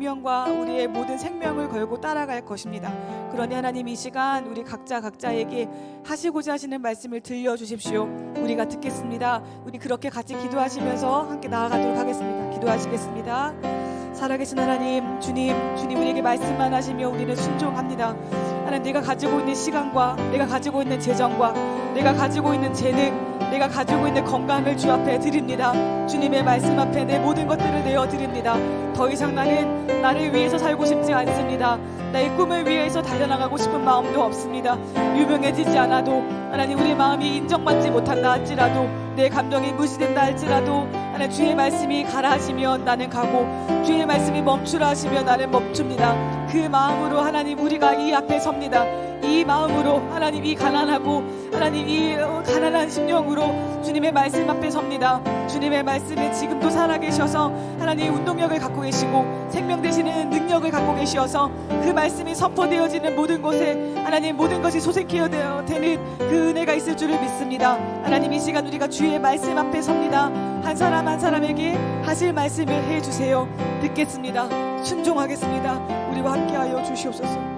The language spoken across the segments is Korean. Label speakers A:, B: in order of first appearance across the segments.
A: 운명과 우리의 모든 생명을 걸고 따라갈 것입니다. 그러니 하나님 이 시간 우리 각자에게 하시고자 하시는 말씀을 들려주십시오. 우리가 듣겠습니다. 우리 그렇게 같이 기도하시면서 함께 나아가도록 하겠습니다. 기도하시겠습니다. 살아계신 하나님, 주님 우리에게 말씀만 하시며 우리는 순종합니다. 하나님, 내가 가지고 있는 시간과 내가 가지고 있는 재정과 내가 가지고 있는 재능, 내가 가지고 있는 건강을 주 앞에 드립니다. 주님의 말씀 앞에 내 모든 것들을 내어 드립니다. 더 이상 나를 위해서 살고 싶지 않습니다. 나의 꿈을 위해서 달려나가고 싶은 마음도 없습니다. 유명해지지 않아도, 하나님 우리 마음이 인정받지 못한다 할지라도, 내 감정이 무시된다 할지라도, 하나님 주의 말씀이 가라 하시면 나는 가고, 주의 말씀이 멈추라 하시면 나는 멈춥니다. 그 마음으로 하나님 우리가 이 앞에 섭니다. 이 마음으로 하나님 이 가난하고 하나님 이 가난한 심령으로 주님의 말씀 앞에 섭니다. 주님의 말씀에 지금도 살아계셔서 하나님 운동력을 갖고 계시고 생명 되시는 능력을 갖고 계시어서 그 말씀이 선포되어지는 모든 곳에 하나님 모든 것이 소생케어 되는 그 은혜가 있을 줄을 믿습니다. 하나님 이 시간 우리가 주의 말씀 앞에 섭니다. 한 사람 한 사람에게 하실 말씀을 해주세요. 듣겠습니다. 순종하겠습니다. 우리와 함께하여 주시옵소서.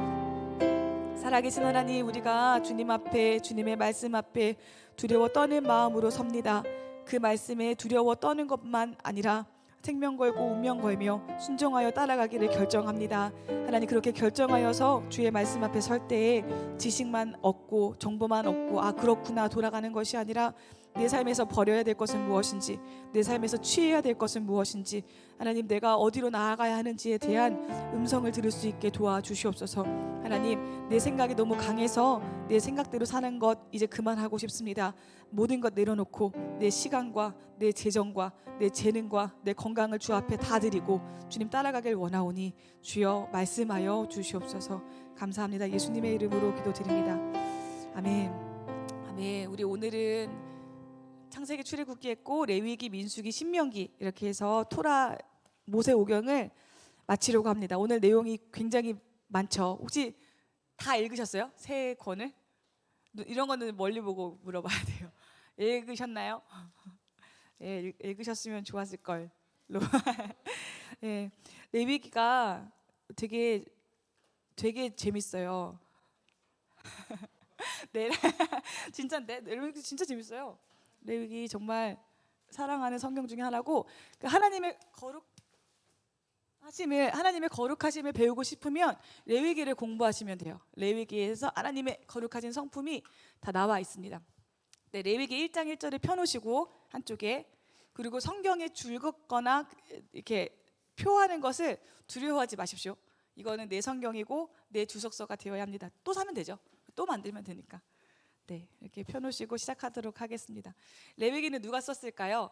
A: 살아계신 하나님, 우리가 주님 앞에, 주님의 말씀 앞에 두려워 떠는 마음으로 섭니다. 그 말씀에 두려워 떠는 것만 아니라 생명 걸고 운명 걸며 순종하여 따라가기를 결정합니다. 하나님, 그렇게 결정하여서 주의 말씀 앞에 설 때에 지식만 얻고 정보만 얻고 아 그렇구나 돌아가는 것이 아니라 내 삶에서 버려야 될 것은 무엇인지, 내 삶에서 취해야 될 것은 무엇인지, 하나님 내가 어디로 나아가야 하는지에 대한 음성을 들을 수 있게 도와주시옵소서. 하나님, 내 생각이 너무 강해서 내 생각대로 사는 것 이제 그만하고 싶습니다. 모든 것 내려놓고 내 시간과 내 재정과 내 재능과 내 건강을 주 앞에 다 드리고 주님 따라가길 원하오니 주여 말씀하여 주시옵소서. 감사합니다. 예수님의 이름으로 기도드립니다. 아멘. 아멘. 우리 오늘은 창세기, 출애굽기 했고 레위기, 민수기, 신명기 이렇게 해서 토라, 모세오경을 마치려고 합니다. 오늘 내용이 굉장히 많죠. 혹시 다 읽으셨어요? 세 권을? 이런 거는 멀리 보고 물어봐야 돼요. 읽으셨나요? 예, 읽으셨으면 좋았을 걸. 예, 레위기가 되게 재밌어요. 네, 진짜인데 레위기 진짜 재밌어요. 레위기 정말 사랑하는 성경 중에 하나고, 하나님의 거룩하심을 배우고 싶으면 레위기를 공부하시면 돼요. 레위기에서 하나님의 거룩하신 성품이 다 나와 있습니다. 네, 레위기 1장 1절을 펴놓으시고 한쪽에, 그리고 성경에 줄 긋거나 이렇게 표하는 것을 두려워하지 마십시오. 이거는 내 성경이고 내 주석서가 되어야 합니다. 또 사면 되죠. 또 만들면 되니까. 네, 이렇게 펴놓으시고 시작하도록 하겠습니다. 레위기는 누가 썼을까요?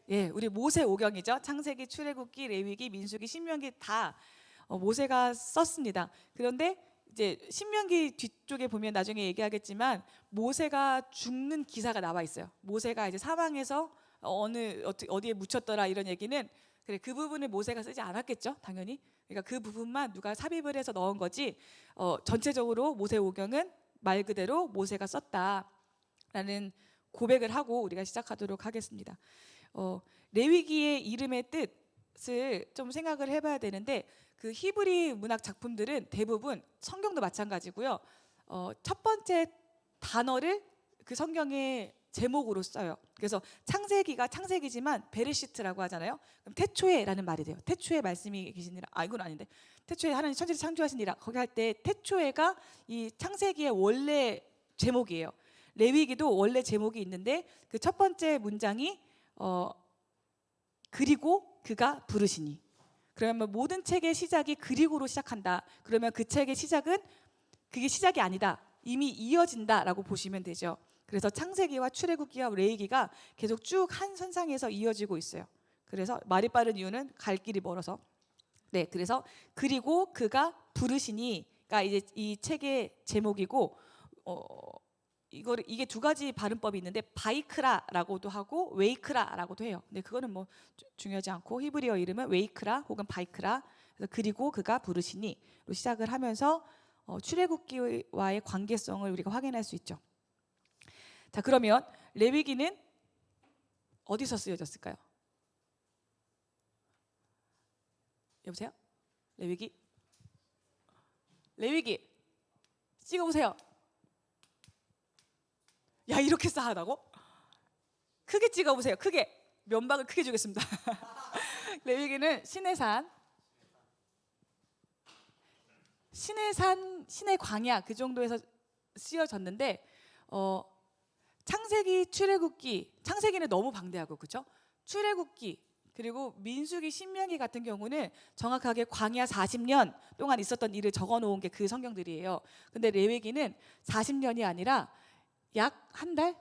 A: 예, 우리 모세오경이죠. 창세기, 출애굽기, 레위기, 민수기, 신명기 다 모세가 썼습니다. 그런데 이제 신명기 뒤쪽에 보면 나중에 얘기하겠지만 모세가 죽는 기사가 나와 있어요. 모세가 이제 사망해서 어디에 묻혔더라 이런 얘기는, 그래 그 부분을 모세가 쓰지 않았겠죠, 당연히. 그러니까 그 부분만 누가 삽입을 해서 넣은 거지. 전체적으로 모세오경은 말 그대로 모세가 썼다라는 고백을 하고 우리가 시작하도록 하겠습니다. 레위기의 이름의 뜻을 좀 생각을 해봐야 되는데, 그 히브리 문학 작품들은 대부분, 성경도 마찬가지고요, 첫 번째 단어를 그 성경의 제목으로 써요. 그래서 창세기가 창세기지만 베레시트라고 하잖아요. 그럼 태초에라는 말이 돼요. 태초에 말씀이 계시니라. 이건 아닌데, 태초에 하나님 천지를 창조하시니라, 거기 할 때 태초에가 이 창세기의 원래 제목이에요. 레위기도 원래 제목이 있는데 그 첫 번째 문장이 그리고 그가 부르시니. 그러면 모든 책의 시작이 그리고로 시작한다. 그러면 그 책의 시작은 그게 시작이 아니다, 이미 이어진다라고 보시면 되죠. 그래서 창세기와 출애굽기와 레위기가 계속 쭉 한 선상에서 이어지고 있어요. 그래서 말이 빠른 이유는 갈 길이 멀어서. 네, 그래서 그리고 그가 부르시니가 이제 이 책의 제목이고, 이게 두 가지 발음법이 있는데 바이크라라고도 하고 웨이크라라고도 해요. 근데 그거는 뭐 중요하지 않고, 히브리어 이름은 웨이크라 혹은 바이크라. 그래서 그리고 그가 부르시니로 시작을 하면서 출애굽기와의 관계성을 우리가 확인할 수 있죠. 자, 그러면 레위기는 어디서 쓰여졌을까요? 여보세요? 레위기? 레위기 찍어보세요. 야, 이렇게 싸하다고? 크게 찍어보세요. 크게. 면박을 크게 주겠습니다. 레위기는 신의 산, 신의 광야 그 정도에서 쓰여졌는데 창세기, 출애굽기, 창세기는 너무 방대하고 그렇죠? 출애굽기 그리고 민수기, 신명기 같은 경우는 정확하게 광야 40년 동안 있었던 일을 적어놓은 게 그 성경들이에요. 근데 레위기는 40년이 아니라 약 한 달?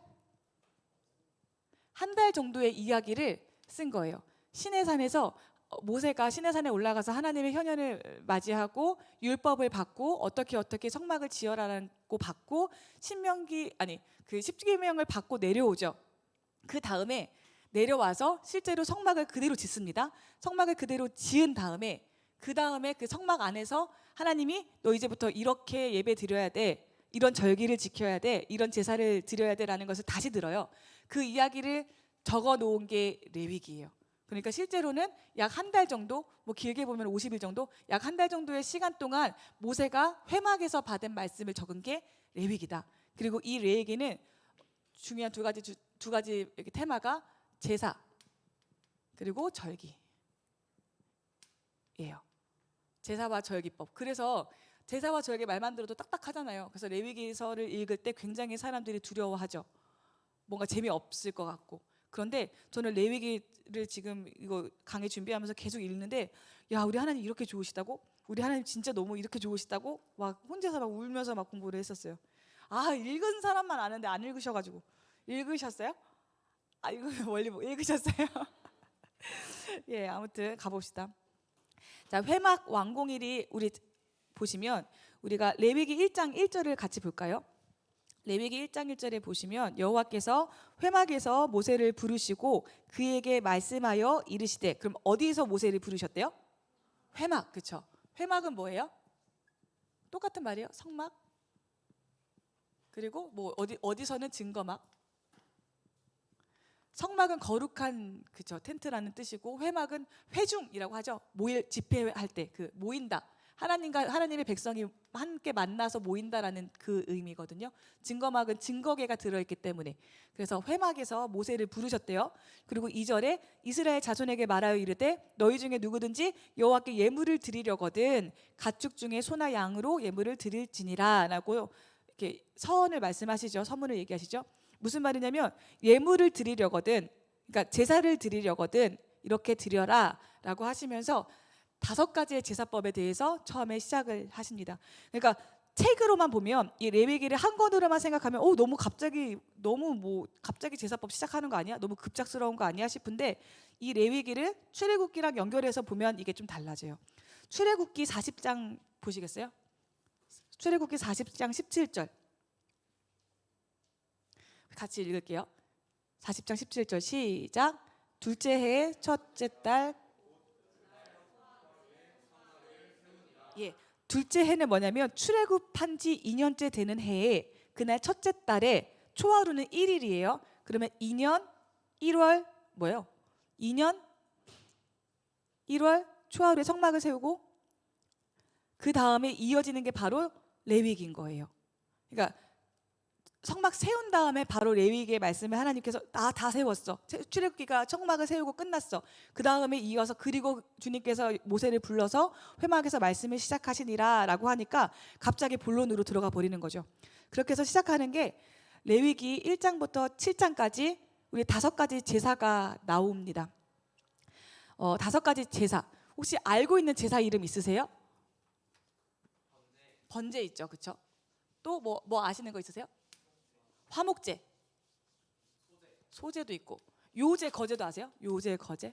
A: 한 달 정도의 이야기를 쓴 거예요. 시내산에서 모세가 시내산에 올라가서 하나님의 현현을 맞이하고 율법을 받고 어떻게 성막을 지어라고 받고 그 십계명을 받고 내려오죠. 그 다음에 내려와서 실제로 성막을 그대로 짓습니다. 성막을 그대로 지은 다음에 그 성막 안에서 하나님이 너 이제부터 이렇게 예배 드려야 돼, 이런 절기를 지켜야 돼, 이런 제사를 드려야 돼라는 것을 다시 들어요. 그 이야기를 적어 놓은 게 레위기예요. 그러니까 실제로는 약 한 달 정도, 뭐 길게 보면 50일 정도, 약 한 달 정도의 시간 동안 모세가 회막에서 받은 말씀을 적은 게 레위기다. 그리고 이 레위기는 중요한 두 가지 이렇게 테마가 제사 그리고 절기예요. 제사와 절기법. 그래서 제사와 절기 말만 들어도 딱딱하잖아요. 그래서 레위기서를 읽을 때 굉장히 사람들이 두려워하죠. 뭔가 재미없을 것 같고. 그런데 저는 레위기를 지금 이거 강의 준비하면서 계속 읽는데, 야, 우리 하나님 이렇게 좋으시다고? 우리 하나님 진짜 너무 이렇게 좋으시다고? 막 혼자서 막 울면서 막 공부를 했었어요. 아, 읽은 사람만 아는데 안 읽으셔가지고. 읽으셨어요? 아, 이거 원리 읽으셨어요? 예, 아무튼 가봅시다. 자, 회막 완공일이 우리 보시면 우리가 레위기 1장 1절을 같이 볼까요? 레위기 1장 1절에 보시면 여호와께서 회막에서 모세를 부르시고 그에게 말씀하여 이르시되, 그럼 어디서 모세를 부르셨대요? 회막, 그렇죠? 회막은 뭐예요? 똑같은 말이에요. 성막. 그리고 뭐 어디서는 증거막. 성막은 거룩한 그죠 텐트라는 뜻이고, 회막은 회중이라고 하죠. 집회할 때 그 모인다. 하나님의 백성이 함께 만나서 모인다라는 그 의미거든요. 증거막은 증거계가 들어있기 때문에. 그래서 회막에서 모세를 부르셨대요. 그리고 2절에 이스라엘 자손에게 말하여 이르되 너희 중에 누구든지 여호와께 예물을 드리려거든 가축 중에 소나 양으로 예물을 드릴지니라 라고 이렇게 서언을 말씀하시죠. 서문을 얘기하시죠. 무슨 말이냐면 예물을 드리려거든, 그러니까 제사를 드리려거든 이렇게 드려라 라고 하시면서 5가지의 제사법에 대해서 처음에 시작을 하십니다. 그러니까 책으로만 보면 이 레위기를 한 권으로만 생각하면 너무 갑자기 제사법 시작하는 거 아니야? 너무 급작스러운 거 아니야 싶은데, 이 레위기를 출애굽기랑 연결해서 보면 이게 좀 달라져요. 출애굽기 40장 보시겠어요? 출애굽기 40장 17절 같이 읽을게요. 40장 17절 시작. 둘째 해의 첫째 달. 예, 둘째 해는 뭐냐면 출애굽한 지 2년째 되는 해에 그날 첫째 달에 초하루는 1일이에요. 그러면 2년 1월 뭐예요? 2년 1월 초하루에 성막을 세우고 그 다음에 이어지는 게 바로 레위기인 거예요. 그러니까 성막 세운 다음에 바로 레위기의 말씀을 하나님께서 다 세웠어. 출애굽기가 성막을 세우고 끝났어. 그 다음에 이어서 그리고 주님께서 모세를 불러서 회막에서 말씀을 시작하시니라 라고 하니까 갑자기 본론으로 들어가 버리는 거죠. 그렇게 해서 시작하는 게 레위기 1장부터 7장까지 우리 5가지 제사가 나옵니다. 5가지 제사. 혹시 알고 있는 제사 이름 있으세요? 번제 있죠, 그렇죠? 또 뭐 아시는 거 있으세요? 화목제, 소제도 있고, 요제, 거제도 아세요? 요제, 거제.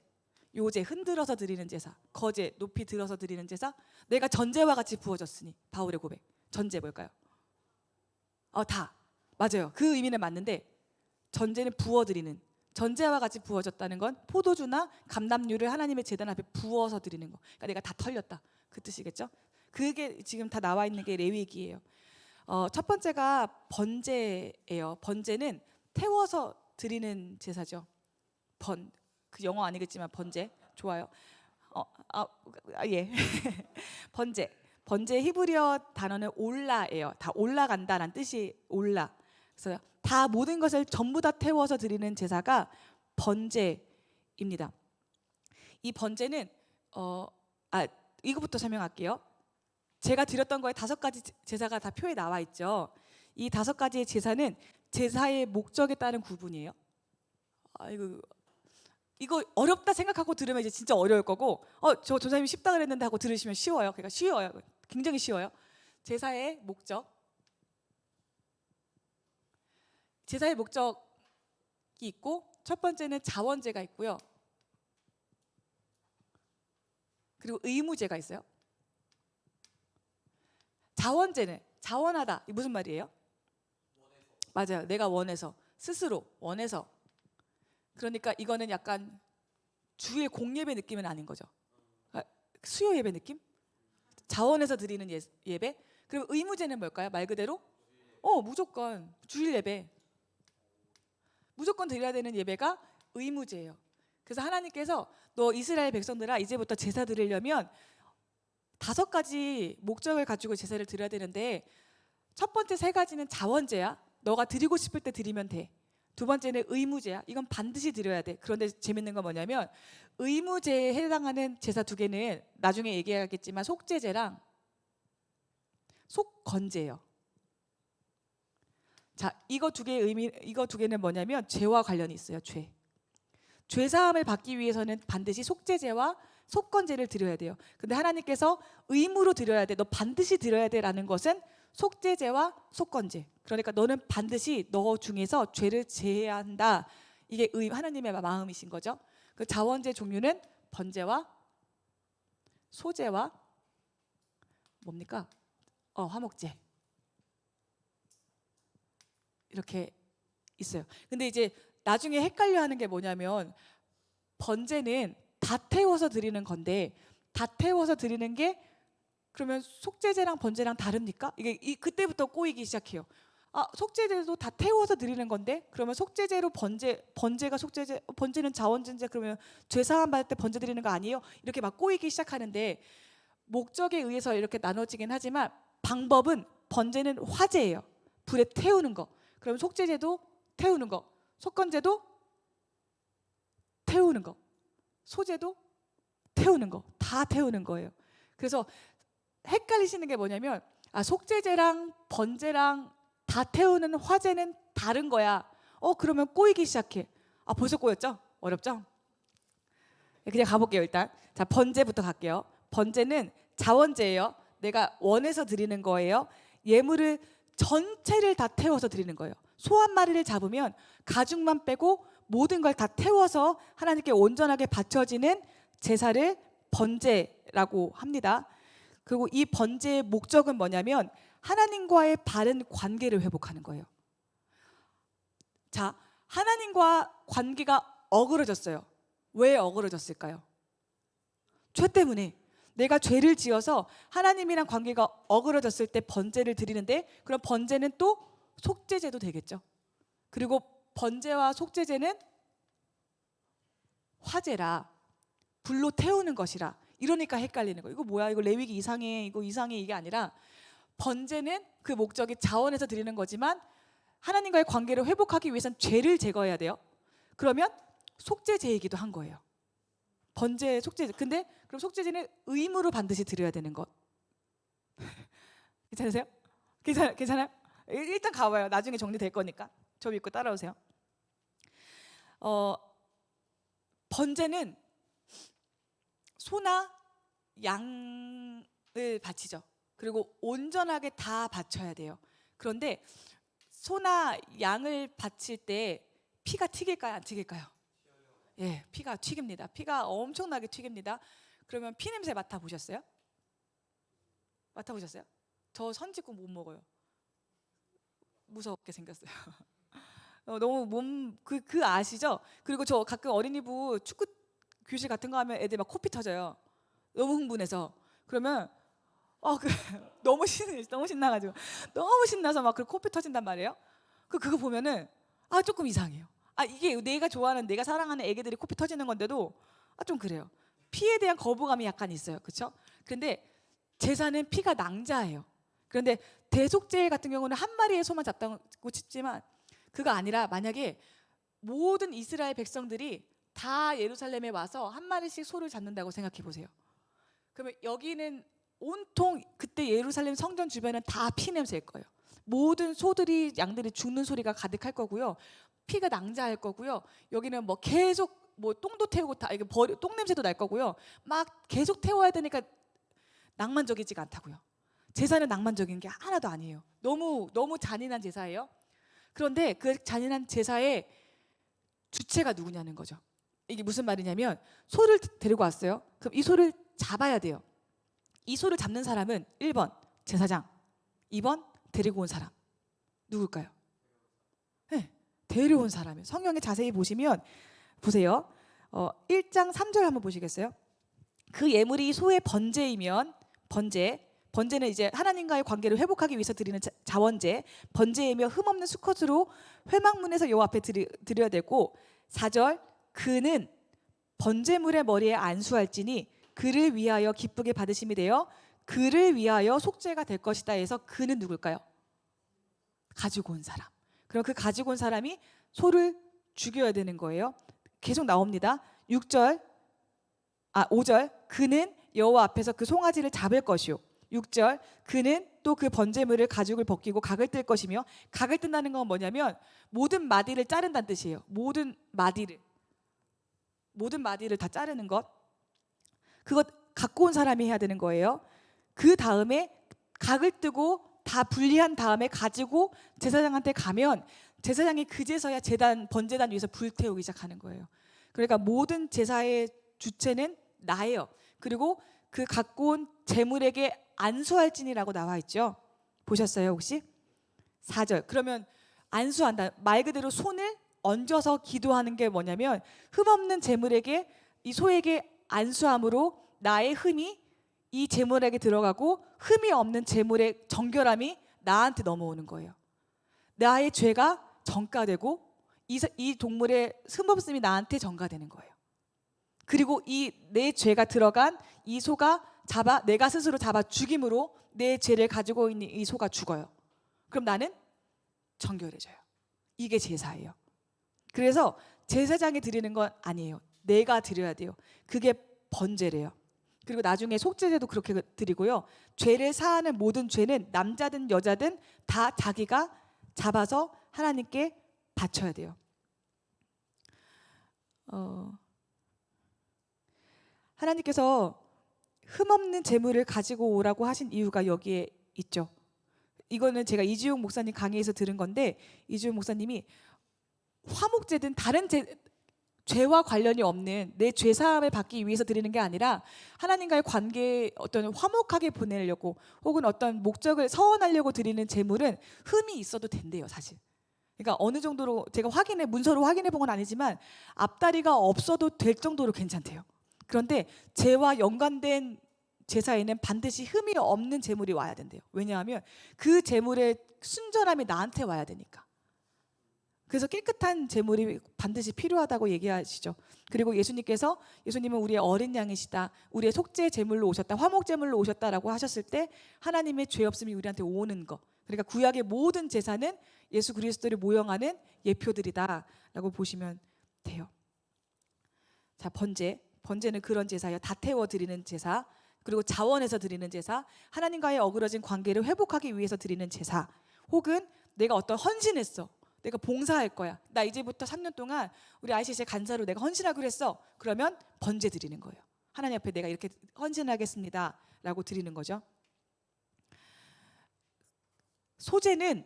A: 요제 흔들어서 드리는 제사, 거제 높이 들어서 드리는 제사. 내가 전제와 같이 부어졌으니. 바울의 고백. 전제 뭘까요? 다 맞아요. 그 의미는 맞는데, 전제는 부어드리는, 전제와 같이 부어졌다는 건 포도주나 감람류를 하나님의 제단 앞에 부어서 드리는 거. 그러니까 내가 다 털렸다 그 뜻이겠죠. 그게 지금 다 나와 있는 게 레위기예요. 첫 번째가 번제예요. 번제는 태워서 드리는 제사죠. 그 영어 아니겠지만 번제. 좋아요. 예. 번제. 번제 히브리어 단어는 올라예요. 다 올라간다라는 뜻이 올라. 그래서 다 모든 것을 전부 다 태워서 드리는 제사가 번제입니다. 이 번제는 이거부터 설명할게요. 제가 드렸던 거에 5가지 제사가 다 표에 나와 있죠. 이 5가지의 제사는 제사의 목적에 따른 구분이에요. 이거 어렵다 생각하고 들으면 이제 진짜 어려울 거고, 저 조사님이 쉽다 그랬는데 하고 들으시면 쉬워요. 그러니까 쉬워요. 굉장히 쉬워요. 제사의 목적. 제사의 목적이 있고, 첫 번째는 자원제가 있고요. 그리고 의무제가 있어요. 자원제는 자원하다. 이게 무슨 말이에요? 맞아요. 내가 원해서, 스스로 원해서. 그러니까 이거는 약간 주의 공예배 느낌은 아닌 거죠. 수요 예배 느낌? 자원해서 드리는 예배. 그리고 의무제는 뭘까요? 말 그대로 무조건 주일 예배, 무조건 드려야 되는 예배가 의무제예요. 그래서 하나님께서 너 이스라엘 백성들아, 이제부터 제사 드리려면 5가지 목적을 가지고 제사를 드려야 되는데, 첫 번째 3가지는 자원제야. 너가 드리고 싶을 때 드리면 돼. 2번째는 의무제야. 이건 반드시 드려야 돼. 그런데 재밌는 건 뭐냐면, 의무제에 해당하는 제사 2개는 나중에 얘기하겠지만 속죄제랑 속건제예요. 자, 이거 2개는 뭐냐면 죄와 관련이 있어요. 죄 사함을 받기 위해서는 반드시 속죄제와 속건제를 드려야 돼요. 근데 하나님께서 의무로 드려야 돼, 너 반드시 드려야 돼라는 것은 속죄제와 속건제. 그러니까 너는 반드시 너 중에서 죄를 제해야 한다. 이게 하나님의 마음이신 거죠. 그 자원제 종류는 번제와 소제와 뭡니까? 화목제. 이렇게 있어요. 근데 이제 나중에 헷갈려 하는 게 뭐냐면, 번제는 다 태워서 드리는 건데, 다 태워서 드리는 게 그러면 속죄제랑 번제랑 다릅니까? 이게 그때부터 꼬이기 시작해요. 속죄제도 다 태워서 드리는 건데, 그러면 속죄제로 번제가 속죄제, 번제는 자원제인데 그러면 죄 사함 받을 때 번제 드리는 거 아니에요? 이렇게 막 꼬이기 시작하는데, 목적에 의해서 이렇게 나눠지긴 하지만 방법은, 번제는 화제예요. 불에 태우는 거. 그럼 속죄제도 태우는 거, 속건제도 태우는 거, 소제도 태우는 거, 다 태우는 거예요. 그래서 헷갈리시는 게 뭐냐면, 속죄제랑 번제랑 다 태우는 화제는 다른 거야. 그러면 꼬이기 시작해. 벌써 꼬였죠? 어렵죠? 그냥 가볼게요. 일단 자, 번제부터 갈게요. 번제는 자원제예요. 내가 원해서 드리는 거예요. 예물을 전체를 다 태워서 드리는 거예요. 소 한 마리를 잡으면 가죽만 빼고 모든 걸 다 태워서 하나님께 온전하게 바쳐지는 제사를 번제라고 합니다. 그리고 이 번제의 목적은 뭐냐면, 하나님과의 바른 관계를 회복하는 거예요. 자, 하나님과 관계가 어그러졌어요. 왜 어그러졌을까요? 죄 때문에. 내가 죄를 지어서 하나님이랑 관계가 어그러졌을 때 번제를 드리는데, 그럼 번제는 또 속죄제도 되겠죠. 그리고 번제와 속죄제는 화제라, 불로 태우는 것이라. 이러니까 헷갈리는 거예요. 이거 뭐야? 이거 레위기 이상해. 이거 이상해. 이게 아니라, 번제는 그 목적이 자원해서 드리는 거지만 하나님과의 관계를 회복하기 위해서는 죄를 제거해야 돼요. 그러면 속죄제이기도 한 거예요. 번제, 속죄제. 근데 그럼 속죄제는 의무로 반드시 드려야 되는 것. 괜찮으세요? 괜찮아요? 일단 가봐요. 나중에 정리될 거니까. 저 믿고 따라오세요. 번제는 소나 양을 바치죠. 그리고 온전하게 다 바쳐야 돼요. 그런데 소나 양을 바칠 때 피가 튀길까요? 안 튀길까요? 예, 피가 튀깁니다. 피가 엄청나게 튀깁니다. 그러면 피 냄새 맡아보셨어요? 맡아보셨어요? 저 선짓국 못 먹어요. 무섭게 생겼어요. 너무 그 아시죠? 그리고 저 가끔 어린이부 축구 교실 같은 거 하면 애들 막 코피 터져요. 너무 흥분해서. 그러면 너무 신나가지고 너무 신나서 막 그 코피 터진단 말이에요. 그거 보면은 조금 이상해요. 이게 내가 좋아하는, 내가 사랑하는 애기들이 코피 터지는 건데도 좀 그래요. 피에 대한 거부감이 약간 있어요. 그렇죠? 그런데 제사는 피가 낭자예요. 그런데 대속죄 같은 경우는 한 마리의 소만 잡다고 치지만 그거 아니라 만약에 모든 이스라엘 백성들이 다 예루살렘에 와서 한 마리씩 소를 잡는다고 생각해 보세요. 그러면 여기는 온통 그때 예루살렘 성전 주변은 다 피 냄새일 거예요. 모든 소들이 양들이 죽는 소리가 가득할 거고요. 피가 낭자할 거고요. 여기는 뭐 계속 뭐 똥도 태우고 다 이게 똥 냄새도 날 거고요. 막 계속 태워야 되니까 낭만적이지가 않다고요. 제사는 낭만적인 게 하나도 아니에요. 너무 잔인한 제사예요. 그런데 그 잔인한 제사의 주체가 누구냐는 거죠. 이게 무슨 말이냐면 소를 데리고 왔어요. 그럼 이 소를 잡아야 돼요. 이 소를 잡는 사람은 1번 제사장, 2번 데리고 온 사람. 누굴까요? 네, 데려온 사람이에요. 성경에 자세히 보시면 보세요. 1장 3절 한번 보시겠어요? 그 예물이 소의 번제이면 번제는 이제 하나님과의 관계를 회복하기 위해서 드리는 자원제, 번제이며 흠없는 수컷으로 회막문에서 여호와 앞에 드려야 되고 4절 그는 번제물의 머리에 안수할지니 그를 위하여 기쁘게 받으심이 되어 그를 위하여 속죄가 될 것이다 해서 그는 누굴까요? 가지고 온 사람. 그럼 그 가지고 온 사람이 소를 죽여야 되는 거예요. 계속 나옵니다. 5절 그는 여호와 앞에서 그 송아지를 잡을 것이요. 6절 그는 또 그 번제물을 가죽을 벗기고 각을 뜰 것이며 각을 뜬다는 건 뭐냐면 모든 마디를 자른다는 뜻이에요. 모든 마디를 다 자르는 것. 그것 갖고 온 사람이 해야 되는 거예요. 그 다음에 각을 뜨고 다 분리한 다음에 가지고 제사장한테 가면 제사장이 그제서야 번제단 위에서 불태우기 시작하는 거예요. 그러니까 모든 제사의 주체는 나예요. 그리고 그 갖고 온 제물에게 안수할지니라고 나와 있죠. 보셨어요 혹시? 4절. 그러면 안수한다. 말 그대로 손을 얹어서 기도하는 게 뭐냐면 흠없는 제물에게 이 소에게 안수함으로 나의 흠이 이 제물에게 들어가고 흠이 없는 제물의 정결함이 나한테 넘어오는 거예요. 나의 죄가 전가되고 이 동물의 흠없음이 나한테 전가되는 거예요. 그리고 이 내 죄가 들어간 이 소가 내가 스스로 잡아 죽임으로 내 죄를 가지고 있는 이 소가 죽어요. 그럼 나는 정결해져요. 이게 제사예요. 그래서 제사장이 드리는 건 아니에요. 내가 드려야 돼요. 그게 번제래요. 그리고 나중에 속죄제도 그렇게 드리고요. 죄를 사하는 모든 죄는 남자든 여자든 다 자기가 잡아서 하나님께 바쳐야 돼요. 하나님께서 흠없는 제물을 가지고 오라고 하신 이유가 여기에 있죠. 이거는 제가 이주용 목사님 강의에서 들은 건데 이주용 목사님이 화목제든 다른 죄와 관련이 없는 내 죄사함을 받기 위해서 드리는 게 아니라 하나님과의 관계에 어떤 화목하게 보내려고 혹은 어떤 목적을 서원하려고 드리는 제물은 흠이 있어도 된대요 사실. 그러니까 어느 정도로 제가 문서로 확인해 본 건 아니지만 앞다리가 없어도 될 정도로 괜찮대요. 그런데 죄와 연관된 제사에는 반드시 흠이 없는 제물이 와야 된대요. 왜냐하면 그 제물의 순전함이 나한테 와야 되니까. 그래서 깨끗한 제물이 반드시 필요하다고 얘기하시죠. 그리고 예수님은 우리의 어린 양이시다, 우리의 속죄 제물로 오셨다, 화목 제물로 오셨다라고 하셨을 때 하나님의 죄 없음이 우리한테 오는 거. 그러니까 구약의 모든 제사는 예수 그리스도를 모형하는 예표들이다라고 보시면 돼요. 자, 번제는 그런 제사예요. 다 태워 드리는 제사, 그리고 자원해서 드리는 제사, 하나님과의 어그러진 관계를 회복하기 위해서 드리는 제사, 혹은 내가 어떤 헌신했어. 내가 봉사할 거야. 나 이제부터 3년 동안 우리 ICC 간사로 내가 헌신하기로 했어. 그러면 번제 드리는 거예요. 하나님 앞에 내가 이렇게 헌신하겠습니다 라고 드리는 거죠. 소제는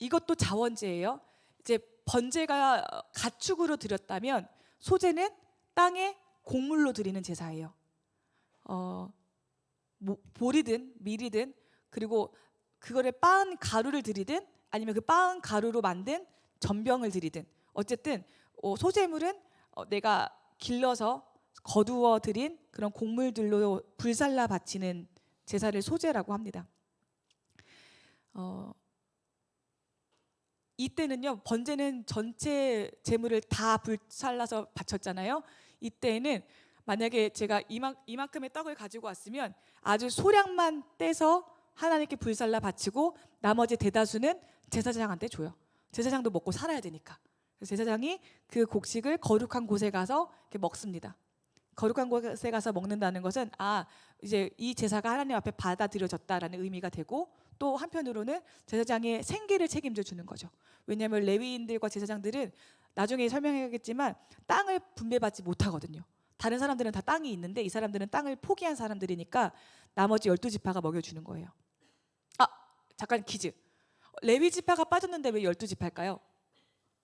A: 이것도 자원제예요. 이제 번제가 가축으로 드렸다면 소제는 땅에 곡물로 드리는 제사예요. 보리든 밀이든 그리고 그거를 빻은 가루를 드리든 아니면 그 빻은 가루로 만든 전병을 드리든 어쨌든 소제물은 내가 길러서 거두어 드린 그런 곡물들로 불살라 바치는 제사를 소제라고 합니다. 이때는요, 번제는 전체 제물을 다 불살라서 바쳤잖아요. 이때에는 만약에 제가 이만큼의 떡을 가지고 왔으면 아주 소량만 떼서 하나님께 불살라 바치고 나머지 대다수는 제사장한테 줘요. 제사장도 먹고 살아야 되니까. 그래서 제사장이 그 곡식을 거룩한 곳에 가서 이렇게 먹습니다. 거룩한 곳에 가서 먹는다는 것은 이제 이 제사가 하나님 앞에 받아들여졌다라는 의미가 되고, 또 한편으로는 제사장의 생계를 책임져 주는 거죠. 왜냐하면 레위인들과 제사장들은 나중에 설명하겠지만 땅을 분배받지 못하거든요. 다른 사람들은 다 땅이 있는데 이 사람들은 땅을 포기한 사람들이니까 나머지 12지파가 먹여주는 거예요. 잠깐 퀴즈. 레위 지파가 빠졌는데 왜 12지파일까요?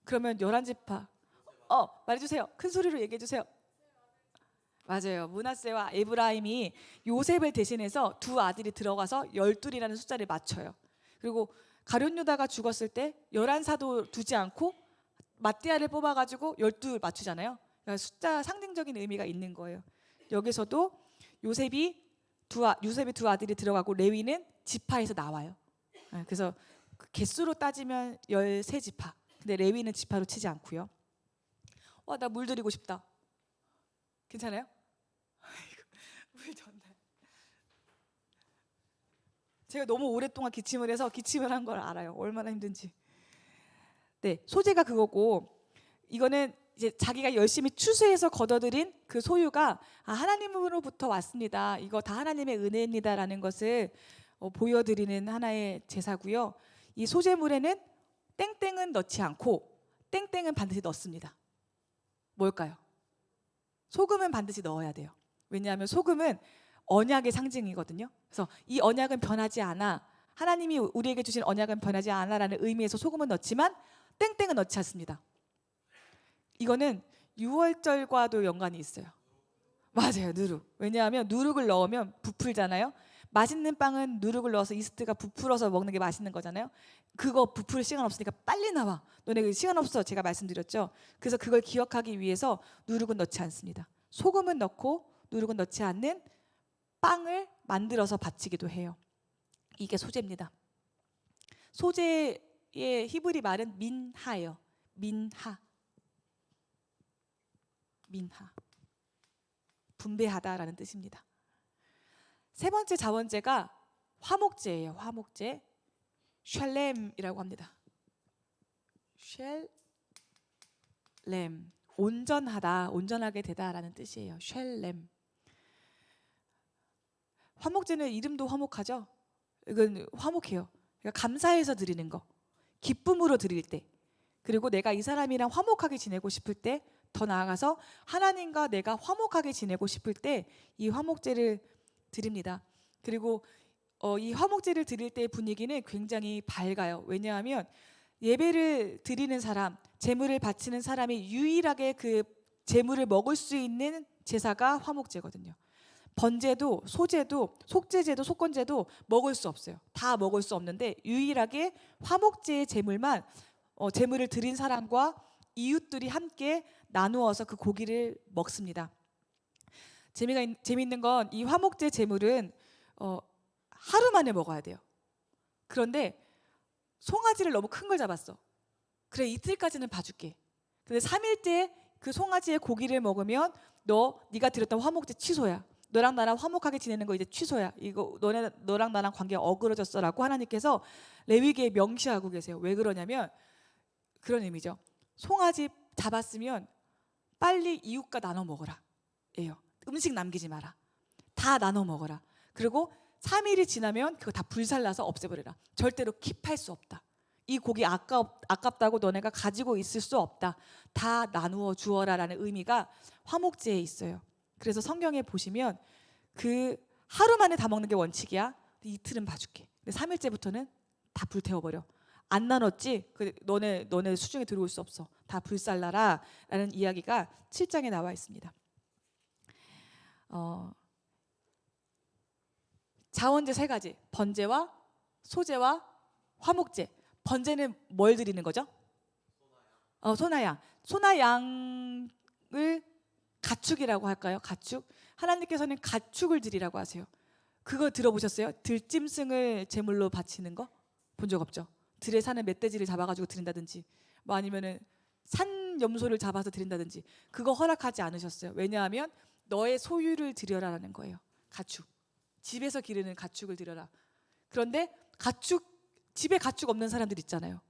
A: 그러면 11지파. 말해주세요. 큰 소리로 얘기해주세요. 맞아요. 므낫세와 에브라임이 요셉을 대신해서 두 아들이 들어가서 12이라는 숫자를 맞춰요. 그리고 가룟 유다가 죽었을 때 11사도 두지 않고 마띠아를 뽑아가지고 12 맞추잖아요. 그러니까 숫자 상징적인 의미가 있는 거예요. 여기서도 요셉이 두 아들이 들어가고 레위는 지파에서 나와요. 그래서 개수로 따지면 13지파. 근데 레위는 지파로 치지 않고요. 나 물 드리고 싶다. 괜찮아요? 물 전달. 제가 너무 오랫동안 기침을 해서 기침을 한 걸 알아요. 얼마나 힘든지. 네, 소재가 그거고, 이거는 이제 자기가 열심히 추수해서 거둬들인 그 소유가 하나님으로부터 왔습니다. 이거 다 하나님의 은혜입니다라는 것을 보여드리는 하나의 제사고요. 이 소재물에는 땡땡은 넣지 않고 땡땡은 반드시 넣습니다. 뭘까요? 소금은 반드시 넣어야 돼요. 왜냐하면 소금은 언약의 상징이거든요. 그래서 이 언약은 변하지 않아, 하나님이 우리에게 주신 언약은 변하지 않아라는 의미에서 소금은 넣지만 땡땡은 넣지 않습니다. 이거는 유월절과도 연관이 있어요. 맞아요, 누룩. 왜냐하면 누룩을 넣으면 부풀잖아요. 맛있는 빵은 누룩을 넣어서 이스트가 부풀어서 먹는 게 맛있는 거잖아요. 그거 부풀 시간 없으니까 빨리 나와. 너네 시간 없어. 제가 말씀드렸죠. 그래서 그걸 기억하기 위해서 누룩은 넣지 않습니다. 소금은 넣고 누룩은 넣지 않는 빵을 만들어서 바치기도 해요. 이게 소재입니다. 소재의 히브리 말은 민하예요. 민하. 분배하다라는 뜻입니다. 세 번째 자원제가 화목제예요. 화목제. 샬렘이라고 합니다. 샬렘. 온전하다, 온전하게 되다라는 뜻이에요. 샬렘. 화목제는 이름도 화목하죠. 이건 화목해요. 그러니까 감사해서 드리는 거, 기쁨으로 드릴 때, 그리고 내가 이 사람이랑 화목하게 지내고 싶을 때, 더 나아가서 하나님과 내가 화목하게 지내고 싶을 때 이 화목제를 드립니다. 그리고 이 화목제를 드릴 때의 분위기는 굉장히 밝아요. 왜냐하면 예배를 드리는 사람, 제물을 바치는 사람이 유일하게 그 제물을 먹을 수 있는 제사가 화목제거든요. 번제도, 소제도, 속제제도, 속건제도 먹을 수 없어요. 다 먹을 수 없는데 유일하게 화목제의 제물만 제물을 드린 사람과 이웃들이 함께 나누어서 그 고기를 먹습니다. 재미있는 건 이 화목제 제물은 하루 만에 먹어야 돼요. 그런데 송아지를 너무 큰 걸 잡았어. 그래, 이틀까지는 봐줄게. 근데 3일째 그 송아지의 고기를 먹으면 네가 드렸던 화목제 취소야. 너랑 나랑 화목하게 지내는 거 이제 취소야. 이거 너랑 나랑 관계가 어그러졌어라고 하나님께서 레위기에 명시하고 계세요. 왜 그러냐면 그런 의미죠. 송아지 잡았으면 빨리 이웃과 나눠 먹어라 예요. 음식 남기지 마라. 다 나눠 먹어라. 그리고 3일이 지나면 그거 다 불살라서 없애버려라. 절대로 킵할 수 없다. 이 고기 아깝다고 너네가 가지고 있을 수 없다. 다 나누어 주어라라는 의미가 화목제에 있어요. 그래서 성경에 보시면 그 하루 만에 다 먹는 게 원칙이야. 이틀은 봐줄게. 근데 3일째부터는 다 불태워버려. 안 나눴지? 너네 수중에 들어올 수 없어. 다 불살라라 라는 이야기가 7장에 나와 있습니다. 자원제 3가지. 번제와 소제와 화목제. 번제는 뭘 드리는 거죠? 소나양. 소나양을 가축이라고 할까요? 가축. 하나님께서는 가축을 드리라고 하세요. 그거 들어보셨어요? 들짐승을 제물로 바치는 거? 본 적 없죠? 들에 사는 멧돼지를 잡아가지고 드린다든지, 뭐 아니면은 산 염소를 잡아서 드린다든지, 그거 허락하지 않으셨어요. 왜냐하면 너의 소유를 드려라라는 거예요. 가축. 집에서 기르는 가축을 드려라. 그런데 집에 가축 없는 사람들 있잖아요.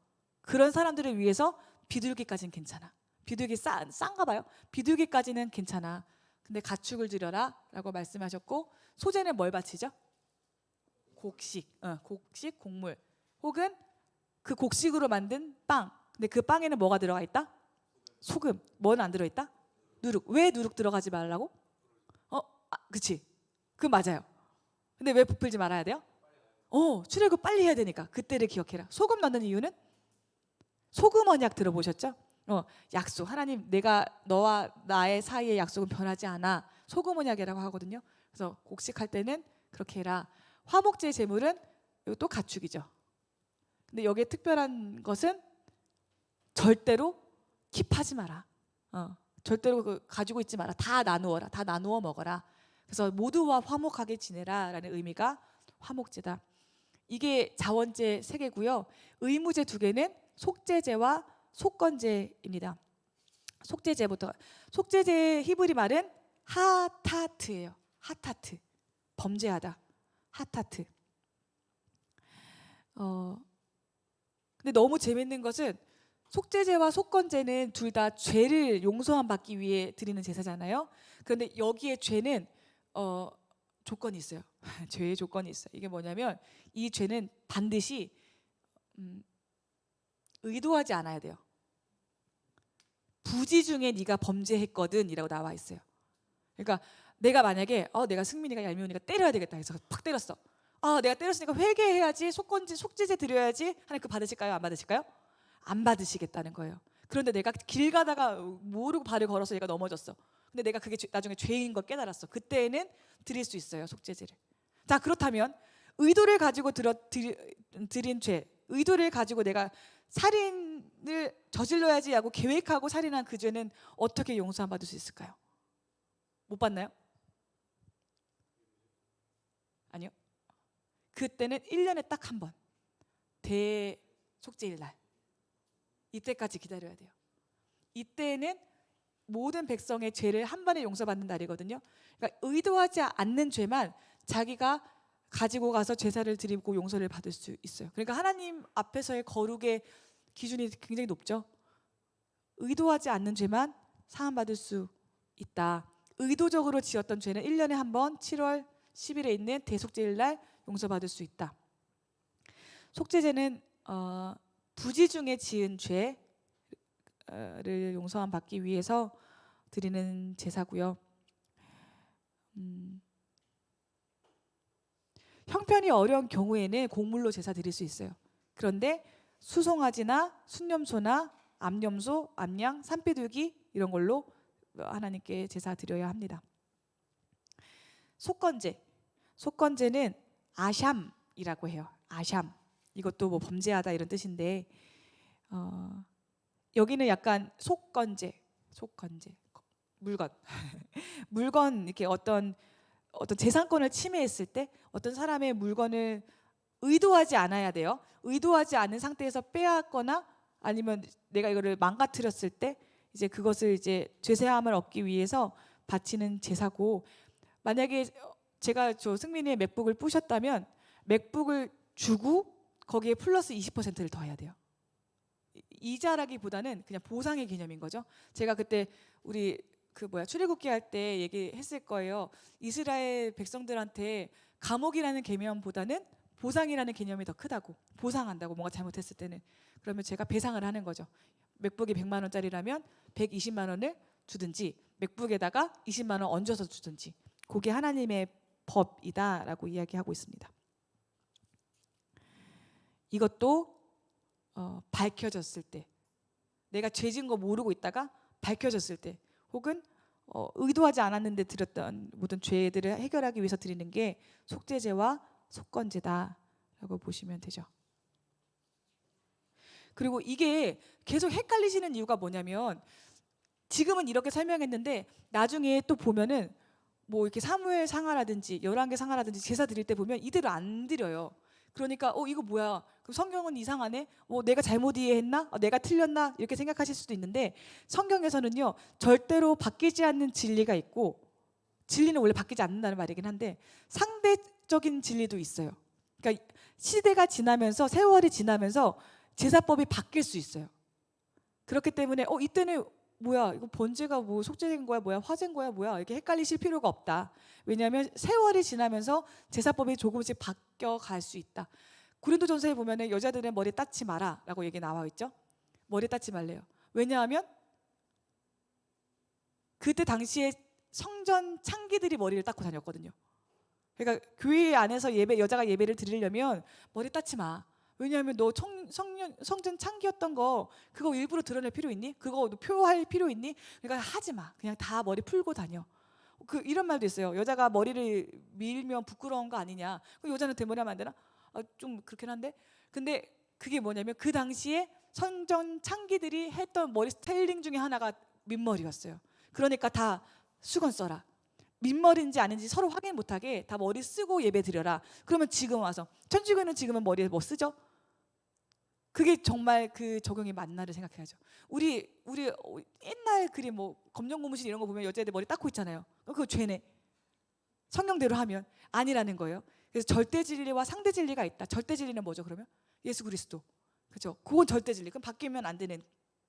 A: 그런 사람들을 위해서 비둘기까지는 괜찮아. 비둘기 싼가 봐요. 비둘기까지는 괜찮아. 근데 가축을 드려라 라고 말씀하셨고, 소재는 뭘 바치죠? 곡식, 곡식, 곡물, 혹은 그 곡식으로 만든 빵. 근데 그 빵에는 뭐가 들어가 있다? 소금. 뭐는 안 들어있다? 누룩. 왜 누룩 들어가지 말라고? 그치. 그 맞아요. 근데 왜 부풀지 말아야 돼요? 출애굽 빨리 해야 되니까. 그때를 기억해라. 소금 넣는 이유는 소금 언약 들어보셨죠? 약속. 하나님, 내가 너와 나의 사이의 약속은 변하지 않아. 소금 언약이라고 하거든요. 그래서 곡식할 때는 그렇게 해라. 화목제 제물은 또 가축이죠. 근데 여기에 특별한 것은 절대로 킵하지 마라. 절대로 가지고 있지 마라. 다 나누어라. 다 나누어 먹어라. 그래서 모두와 화목하게 지내라라는 의미가 화목제다. 이게 자원제 3개고요. 의무제 2개는 속죄제와 속건제입니다. 속죄제부터. 속죄제 히브리 말은 하타트예요. 하타트. 범죄하다. 하타트. 근데 너무 재밌는 것은 속죄제와 속건제는 둘 다 죄를 용서함 받기 위해 드리는 제사잖아요. 그런데 여기에 죄는 조건이 있어요. 죄의 조건이 있어요. 이게 뭐냐면 이 죄는 반드시 의도하지 않아야 돼요. 부지 중에 네가 범죄했거든 이라고 나와 있어요. 그러니까 내가 만약에 내가 승민이가 얄미우니까 때려야 되겠다 해서 팍 때렸어. 내가 때렸으니까 회개해야지, 속죄제 드려야지. 하나님 그 받으실까요? 안 받으실까요? 안 받으시겠다는 거예요. 그런데 내가 길 가다가 모르고 발을 걸어서 얘가 넘어졌어. 근데 내가 그게 나중에 죄인 걸 깨달았어. 그때는 드릴 수 있어요, 속죄제를. 자, 그렇다면 의도를 가지고 드린 죄, 의도를 가지고 내가 살인을 저질러야지 하고 계획하고 살인한 그 죄는 어떻게 용서 안 받을 수 있을까요? 못 받나요? 아니요. 그때는 1년에 딱 한 번, 대속죄일 날, 이때까지 기다려야 돼요. 이때는 모든 백성의 죄를 한 번에 용서받는 날이거든요. 그러니까 의도하지 않는 죄만 자기가 가지고 가서 제사를 드리고 용서를 받을 수 있어요. 그러니까 하나님 앞에서의 거룩의 기준이 굉장히 높죠. 의도하지 않는 죄만 사함받을 수 있다. 의도적으로 지었던 죄는 1년에 한 번 7월 10일에 있는 대속죄일 날 용서받을 수 있다. 속죄제는 부지 중에 지은 죄를 용서함 받기 위해서 드리는 제사고요. 형편이 어려운 경우에는 곡물로 제사 드릴 수 있어요. 그런데 수송아지나 순념소나 암염소, 암양, 산비둘기 이런 걸로 하나님께 제사 드려야 합니다. 속건제는 아샴이라고 해요. 아샴. 이것도 뭐 범죄하다 이런 뜻인데 여기는 약간 속건제 물건 이렇게 어떤 재산권을 침해했을 때 어떤 사람의 물건을 의도하지 않아야 돼요. 의도하지 않은 상태에서 빼앗거나 아니면 내가 이거를 망가뜨렸을 때 이제 그것을 이제 죄사함을 얻기 위해서 바치는 제사고, 만약에 제가 승민이의 맥북을 부셨다면 맥북을 주고 거기에 플러스 20%를 더해야 돼요. 이자라기보다는 그냥 보상의 개념인 거죠. 제가 그때 우리 출애굽기 할 때 얘기했을 거예요. 이스라엘 백성들한테 감옥이라는 개념보다는 보상이라는 개념이 더 크다고. 보상한다고, 뭔가 잘못했을 때는. 그러면 제가 배상을 하는 거죠. 맥북이 100만 원짜리라면 120만 원을 주든지 맥북에다가 20만 원 얹어서 주든지, 그게 하나님의 법이다라고 이야기하고 있습니다. 이것도 밝혀졌을 때, 내가 죄진 거 모르고 있다가 밝혀졌을 때, 혹은 의도하지 않았는데 드렸던 모든 죄들을 해결하기 위해서 드리는 게 속죄제와 속건제다라고 보시면 되죠. 그리고 이게 계속 헷갈리시는 이유가 뭐냐면, 지금은 이렇게 설명했는데 나중에 또 보면은 뭐 이렇게 사무엘 상하라든지 열왕기 상하라든지 제사 드릴 때 보면 이대로 안 드려요. 그러니까 이거 뭐야? 그럼 성경은 이상하네? 내가 잘못 이해했나? 내가 틀렸나? 이렇게 생각하실 수도 있는데, 성경에서는요 절대로 바뀌지 않는 진리가 있고 진리는 원래 바뀌지 않는다는 말이긴 한데 상대적인 진리도 있어요. 그러니까 시대가 지나면서 세월이 지나면서 제사법이 바뀔 수 있어요. 그렇기 때문에 이때는 뭐야 이거 번제가 뭐 속죄인 거야 뭐야 화제인 거야 뭐야 이렇게 헷갈리실 필요가 없다. 왜냐하면 세월이 지나면서 제사법이 조금씩 바뀌어 갈 수 있다. 고린도전서에 보면은 여자들은 머리 닦지 마라라고 얘기 나와 있죠. 머리 닦지 말래요. 왜냐하면 그때 당시에 성전 창기들이 머리를 닦고 다녔거든요. 그러니까 교회 안에서 여자가 예배를 드리려면 머리 닦지 마. 왜냐하면 너 성전 창기였던 거 그거 일부러 드러낼 필요 있니? 그거 표할 필요 있니? 그러니까 하지 마. 그냥 다 머리 풀고 다녀. 이런 말도 있어요. 여자가 머리를 밀면 부끄러운 거 아니냐. 여자는 대머리 하면 안 되나? 좀 그렇긴 한데. 근데 그게 뭐냐면 그 당시에 성전 창기들이 했던 머리 스타일링 중에 하나가 민머리였어요. 그러니까 다 수건 써라. 민머리인지 아닌지 서로 확인 못하게 다 머리 쓰고 예배 드려라. 그러면 지금 와서 천주교는 지금은 머리에 뭐 쓰죠? 그게 정말 그 적용이 맞나를 생각해야죠. 우리 옛날 그림 뭐 검정고무신 이런 거 보면 여자애들 머리 닦고 있잖아요. 그거 죄네. 성경대로 하면 아니라는 거예요. 그래서 절대 진리와 상대 진리가 있다. 절대 진리는 뭐죠? 그러면 예수 그리스도. 그렇죠? 그건 절대 진리. 그럼 바뀌면 안 되는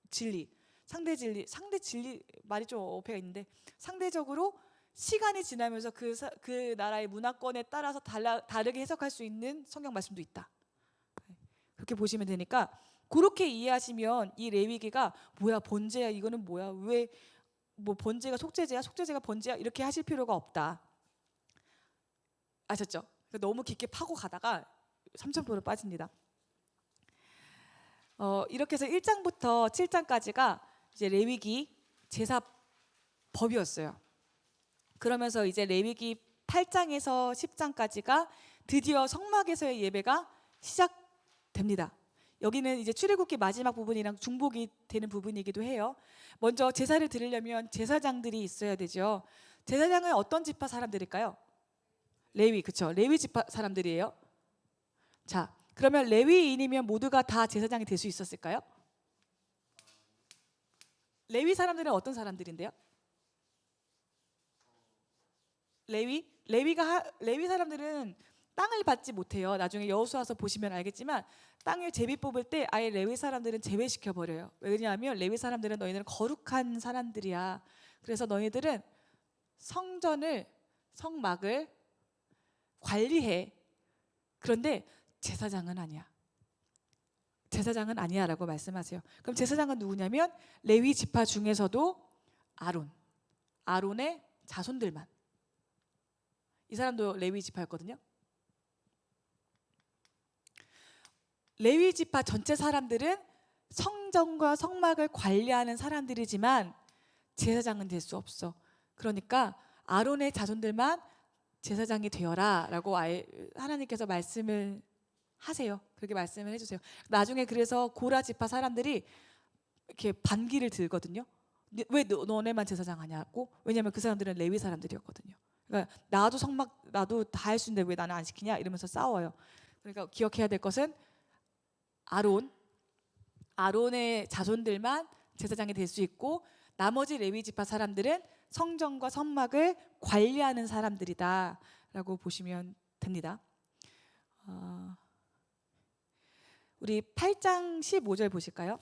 A: 진리. 상대 진리 말이 좀 어폐가 있는데 상대적으로 시간이 지나면서 그 나라의 문화권에 따라서 다르게 해석할 수 있는 성경 말씀도 있다. 그렇게 보시면 되니까 그렇게 이해하시면 이 레위기가 뭐야 번제야 이거는 뭐야 왜 뭐 번제가 속죄제야 속죄제가 번제야 이렇게 하실 필요가 없다. 아셨죠? 너무 깊게 파고 가다가 3,000%로 빠집니다. 이렇게 해서 1장부터 7장까지가 이제 레위기 제사법이었어요. 그러면서 이제 레위기 8장에서 10장까지가 드디어 성막에서의 예배가 시작됩니다. 여기는 이제 출애굽기 마지막 부분이랑 중복이 되는 부분이기도 해요. 먼저 제사를 드리려면 제사장들이 있어야 되죠. 제사장은 어떤 지파 사람들일까요? 레위, 그렇죠? 레위 지파 사람들이에요. 자, 그러면 레위인이면 모두가 다 제사장이 될 수 있었을까요? 레위 사람들은 어떤 사람들인데요? 레위 사람들은 땅을 받지 못해요. 나중에 여호수아서 보시면 알겠지만 땅을 제비 뽑을 때 아예 레위 사람들은 제외시켜 버려요. 왜냐하면 레위 사람들은 너희들은 거룩한 사람들이야. 그래서 너희들은 성막을 관리해. 그런데 제사장은 아니야. 제사장은 아니야라고 말씀하세요. 그럼 제사장은 누구냐면 레위 지파 중에서도 아론의 자손들만. 이 사람도 레위 지파였거든요. 레위 지파 전체 사람들은 성전과 성막을 관리하는 사람들이지만 제사장은 될 수 없어. 그러니까 아론의 자손들만 제사장이 되어라라고 하나님께서 말씀을 하세요. 그렇게 말씀을 해주세요. 나중에 그래서 고라 지파 사람들이 이렇게 반기를 들거든요. 왜 너네만 제사장 하냐고? 왜냐하면 그 사람들은 레위 사람들이었거든요. 그러니까 나도 다 할 수 있는데 왜 나는 안 시키냐 이러면서 싸워요. 그러니까 기억해야 될 것은 아론의 자손들만 제사장이 될 수 있고 나머지 레위 지파 사람들은 성전과 성막을 관리하는 사람들이다라고 보시면 됩니다. 우리 8장 15절 보실까요?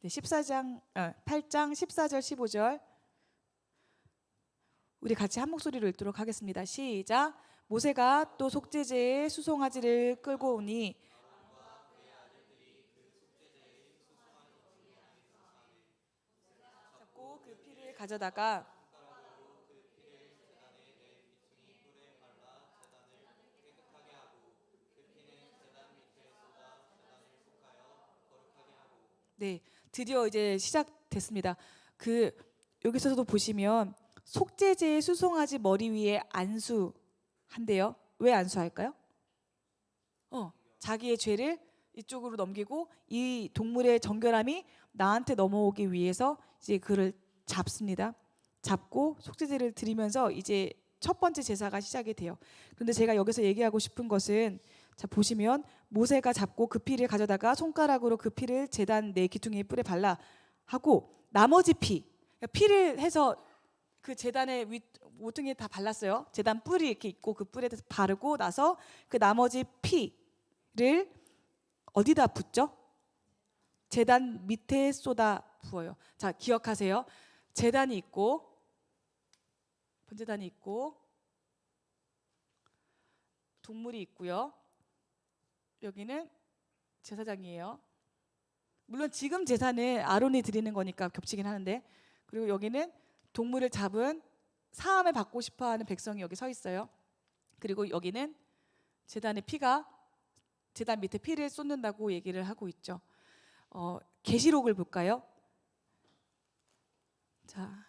A: 네, 8장 14절 15절 우리 같이 한 목소리로 읽도록 하겠습니다. 시작. 모세가 또 속죄제에 수송아지를 끌고 오니 잡고 그 피를 가져다가 네, 드디어 이제 시작됐습니다. 여기서도 보시면 속죄제의 수송아지 머리 위에 안수한대요. 왜 안수할까요? 자기의 죄를 이쪽으로 넘기고 이 동물의 정결함이 나한테 넘어오기 위해서 이제 그를 잡습니다. 잡고 속죄제를 드리면서 이제 첫 번째 제사가 시작이 돼요. 그런데 제가 여기서 얘기하고 싶은 것은 자 보시면 모세가 잡고 그 피를 가져다가 손가락으로 그 피를 제단 네 기둥에 뿔에 발라 하고 나머지 피를 해서 그 제단의 모퉁이에 다 발랐어요. 제단 뿔이 이렇게 있고 그 뿔에 대해서 바르고 나서 그 나머지 피를 어디다 붓죠? 제단 밑에 쏟아 부어요. 자, 기억하세요. 제단이 있고 번제단이 있고 동물이 있고요. 여기는 제사장이에요. 물론 지금 제사는 아론이 드리는 거니까 겹치긴 하는데, 그리고 여기는 동물을 잡은 사함을 받고 싶어하는 백성이 여기 서 있어요. 그리고 여기는 제단의 피가 제단 밑에 피를 쏟는다고 얘기를 하고 있죠. 계시록을 볼까요? 자,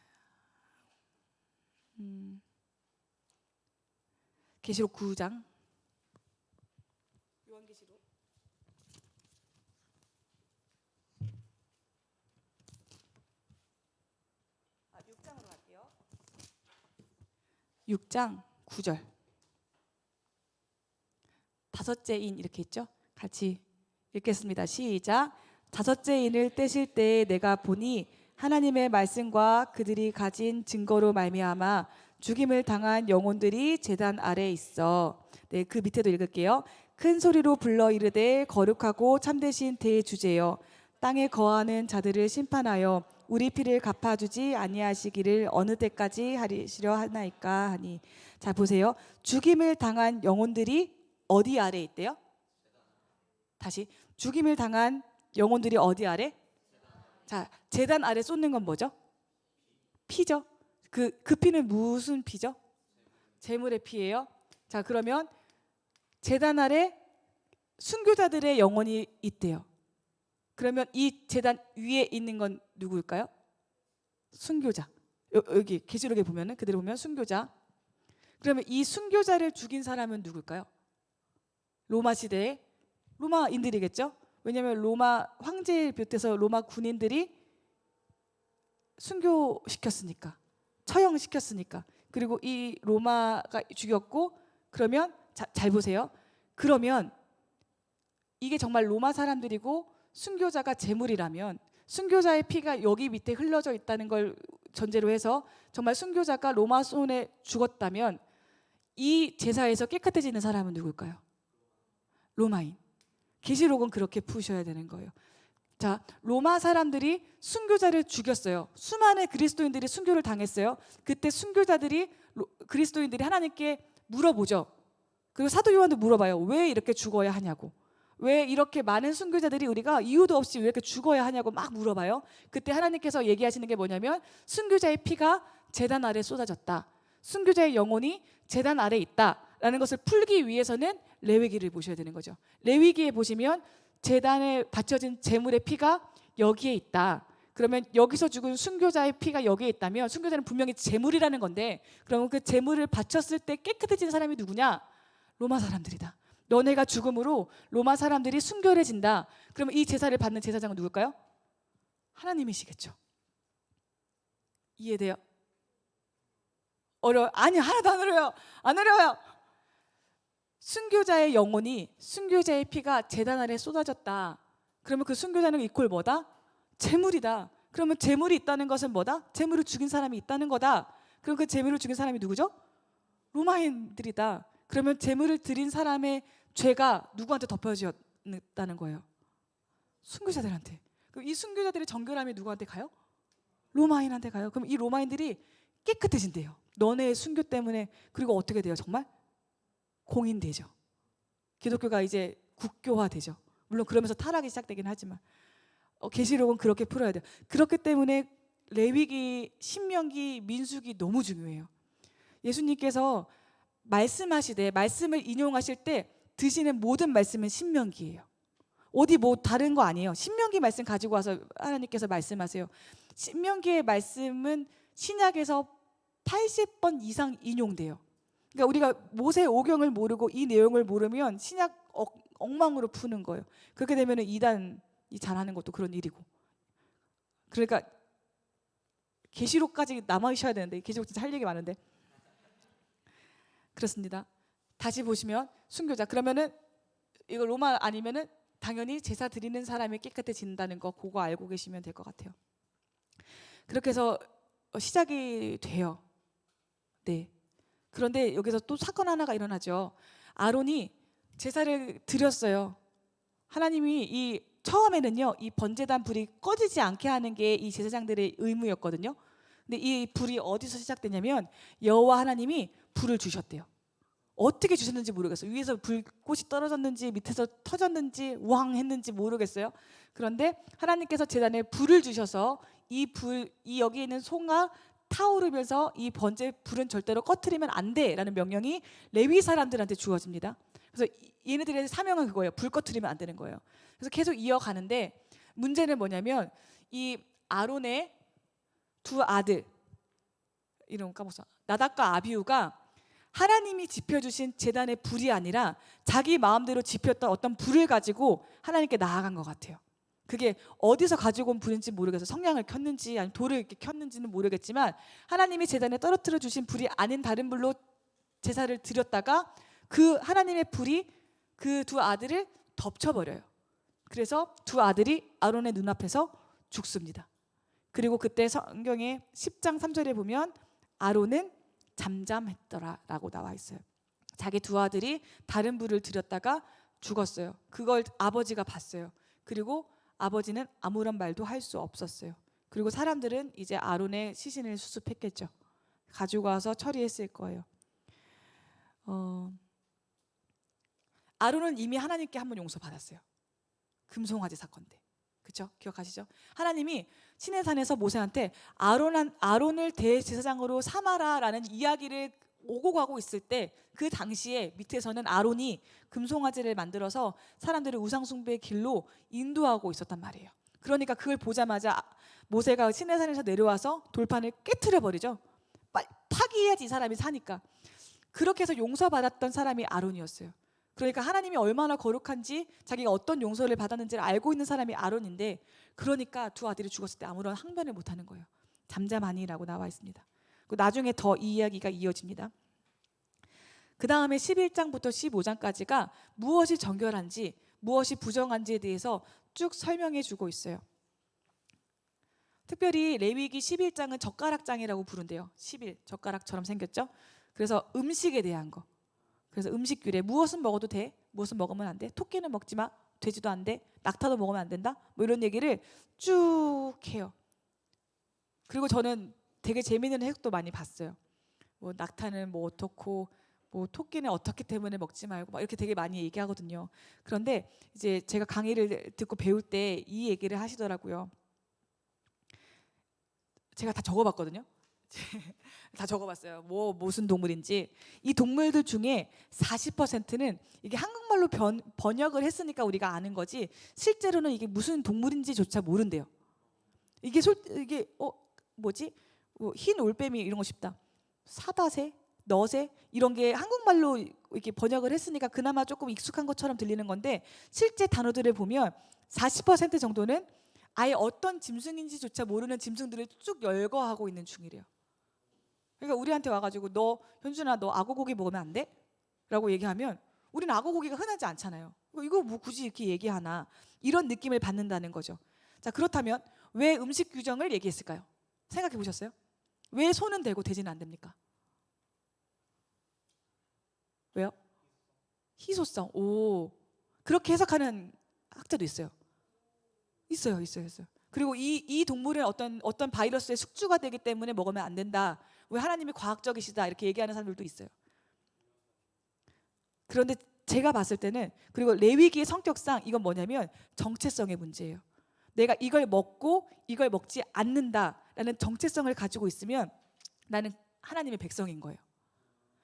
A: 계시록 9장. 요한계시록 6장으로 갈게요. 6장 9절. 다섯째 인 이렇게 있죠? 같이 읽겠습니다. 시작. 다섯째 인을 떼실 때 내가 보니 하나님의 말씀과 그들이 가진 증거로 말미암아 죽임을 당한 영혼들이 제단 아래에 있어. 네, 그 밑에도 읽을게요. 큰 소리로 불러 이르되 거룩하고 참되신 대주제여, 땅에 거하는 자들을 심판하여 우리 피를 갚아주지 아니하시기를 어느 때까지 하시려 하나이까 하니. 자, 보세요. 죽임을 당한 영혼들이 어디 아래에 있대요? 다시, 죽임을 당한 영혼들이 어디 아래? 자, 제단 아래 쏟는 건 뭐죠? 피죠. 그 피는 무슨 피죠? 제물의 피예요. 자, 그러면 제단 아래 순교자들의 영혼이 있대요. 그러면 이 제단 위에 있는 건 누구일까요? 순교자. 여기 계시록에 보면은 그대로 보면 순교자. 그러면 이 순교자를 죽인 사람은 누굴까요? 로마 시대의 로마인들이겠죠. 왜냐하면 로마 황제를 비롯해서 로마 군인들이 순교시켰으니까, 처형시켰으니까. 그리고 이 로마가 죽였고, 그러면 잘 보세요. 그러면 이게 정말 로마 사람들이고 순교자가 제물이라면, 순교자의 피가 여기 밑에 흘러져 있다는 걸 전제로 해서 정말 순교자가 로마 손에 죽었다면 이 제사에서 깨끗해지는 사람은 누굴까요? 로마인. 계시록은 그렇게 푸셔야 되는 거예요. 자, 로마 사람들이 순교자를 죽였어요. 수많은 그리스도인들이 순교를 당했어요. 그때 순교자들이 그리스도인들이 하나님께 물어보죠. 그리고 사도 요한도 물어봐요. 왜 이렇게 죽어야 하냐고. 왜 이렇게 많은 순교자들이 우리가 이유도 없이 왜 이렇게 죽어야 하냐고 막 물어봐요. 그때 하나님께서 얘기하시는 게 뭐냐면 순교자의 피가 제단 아래 쏟아졌다. 순교자의 영혼이 제단 아래 있다라는 것을 풀기 위해서는 레위기를 보셔야 되는 거죠. 레위기에 보시면 제단에 바쳐진 제물의 피가 여기에 있다. 그러면 여기서 죽은 순교자의 피가 여기에 있다면 순교자는 분명히 제물이라는 건데, 그러면 그 제물을 바쳤을 때 깨끗해진 사람이 누구냐? 로마 사람들이다. 너네가 죽음으로 로마 사람들이 순결해진다. 그러면 이 제사를 받는 제사장은 누굴까요? 하나님이시겠죠. 이해돼요? 어려워요? 아니, 하나도 안 어려워요. 안 어려워요. 순교자의 영혼이, 순교자의 피가 제단 아래 쏟아졌다. 그러면 그 순교자는 이퀄 뭐다? 제물이다. 그러면 제물이 있다는 것은 뭐다? 제물을 죽인 사람이 있다는 거다. 그럼 그 제물을 죽인 사람이 누구죠? 로마인들이다. 그러면 제물을 드린 사람의 죄가 누구한테 덮여졌다는 거예요? 순교자들한테. 그럼 이 순교자들의 정결함이 누구한테 가요? 로마인한테 가요. 그럼 이 로마인들이 깨끗해진대요. 너네의 순교 때문에. 그리고 어떻게 돼요? 정말 공인되죠. 기독교가 이제 국교화되죠. 물론 그러면서 타락이 시작되긴 하지만 계시록은 그렇게 풀어야 돼요. 그렇기 때문에 레위기, 신명기, 민수기 너무 중요해요. 예수님께서 말씀하시되, 말씀을 인용하실 때 드시는 모든 말씀은 신명기예요. 어디 뭐 다른 거 아니에요. 신명기 말씀 가지고 와서 하나님께서 말씀하세요. 신명기의 말씀은 신약에서 80번 이상 인용돼요. 그러니까 우리가 모세 오경을 모르고 이 내용을 모르면 신약 엉망으로 푸는 거예요. 그렇게 되면 이단이 잘하는 것도 그런 일이고. 그러니까 계시록까지 남아있어야 되는데, 계시록 진짜 할 얘기 많은데. 그렇습니다. 다시 보시면 순교자, 그러면은 이거 로마 아니면은 당연히 제사 드리는 사람이 깨끗해진다는 거, 그거 알고 계시면 될 것 같아요. 그렇게 해서 시작이 돼요. 네. 그런데 여기서 또 사건 하나가 일어나죠. 아론이 제사를 드렸어요. 하나님이 이 처음에는요, 이 번제단 불이 꺼지지 않게 하는 게 이 제사장들의 의무였거든요. 근데 이 불이 어디서 시작되냐면 여호와 하나님이 불을 주셨대요. 어떻게 주셨는지 모르겠어요. 위에서 불꽃이 떨어졌는지 밑에서 터졌는지 우왕 했는지 모르겠어요. 그런데 하나님께서 제단에 불을 주셔서 이 여기에 있는 소가 타오르면서 이 번제 불은 절대로 꺼트리면 안 돼라는 명령이 레위 사람들한테 주어집니다. 그래서 얘네들의 사명은 그거예요. 불 꺼트리면 안 되는 거예요. 그래서 계속 이어가는데 문제는 뭐냐면 이 아론의 두 아들, 이름 까먹었어. 나답과 아비후가 하나님이 지펴주신 제단의 불이 아니라 자기 마음대로 지폈던 어떤 불을 가지고 하나님께 나아간 것 같아요. 그게 어디서 가지고 온 불인지 모르겠어요. 성냥을 켰는지 아니면 돌을 이렇게 켰는지는 모르겠지만 하나님이 제단에 떨어뜨려 주신 불이 아닌 다른 불로 제사를 드렸다가 그 하나님의 불이 그 두 아들을 덮쳐버려요. 그래서 두 아들이 아론의 눈앞에서 죽습니다. 그리고 그때 성경의 10장 3절에 보면 아론은 잠잠했더라라고 나와 있어요. 자기 두 아들이 다른 불을 들였다가 죽었어요. 그걸 아버지가 봤어요. 그리고 아버지는 아무런 말도 할 수 없었어요. 그리고 사람들은 이제 아론의 시신을 수습했겠죠. 가지고 와서 처리했을 거예요. 아론은 이미 하나님께 한번 용서받았어요. 금송아지 사건 때. 그렇죠? 기억하시죠? 하나님이 시내산에서 모세한테 아론을 대제사장으로 삼아라라는 이야기를 오고 가고 있을 때 그 당시에 밑에서는 아론이 금송아지를 만들어서 사람들을 우상숭배의 길로 인도하고 있었단 말이에요. 그러니까 그걸 보자마자 모세가 시내산에서 내려와서 돌판을 깨트려 버리죠. 파기해야지 이 사람이 사니까. 그렇게 해서 용서받았던 사람이 아론이었어요. 그러니까 하나님이 얼마나 거룩한지 자기가 어떤 용서를 받았는지를 알고 있는 사람이 아론인데, 그러니까 두 아들이 죽었을 때 아무런 항변을 못하는 거예요. 잠잠하니라고 나와 있습니다. 나중에 더 이 이야기가 이어집니다. 그 다음에 11장부터 15장까지가 무엇이 정결한지 무엇이 부정한지에 대해서 쭉 설명해 주고 있어요. 특별히 레위기 11장은 젓가락장이라고 부른대요. 11, 젓가락처럼 생겼죠. 그래서 음식에 대한 거. 그래서 음식 규례, 무엇은 먹어도 돼, 무엇은 먹으면 안 돼, 토끼는 먹지 마, 돼지도 안 돼, 낙타도 먹으면 안 된다, 뭐 이런 얘기를 쭉 해요. 그리고 저는 되게 재미있는 해석도 많이 봤어요. 뭐 낙타는 뭐 어떻고, 뭐 토끼는 어떻기 때문에 먹지 말고, 막 이렇게 되게 많이 얘기하거든요. 그런데 이제 제가 강의를 듣고 배울 때 이 얘기를 하시더라고요. 제가 다 적어봤거든요. 다 적어봤어요. 무슨 동물인지. 이 동물들 중에 40%는 이게 한국말로 번역을 했으니까 우리가 아는 거지, 실제로는 이게 무슨 동물인지조차 모른대요. 이게 뭐지? 흰 올빼미 이런 거 싶다. 사다새, 너새 이런 게 한국말로 이렇게 번역을 했으니까 그나마 조금 익숙한 것처럼 들리는 건데, 실제 단어들을 보면 40% 정도는 아예 어떤 짐승인지조차 모르는 짐승들을 쭉 열거하고 있는 중이래요. 그러니까 우리한테 와가지고 현준아 너 악어고기 먹으면 안 돼? 라고 얘기하면 우리는 악어고기가 흔하지 않잖아요. 이거 뭐 굳이 이렇게 얘기하나, 이런 느낌을 받는다는 거죠. 자, 그렇다면 왜 음식 규정을 얘기했을까요? 생각해 보셨어요? 왜 소는 되고 돼지는 안 됩니까? 왜요? 희소성. 오, 그렇게 해석하는 학자도 있어요. 있어요. 그리고 이 동물은 어떤 바이러스의 숙주가 되기 때문에 먹으면 안 된다. 왜 하나님이 과학적이시다 이렇게 얘기하는 사람들도 있어요. 그런데 제가 봤을 때는, 그리고 레위기의 성격상 이건 뭐냐면 정체성의 문제예요. 내가 이걸 먹고 이걸 먹지 않는다라는 정체성을 가지고 있으면 나는 하나님의 백성인 거예요.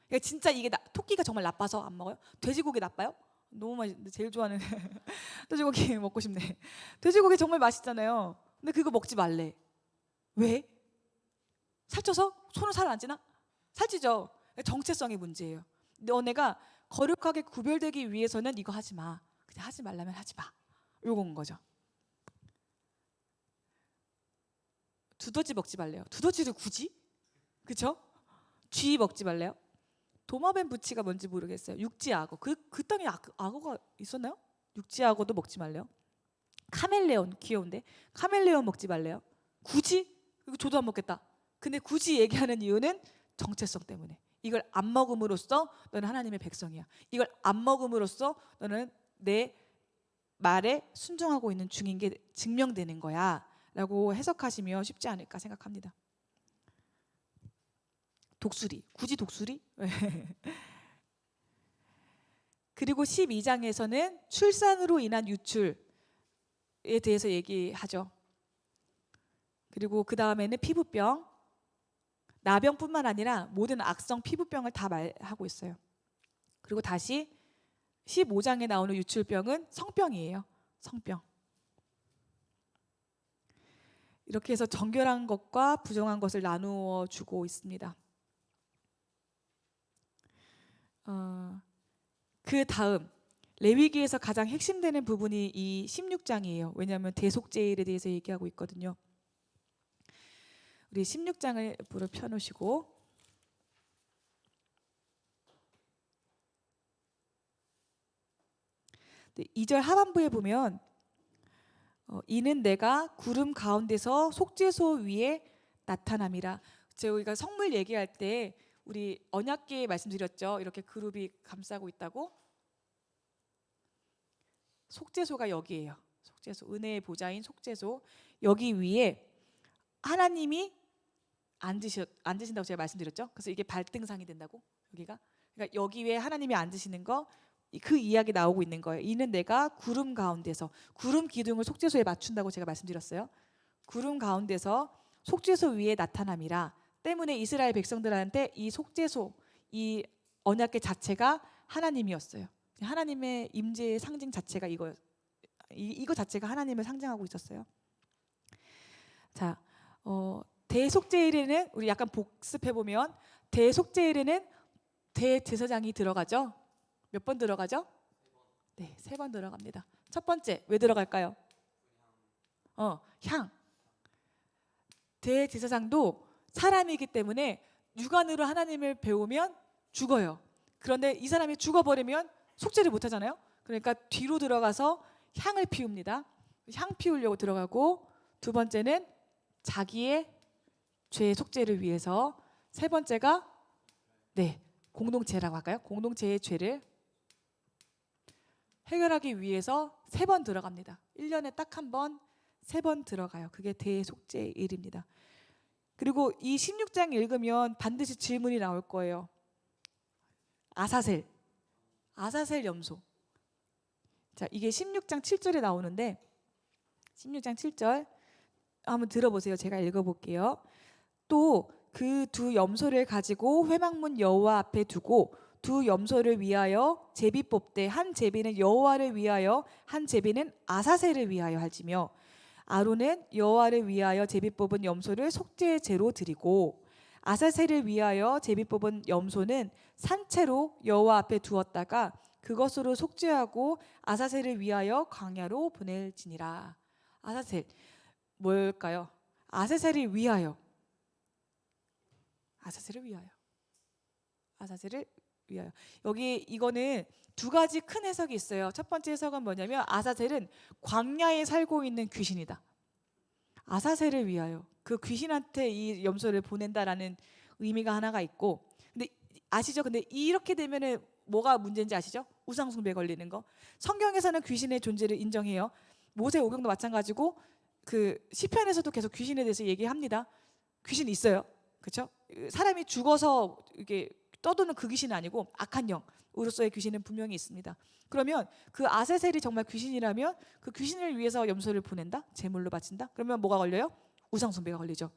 A: 그러니까 진짜 이게 토끼가 정말 나빠서 안 먹어요? 돼지고기 나빠요? 너무 맛있는데 제일 좋아하는 돼지고기 먹고 싶네. 돼지고기 정말 맛있잖아요. 근데 그거 먹지 말래. 왜? 살쪄서? 손은 살 안 찌나? 살찌죠. 정체성의 문제예요. 너네가 거룩하게 구별되기 위해서는 이거 하지 마. 그냥 하지 말라면 하지 마. 요건 거죠. 두더지 먹지 말래요. 두더지를 굳이? 그쵸? 쥐 먹지 말래요. 도마뱀 부치가 뭔지 모르겠어요. 육지악어. 그 땅에 악어가 있었나요? 육지악어도 먹지 말래요. 카멜레온, 귀여운데. 카멜레온 먹지 말래요. 굳이? 그리고 저도 안 먹겠다. 근데 굳이 얘기하는 이유는 정체성 때문에. 이걸 안 먹음으로써 너는 하나님의 백성이야. 이걸 안 먹음으로써 너는 내 말에 순종하고 있는 중인 게 증명되는 거야 라고 해석하시면 쉽지 않을까 생각합니다. 독수리, 굳이 독수리? 그리고 12장에서는 출산으로 인한 유출에 대해서 얘기하죠. 그리고 그 다음에는 피부병, 나병뿐만 아니라 모든 악성 피부병을 다 말하고 있어요. 그리고 다시 15장에 나오는 유출병은 성병이에요. 성병. 이렇게 해서 정결한 것과 부정한 것을 나누어 주고 있습니다. 그 다음 레위기에서 가장 핵심되는 부분이 이 16장이에요. 왜냐하면 대속죄일에 대해서 얘기하고 있거든요. 우리 16장을 불을 펴놓으시고 네, 2절 하반부에 보면 이는 내가 구름 가운데서 속죄소 위에 나타남이라. 저희가 성물 얘기할 때 우리 언약궤 말씀드렸죠. 이렇게 그룹이 감싸고 있다고. 속죄소가 여기예요. 속죄소, 은혜의 보좌인 속죄소. 여기 위에 하나님이 앉으신다고 제가 말씀드렸죠. 그래서 이게 발등상이 된다고. 여기가. 그러니까 여기 위에 하나님이 앉으시는 거, 그 이야기 나오고 있는 거예요. 이는 내가 구름 가운데서, 구름 기둥을 속죄소에 맞춘다고 제가 말씀드렸어요. 구름 가운데서 속죄소 위에 나타남이라. 때문에 이스라엘 백성들한테 이 속죄소, 이 언약궤 자체가 하나님이었어요. 하나님의 임재의 상징 자체가 이거 자체가 하나님을 상징하고 있었어요. 자, 대속죄일에는 우리 약간 복습해 보면 대속죄일에는 대제사장이 들어가죠. 몇 번 들어가죠? 네, 3번 들어갑니다. 첫 번째 왜 들어갈까요? 향. 대제사장도 사람이기 때문에 육안으로 하나님을 배우면 죽어요. 그런데 이 사람이 죽어버리면 속죄를 못 하잖아요. 그러니까 뒤로 들어가서 향을 피웁니다. 향 피우려고 들어가고, 두 번째는 자기의 죄 속죄를 위해서, 세 번째가 공동체라고 할까요? 공동체의 죄를 해결하기 위해서 3번 들어갑니다. 1년에 딱 한 번, 3번 들어가요. 그게 대속죄일입니다. 그리고 이 16장 읽으면 반드시 질문이 나올 거예요. 아사셀 염소. 자, 이게 16장 7절에 나오는데 16장 7절 한번 들어보세요. 제가 읽어볼게요. 또 그 두 염소를 가지고 회막문 여호와 앞에 두고 두 염소를 위하여 제비 뽑되 한 제비는 여호와를 위하여 한 제비는 아사셀을 위하여 할지며 아론은 여호와를 위하여 제비 뽑은 염소를 속죄제로 드리고 아사셀을 위하여 제비 뽑은 염소는 산채로 여호와 앞에 두었다가 그것으로 속죄하고 아사셀을 위하여 광야로 보낼지니라. 아사셀 뭘까요? 아사셀을 위하여. 아사셀을 위하여. 아사셀을 위하여. 여기 이거는 두 가지 큰 해석이 있어요. 첫 번째 해석은 뭐냐면 아사셀은 광야에 살고 있는 귀신이다. 아사셀을 위하여. 그 귀신한테 이 염소를 보낸다라는 의미가 하나가 있고, 근데 아시죠? 근데 이렇게 되면은 뭐가 문제인지 아시죠? 우상숭배 걸리는 거. 성경에서는 귀신의 존재를 인정해요. 모세 오경도 마찬가지고 그 시편에서도 계속 귀신에 대해서 얘기합니다. 귀신 있어요. 그렇죠? 사람이 죽어서 이게 떠도는 그 귀신은 아니고 악한 영으로서의 귀신은 분명히 있습니다. 그러면 그 아사셀이 정말 귀신이라면 그 귀신을 위해서 염소를 보낸다? 제물로 바친다? 그러면 뭐가 걸려요? 우상숭배가 걸리죠.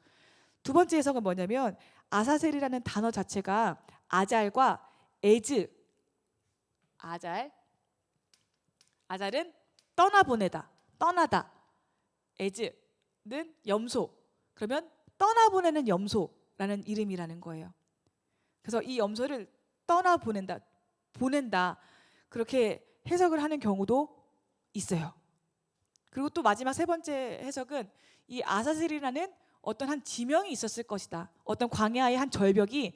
A: 두 번째 해석은 뭐냐면 아사셀이라는 단어 자체가 아잘과 에즈, 아잘은 떠나보내다, 떠나다. 에즈는 염소. 그러면 떠나보내는 염소라는 이름이라는 거예요. 그래서 이 염소를 떠나보낸다, 보낸다, 그렇게 해석을 하는 경우도 있어요. 그리고 또 마지막 세 번째 해석은 이 아사셀이라는 어떤 한 지명이 있었을 것이다. 어떤 광야의 한 절벽이,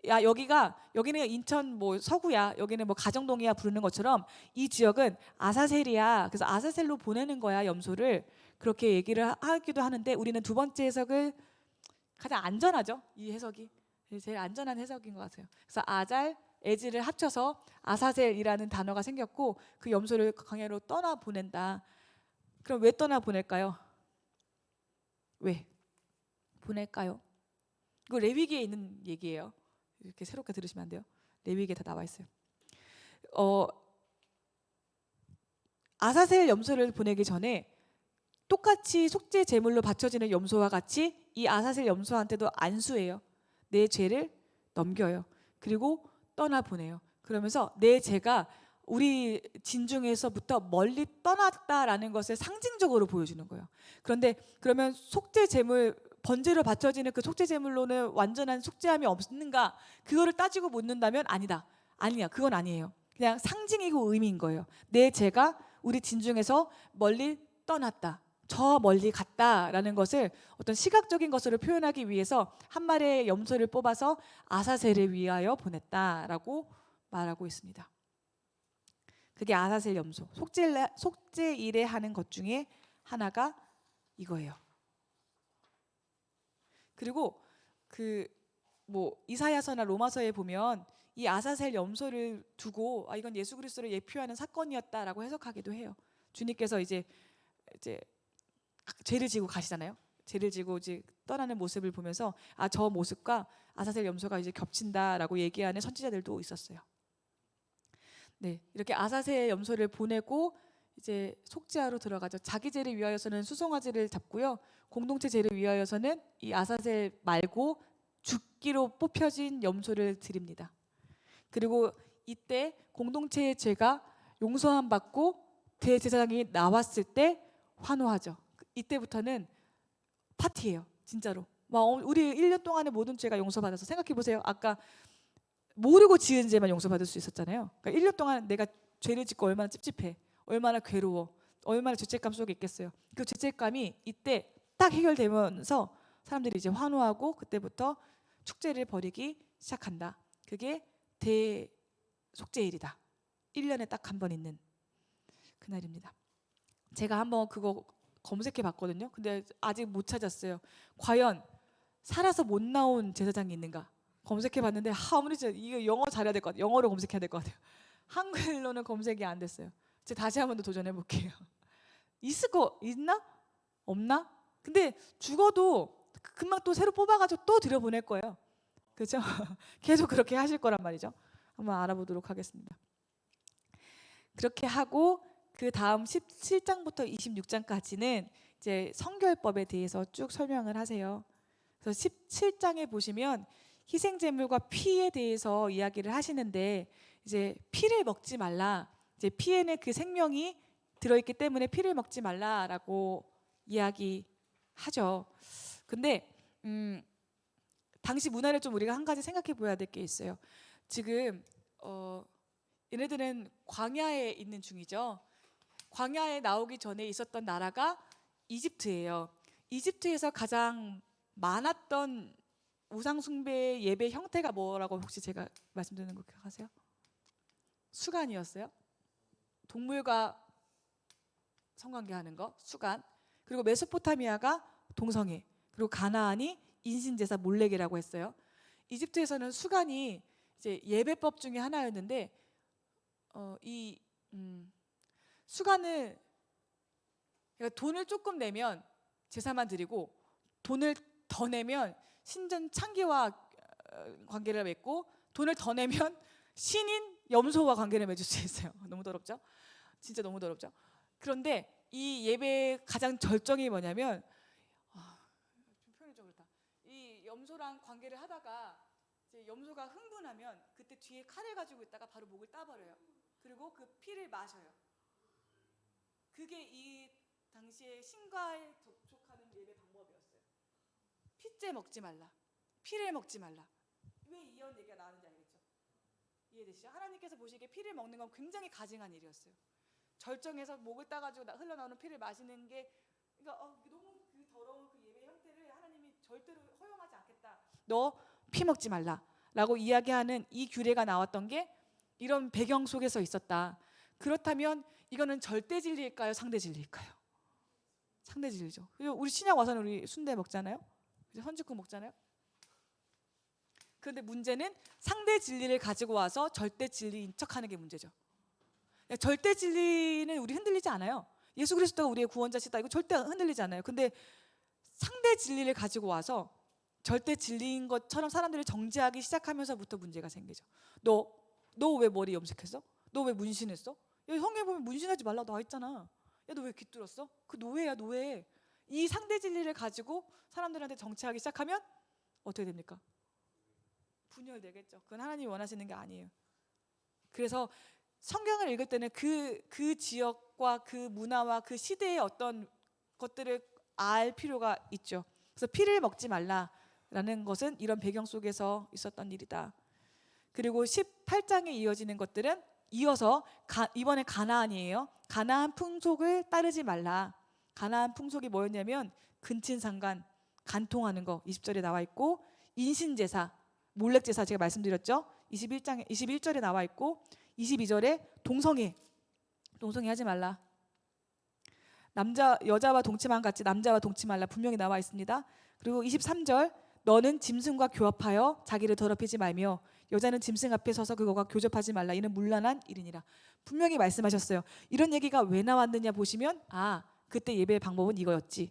A: 야 여기는 인천 뭐 서구야, 여기는 뭐 가정동이야 부르는 것처럼 이 지역은 아사셀이야. 그래서 아사셀로 보내는 거야 염소를. 그렇게 얘기를 하기도 하는데 우리는 두 번째 해석을 가장 안전하죠. 이 해석이 제일 안전한 해석인 것 같아요. 그래서 아잘, 에즈를 합쳐서 아사셀이라는 단어가 생겼고 그 염소를 광야로 떠나 보낸다. 그럼 왜 떠나 보낼까요? 왜 보낼까요? 이거 레위기에 있는 얘기예요. 이렇게 새롭게 들으시면 안 돼요. 레위기에 다 나와 있어요. 아사셀 염소를 보내기 전에 똑같이 속죄 제물로 바쳐지는 염소와 같이 이 아사셀 염소한테도 안수해요. 내 죄를 넘겨요. 그리고 떠나 보내요. 그러면서 내 죄가 우리 진중에서부터 멀리 떠났다라는 것을 상징적으로 보여주는 거예요. 그런데 그러면 속죄 제물 번제로 바쳐지는 그 속죄 제물로는 완전한 속죄함이 없는가? 그거를 따지고 묻는다면 아니다. 아니야. 그건 아니에요. 그냥 상징이고 의미인 거예요. 내 죄가 우리 진중에서 멀리 떠났다. 저 멀리 갔다라는 것을 어떤 시각적인 것으로 표현하기 위해서 한 마리의 염소를 뽑아서 아사셀을 위하여 보냈다라고 말하고 있습니다. 그게 아사셀 염소. 속죄일에 하는 것 중에 하나가 이거예요. 그리고 이사야서나 로마서에 보면 이 아사셀 염소를 두고 이건 예수 그리스도를 예표하는 사건이었다라고 해석하기도 해요. 주님께서 이제 죄를 지고 가시잖아요. 죄를 지고 이제 떠나는 모습을 보면서 저 모습과 아사셀 염소가 이제 겹친다라고 얘기하는 선지자들도 있었어요. 네, 이렇게 아사셀 염소를 보내고 이제 속죄하러 들어가죠. 자기 죄를 위하여서는 수송아지를 잡고요. 공동체 죄를 위하여서는 이 아사셀 말고 죽기로 뽑혀진 염소를 드립니다. 그리고 이때 공동체의 죄가 용서함 받고 대제사장이 나왔을 때 환호하죠. 이때부터는 파티예요. 진짜로. 우리 1년 동안의 모든 죄가 용서받아서 생각해 보세요. 아까 모르고 지은 죄만 용서받을 수 있었잖아요. 그러니까 1년 동안 내가 죄를 짓고 얼마나 찝찝해, 얼마나 괴로워, 얼마나 죄책감 속에 있겠어요. 그 죄책감이 이때 딱 해결되면서 사람들이 이제 환호하고 그때부터 축제를 벌이기 시작한다. 그게 대속죄일이다. 1년에 딱 한 번 있는 그날입니다. 제가 한번 그거 검색해 봤거든요. 근데 아직 못 찾았어요. 과연 살아서 못 나온 제사장이 있는가? 검색해 봤는데 아무리 이거 영어 잘해야 될 것 같아요. 영어로 검색해야 될 것 같아요. 한글로는 검색이 안 됐어요. 제가 다시 한번 더 도전해 볼게요. 있나? 없나? 근데 죽어도 금방 또 새로 뽑아가지고 또 들여보낼 거예요. 그렇죠? 계속 그렇게 하실 거란 말이죠. 한번 알아보도록 하겠습니다. 그렇게 하고 그 다음 17장부터 26장까지는 이제 성결법에 대해서 쭉 설명을 하세요. 그래서 17장에 보시면 희생제물과 피에 대해서 이야기를 하시는데 이제 피를 먹지 말라. 이제 피에는 그 생명이 들어있기 때문에 피를 먹지 말라라고 이야기하죠. 근데 당시 문화를 좀 우리가 한 가지 생각해 보아야 될 게 있어요. 지금 얘네들은 광야에 있는 중이죠. 광야에 나오기 전에 있었던 나라가 이집트예요. 이집트에서 가장 많았던 우상숭배 예배 형태가 뭐라고 혹시 제가 말씀드리는 거 기억하세요? 수간이었어요. 동물과 성관계하는 거, 수간. 그리고 메소포타미아가 동성애. 그리고 가나안이 인신제사 몰렉이라고 했어요. 이집트에서는 수간이 이제 예배법 중에 하나였는데 수간을 그러니까 돈을 조금 내면 제사만 드리고 돈을 더 내면 신전 창기와 관계를 맺고 돈을 더 내면 신인 염소와 관계를 맺을 수 있어요. 너무 더럽죠? 진짜 너무 더럽죠? 그런데 이 예배의 가장 절정이 뭐냐면 좀 표현이 좀 그렇다. 이 염소랑 관계를 하다가 이제 염소가 흥분하면 그때 뒤에 칼을 가지고 있다가 바로 목을 따버려요. 그리고 그 피를 마셔요. 그게 이 당시에 신과에 접촉하는 예배 방법이었어요. 피째 먹지 말라. 피를 먹지 말라. 왜 이런 얘기가 나오는지 알겠죠? 이해되시죠? 하나님께서 보시기에 피를 먹는 건 굉장히 가증한 일이었어요. 절정에서 목을 따가지고 흘러나오는 피를 마시는 게 그러니까 너무 그 더러운 그 예배 형태를 하나님이 절대로 허용하지 않겠다. 너 피 먹지 말라라고 이야기하는 이 규례가 나왔던 게 이런 배경 속에서 있었다. 그렇다면 이거는 절대 진리일까요? 상대 진리일까요? 상대 진리죠. 우리 신약 와서는 우리 순대 먹잖아요. 선지국 먹잖아요. 그런데 문제는 상대 진리를 가지고 와서 절대 진리인 척하는 게 문제죠. 절대 진리는 우리 흔들리지 않아요. 예수 그리스도가 우리의 구원자시다, 이거 절대 흔들리지 않아요. 근데 상대 진리를 가지고 와서 절대 진리인 것처럼 사람들을 정죄하기 시작하면서부터 문제가 생기죠. 너 왜 머리 염색했어? 너 왜 문신했어? 야, 성경에 보면 문신하지 말라고 나와 있잖아. 야, 너 왜 귀 뚫었어? 그 노예야, 노예. 이 상대 진리를 가지고 사람들한테 정죄하기 시작하면 어떻게 됩니까? 분열되겠죠. 그건 하나님이 원하시는 게 아니에요. 그래서 성경을 읽을 때는 그 지역과 그 문화와 그 시대의 어떤 것들을 알 필요가 있죠. 그래서 피를 먹지 말라라는 것은 이런 배경 속에서 있었던 일이다. 그리고 18장에 이어지는 것들은 이어서 이번에 가나안이에요. 가나안 풍속을 따르지 말라. 가나안 풍속이 뭐였냐면 근친상간, 간통하는 거 20절에 나와 있고, 인신제사, 몰렉제사 제가 말씀드렸죠. 21절에 나와 있고, 22절에 동성애 하지 말라. 여자와 동침한 같이 남자와 동침 말라 분명히 나와 있습니다. 그리고 23절, 너는 짐승과 교합하여 자기를 더럽히지 말며 여자는 짐승 앞에 서서 그거가 교접하지 말라. 이는 문란한 일이니라. 분명히 말씀하셨어요. 이런 얘기가 왜 나왔느냐 보시면, 그때 예배의 방법은 이거였지.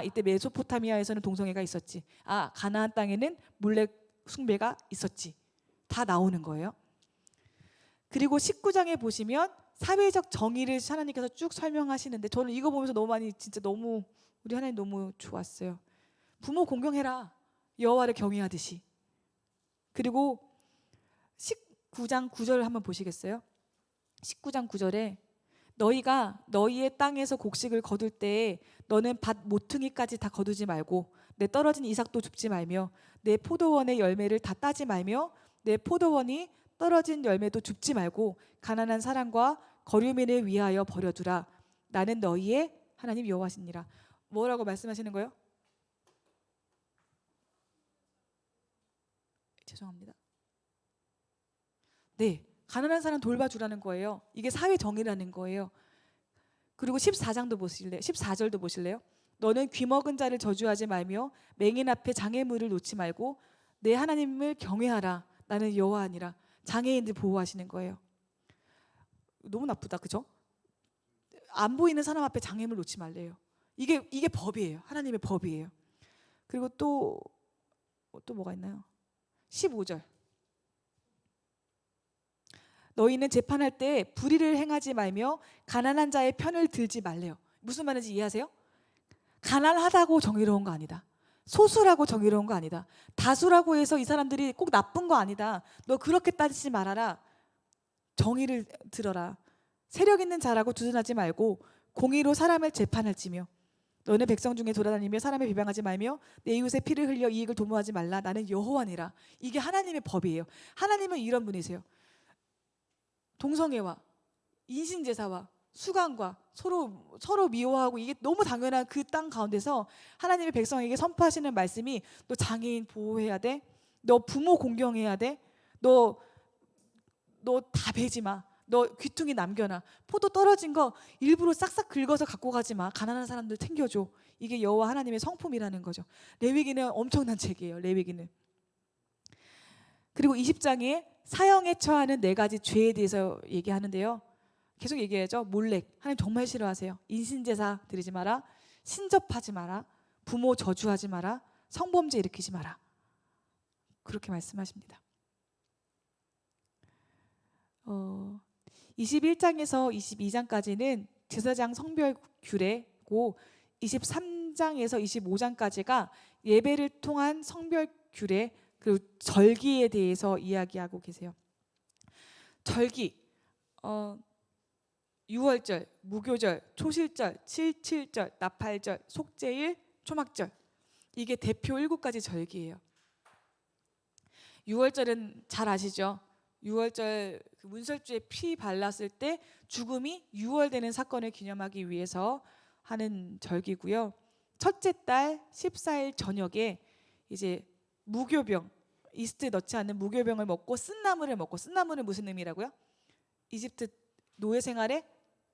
A: 이때 메소포타미아에서는 동성애가 있었지. 가나안 땅에는 몰렉 숭배가 있었지. 다 나오는 거예요. 그리고 19장에 보시면 사회적 정의를 하나님께서 쭉 설명하시는데, 저는 이거 보면서 진짜 너무 우리 하나님 너무 좋았어요. 부모 공경해라, 여호와를 경외하듯이. 그리고 19장 9절 한번 보시겠어요? 19장 9절에 너희가 너희의 땅에서 곡식을 거둘 때에 너는 밭 모퉁이까지 다 거두지 말고 내 떨어진 이삭도 줍지 말며 내 포도원의 열매를 다 따지 말며 내 포도원이 떨어진 열매도 줍지 말고 가난한 사람과 거류민을 위하여 버려두라. 나는 너희의 하나님 여호와시니라. 뭐라고 말씀하시는 거예요? 죄송합니다. 네, 가난한 사람 돌봐주라는 거예요. 이게 사회 정의라는 거예요. 그리고 14절도 보실래요? 너는 귀먹은 자를 저주하지 말며 맹인 앞에 장애물을 놓지 말고 내 하나님을 경외하라. 나는 여호와니라. 장애인들 보호하시는 거예요. 너무 나쁘다, 그죠? 안 보이는 사람 앞에 장애물 놓지 말래요. 이게 법이에요. 하나님의 법이에요. 그리고 또 뭐가 있나요? 15절. 너희는 재판할 때 불의를 행하지 말며 가난한 자의 편을 들지 말래요. 무슨 말인지 이해하세요? 가난하다고 정의로운 거 아니다. 소수라고 정의로운 거 아니다. 다수라고 해서 이 사람들이 꼭 나쁜 거 아니다. 너 그렇게 따지지 말아라. 정의를 들어라. 세력 있는 자라고 두둔하지 말고 공의로 사람을 재판할지며 너는 백성 중에 돌아다니며 사람을 비방하지 말며 내 이웃의 피를 흘려 이익을 도모하지 말라. 나는 여호와니라. 이게 하나님의 법이에요. 하나님은 이런 분이세요. 동성애와 인신제사와 수간과 서로 미워하고 이게 너무 당연한 그 땅 가운데서 하나님의 백성에게 선포하시는 말씀이 너 장애인 보호해야 돼. 너 부모 공경해야 돼. 너 다 베지 마. 너 귀퉁이 남겨놔. 포도 떨어진 거 일부러 싹싹 긁어서 갖고 가지 마. 가난한 사람들 챙겨줘. 이게 여호와 하나님의 성품이라는 거죠. 레위기는 엄청난 책이에요. 레위기는. 그리고 20장에 사형에 처하는 4가지 죄에 대해서 얘기하는데요. 계속 얘기하죠. 몰렉, 하나님 정말 싫어하세요. 인신제사 드리지 마라. 신접하지 마라. 부모 저주하지 마라. 성범죄 일으키지 마라. 그렇게 말씀하십니다. 21장에서 22장까지는 제사장 성별 규례고 23장에서 25장까지가 예배를 통한 성별 규례 그리고 절기에 대해서 이야기하고 계세요. 절기, 유월절, 무교절, 초실절, 칠칠절, 나팔절, 속죄일, 초막절, 이게 대표 7가지 절기예요. 유월절은 잘 아시죠? 유월절 그 문설주에 피 발랐을 때 죽음이 유월되는 사건을 기념하기 위해서 하는 절기고요. 첫째 달 14일 저녁에 이제 무교병, 이스트 넣지 않는 무교병을 먹고 쓴나물을 먹고, 쓴나물은 무슨 의미라고요? 이집트 노예 생활의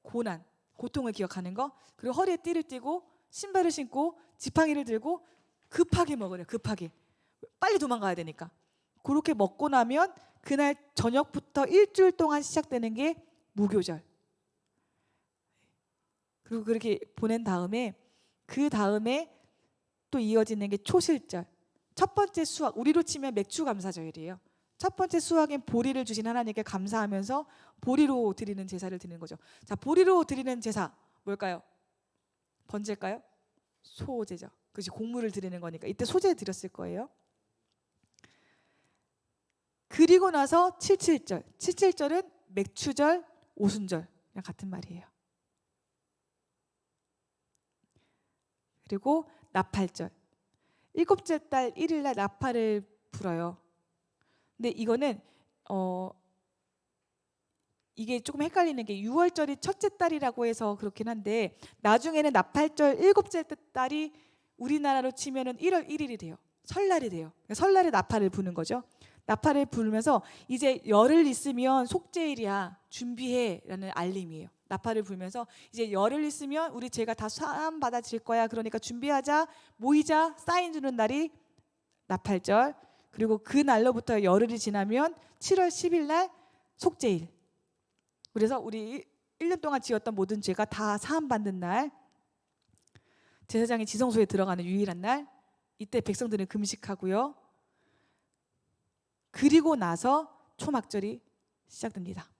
A: 고난, 고통을 기억하는 거. 그리고 허리에 띠를 띠고 신발을 신고 지팡이를 들고 급하게 먹으래요. 급하게. 빨리 도망가야 되니까. 그렇게 먹고 나면 그날 저녁부터 일주일 동안 시작되는 게 무교절. 그리고 그렇게 보낸 다음에 그 다음에 또 이어지는 게 초실절. 첫 번째 수확, 우리로 치면 맥주 감사절이에요. 첫 번째 수확인 보리를 주신 하나님께 감사하면서 보리로 드리는 제사를 드리는 거죠. 자, 보리로 드리는 제사 뭘까요? 번제일까요? 소제죠. 그렇지, 곡물을 드리는 거니까 이때 소제 드렸을 거예요. 그리고 나서 칠칠절. 칠칠절은 맥추절, 오순절 그냥 같은 말이에요. 그리고 나팔절. 일곱째 달 1일 날 나팔을 불어요. 근데 이거는 이게 조금 헷갈리는 게 6월절이 첫째 달이라고 해서 그렇긴 한데 나중에는 나팔절 일곱째 달이 우리나라로 치면은 1월 1일이 돼요. 설날이 돼요. 그러니까 설날에 나팔을 부는 거죠. 나팔을 불면서 이제 열흘 있으면 속죄일이야, 준비해라는 알림이에요. 나팔을 불면서 이제 열흘 있으면 우리 죄가 다 사함 받아질 거야. 그러니까 준비하자, 모이자, 사인 주는 날이 나팔절. 그리고 그 날로부터 열흘이 지나면 7월 10일 날 속죄일. 그래서 우리 1년 동안 지었던 모든 죄가 다 사함 받는 날, 제사장이 지성소에 들어가는 유일한 날, 이때 백성들은 금식하고요. 그리고 나서 초막절이 시작됩니다.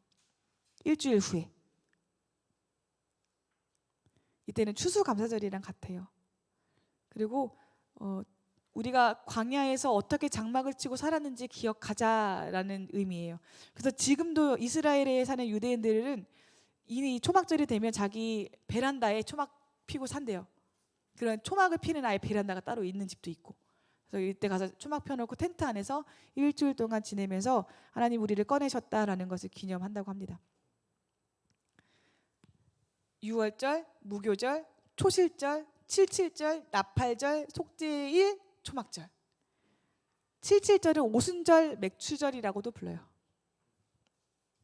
A: 일주일 후에. 이때는 추수감사절이랑 같아요. 그리고 우리가 광야에서 어떻게 장막을 치고 살았는지 기억하자라는 의미예요. 그래서 지금도 이스라엘에 사는 유대인들은 이 초막절이 되면 자기 베란다에 초막 피고 산대요. 그런 초막을 피는 아예 베란다가 따로 있는 집도 있고. 그래서 이때 가서 초막 펴놓고 텐트 안에서 일주일 동안 지내면서 하나님 우리를 꺼내셨다라는 것을 기념한다고 합니다. 6월절, 무교절, 초실절, 칠칠절, 나팔절, 속죄일, 초막절. 칠칠절은 오순절, 맥추절이라고도 불러요.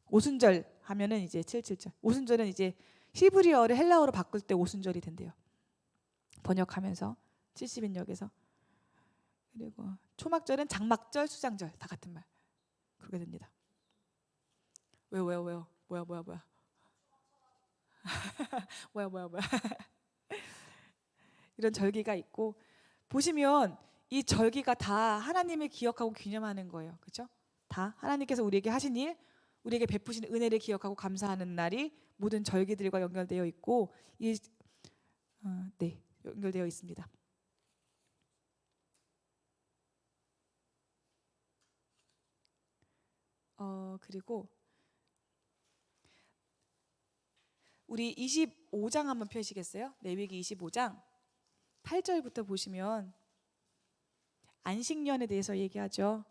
A: 오순절 하면은 이제 칠칠절. 오순절은 이제 히브리어를 헬라어로 바꿀 때 오순절이 된대요. 번역하면서 70인역에서. 그리고 초막절은 장막절, 수장절 다 같은 말. 그렇게 됩니다. 왜요? 뭐야? 뭐야? 이런 절기가 있고 보시면 이 절기가 다 하나님을 기억하고 기념하는 거예요. 그렇죠? 다 하나님께서 우리에게 하신 일, 우리에게 베푸신 은혜를 기억하고 감사하는 날이 모든 절기들과 연결되어 있고 연결되어 있습니다. 그리고 우리 25장 한번 펴시겠어요? 레위기 25장 8절부터 보시면 안식년에 대해서 얘기하죠.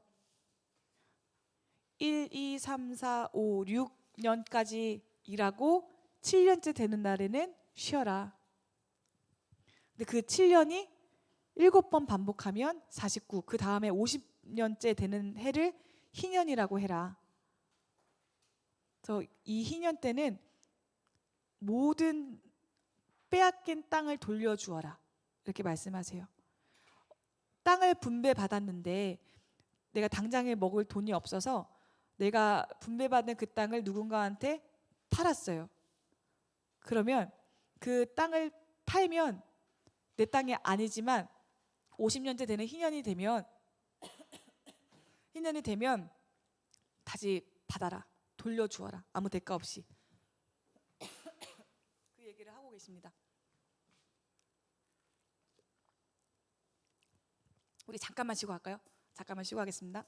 A: 1, 2, 3, 4, 5, 6년까지 일하고 7년째 되는 날에는 쉬어라. 근데 그 7년이 7번 반복하면 49, 그 다음에 50년째 되는 해를 희년이라고 해라. 그래서 이 희년 때는 모든 빼앗긴 땅을 돌려주어라 이렇게 말씀하세요. 땅을 분배받았는데 내가 당장에 먹을 돈이 없어서 내가 분배받은 그 땅을 누군가한테 팔았어요. 그러면 그 땅을 팔면 내 땅이 아니지만 50년째 되는 희년이 되면 다시 받아라, 돌려주어라, 아무 대가 없이. 그 얘기를 하고 계십니다. 우리 잠깐만 쉬고 할까요? 잠깐만 쉬고 하겠습니다.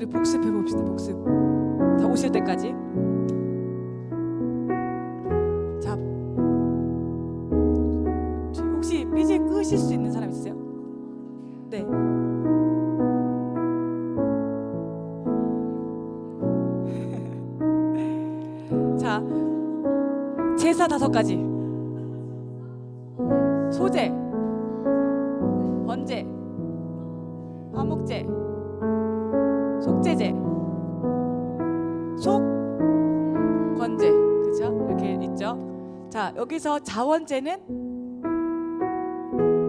A: 우리 복습해 봅시다. 복습. 자, 오실 때까지. 자, 혹시 삐지 끄실 수 있는 사람 있으세요? 네. 자, 제사 5가지. 소제, 번제, 화목제, 속제제, 속건제, 그렇죠? 이렇게 있죠. 자, 여기서 자원제는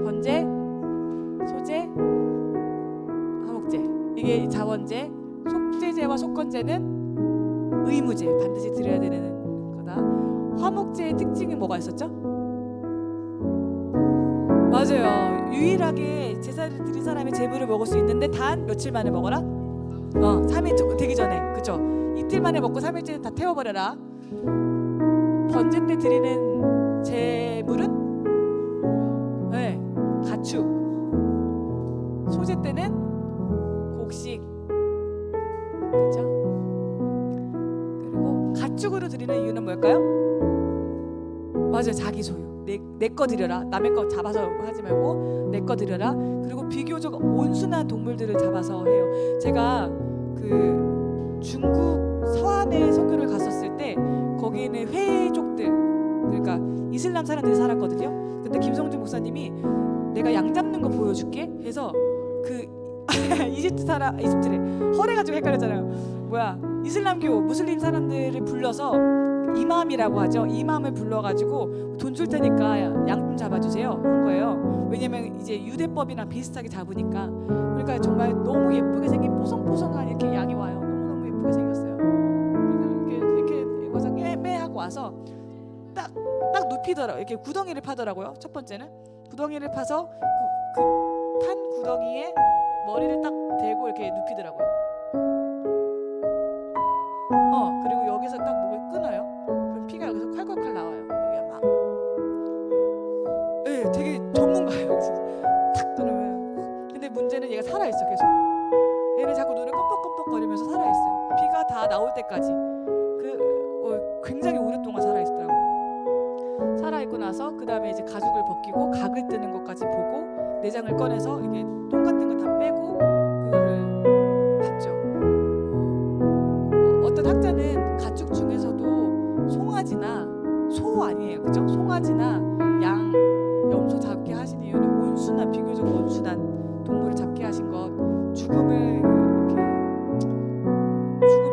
A: 번제, 소제, 화목제, 이게 자원제. 속제제와 속건제는 의무제, 반드시 드려야 되는 거다. 화목제의 특징이 뭐가 있었죠? 맞아요. 유일하게 제사를 드린 사람이 제물을 먹을 수 있는데 단 며칠 만에 먹어라? 3일 되기 전에. 그쵸? 이틀 만에 먹고 3일째는 다 태워버려라. 번제 때 드리는 제물은 네, 가축. 소제 때는 곡식. 그쵸? 그리고 가축으로 드리는 이유는 뭘까요? 맞아요. 자기 소유. 내 거 드려라. 남의 거 잡아서 하지 말고 내 거 드려라. 그리고 비교적 온순한 동물들을 잡아서 해요. 제가 그 중국 서안에 선교를 갔었을 때 거기는 회족들, 그러니까 이슬람 사람들이 살았거든요. 그때 김성준 목사님이 내가 양 잡는 거 보여줄게 해서 그 이집트래. 허래가지고 헷갈렸잖아요. 뭐야, 이슬람교 무슬림 사람들을 불러서 이맘이라고 하죠. 이맘을 불러가지고 돈 줄 테니까 양 좀 잡아주세요 한 거예요. 왜냐면 이제 유대법이랑 비슷하게 잡으니까. 그러니까 정말 너무 예쁘게 생긴 뽀송뽀송한 이렇게 양이 와요. 너무너무 예쁘게 생겼어요. 이렇게 이거서 깨매 하고 와서 딱 눕히더라고요. 이렇게 구덩이를 파더라고요. 첫 번째는 구덩이를 파서 그 판 구덩이에 머리를 딱 대고 이렇게 눕히더라고요. 그리고 여기서 딱 목을 끊어요. 그럼 피가 여기서 콸콸콸 나와요. 여기가 막. 네, 되게 전문가예요. 탁 끊으면. 근데 문제는 얘가 살아있어 계속. 얘는 자꾸 눈을 껌뻑껌뻑거리면서 살아있어요. 피가 다 나올 때까지. 굉장히 오랫동안 살아있더라고요. 살아있고 나서 그 다음에 이제 가죽을 벗기고 각을 뜨는 것까지 보고 내장을 꺼내서 이게 똥 같은 거 다 빼고 그거를 봤죠. 어떤 학자는 가축 중에서도 송아지나 소 아니에요, 그죠? 송아지나 양, 염소 잡게 하신 이유는 온순한, 비교적 온순한 동물을 잡게 하신 것, 죽음에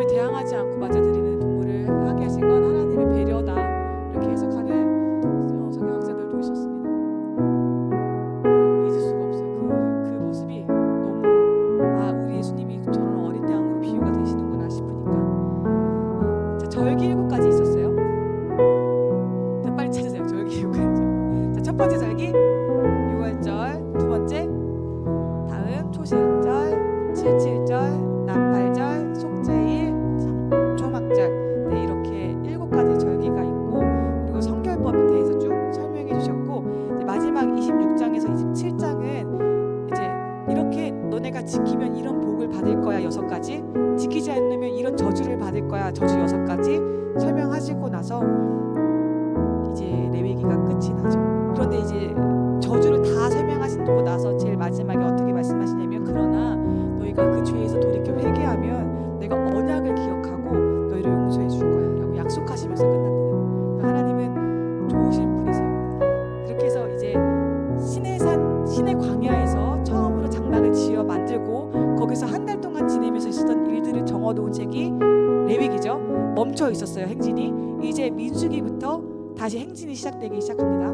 A: 대항하지 않고 맞아들이는 동물을 하게 하신 건 하나님의 배려다, 이렇게 해석하는 성경학자들도 있었습니다. 잊을 수가 없어요. 그 모습이 너무 우리 예수님이 저런 어린 양으로 비유가 되시는구나 싶으니까. 자, 절기 7가지 있었어요. 자, 빨리 찾으세요. 절기 7가지. 자, 첫 번째 절기 6월절, 두 번째 다음 초실절, 칠칠절, 나팔절, 속죄일, 초막절. 네, 이렇게 7가지 절기가 있고, 그리고 성결법에 대해서 쭉 설명해 주셨고, 이제 마지막 26장에서 27장은 이제 이렇게 너네가 지키면 이런 복을 받을 거야 6가지, 지키지 않으면 이런 저주를 받을 거야 저주 6가지 설명하시고 나서 이제 레위기가 끝이 나죠. 그런데 이제 저주를 다 설명하시고 나서 제일 마지막에 어떻게 말씀하시냐면, 그러나 너희가 그 죄에서 돌이켜 회개하면 내가 언약을 기억하고 너희를 용서해 줄 거야 라고 약속하시면서 끝납니다. 그러니까 하나님은 좋으신 분이세요. 그렇게 해서 이제 시내 광야에서 처음으로 장막을 지어 만들고 거기서 한 달 동안 지내면서 있었던 일들을 적어놓은 책이 레위기죠. 멈춰 있었어요, 행진이. 이제 민수기부터 다시 행진이 시작되기 시작합니다.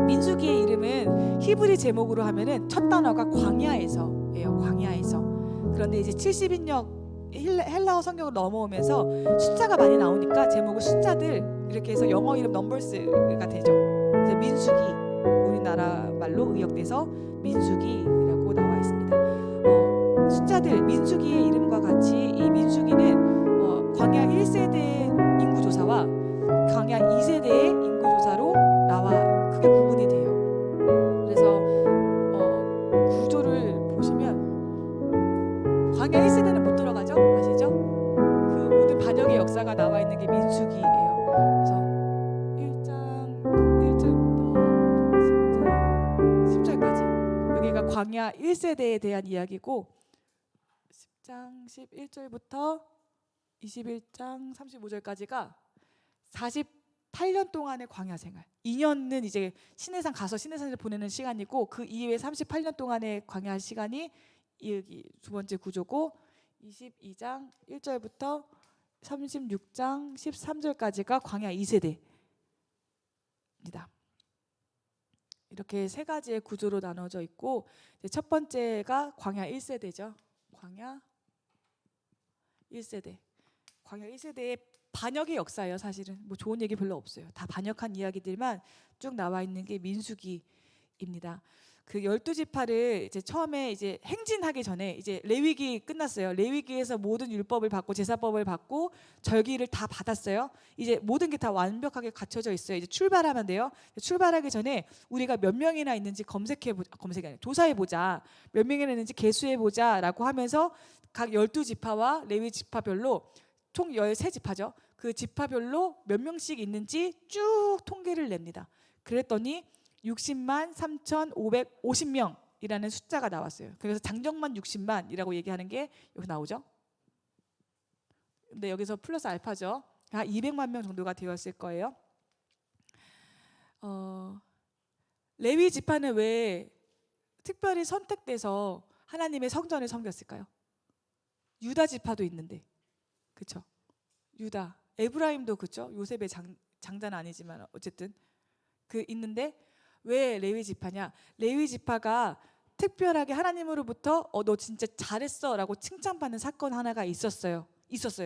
A: 민수기의 이름은 히브리 제목으로 하면은 첫 단어가 광야에서예요. 광야에서. 그런데 이제 70인역 헬라어 성경으로 넘어오면서 숫자가 많이 나오니까 제목을 숫자들 이렇게 해서 영어 이름 넘버스가 되죠. 이제 민수기, 우리나라 말로 의역돼서 민수기라고 나와 있습니다. 숫자들 민수기의 이름과 같이 이 민수기는 광야 1세대의 인구조사와 광야 2세대의 인구조사로 나와 크게 구분이 돼요. 그래서 구조를 보시면 광야 1세대는 못 들어가죠. 광야 1세대에 대한 이야기고 10장 11절부터 21장 35절까지가 48년 동안의 광야 생활. 2년은 이제 시내산 가서 시내산을 보내는 시간이고 그 이후에 38년 동안의 광야 시간이 여기 두 번째 구조고 22장 1절부터 36장 13절까지가 광야 2세대입니다. 이렇게 세 가지의 구조로 나눠져 있고 첫 번째가 광야 1세대죠. 광야 1세대. 광야 1세대의 반역의 역사예요. 사실은 뭐 좋은 얘기 별로 없어요. 다 반역한 이야기들만 쭉 나와 있는 게 민수기입니다. 그 12지파를 이제 처음에 이제 행진하기 전에 이제 레위기 끝났어요. 레위기에서 모든 율법을 받고 제사법을 받고 절기를 다 받았어요. 이제 모든 게 다 완벽하게 갖춰져 있어요. 이제 출발하면 돼요. 출발하기 전에 우리가 몇 명이나 있는지 검색이 아니라 조사해 보자. 몇 명이나 있는지 계수해 보자라고 하면서 각 12지파와 레위 지파별로 총 13지파죠. 그 지파별로 몇 명씩 있는지 쭉 통계를 냅니다. 그랬더니 60만 3,550명이라는 숫자가 나왔어요. 그래서 장정만 60만이라고 얘기하는 게 여기 나오죠. 근데 여기서 플러스 알파죠. 한 200만 명 정도가 되었을 거예요. 레위 지파는 왜 특별히 선택돼서 하나님의 성전을 섬겼을까요? 유다 지파도 있는데, 그렇죠? 유다, 에브라임도 그렇죠. 요셉의 장자는 아니지만 어쨌든 그 있는데 왜 레위 지파냐? 레위 지파가 특별하게 하나님으로부터 너 진짜 잘했어라고 칭찬받는 사건 하나가 있었어요.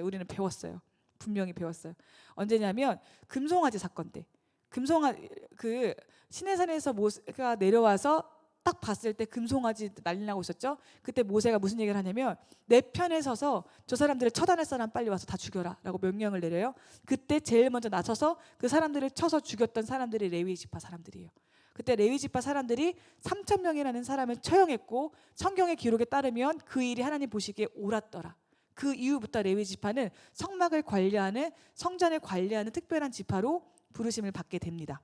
A: 우리는 배웠어요. 분명히 배웠어요. 언제냐면 금송아지 사건 때. 그 시내산에서 모세가 내려와서 딱 봤을 때 금송아지 난리 나고 있었죠. 그때 모세가 무슨 얘기를 하냐면 내 편에 서서 저 사람들을 처단할 사람 빨리 와서 다 죽여라 라고 명령을 내려요. 그때 제일 먼저 나서서 그 사람들을 쳐서 죽였던 사람들이 레위 지파 사람들이에요. 그때 레위 지파 사람들이 3,000명이라는 사람을 처형했고 성경의 기록에 따르면 그 일이 하나님 보시기에 옳았더라. 그 이후부터 레위 지파는 성막을 관리하는, 성전을 관리하는 특별한 지파로 부르심을 받게 됩니다.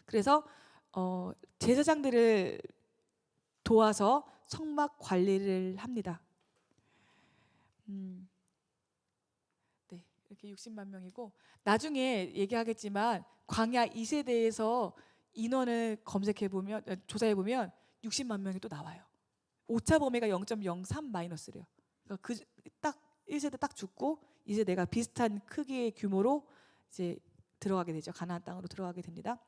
A: 그래서 제사장들을 도와서 성막 관리를 합니다. 네, 이렇게 60만 명이고 나중에 얘기하겠지만 광야 2세대에서 인원을 검색해 보면, 조사해 보면 60만 명이 또 나와요. 오차 범위가 0.03 마이너스래요. 그러니까 딱 1세대 딱 죽고 2세대가 비슷한 크기의 규모로 이제 들어가게 되죠. 가나안 땅으로 들어가게 됩니다.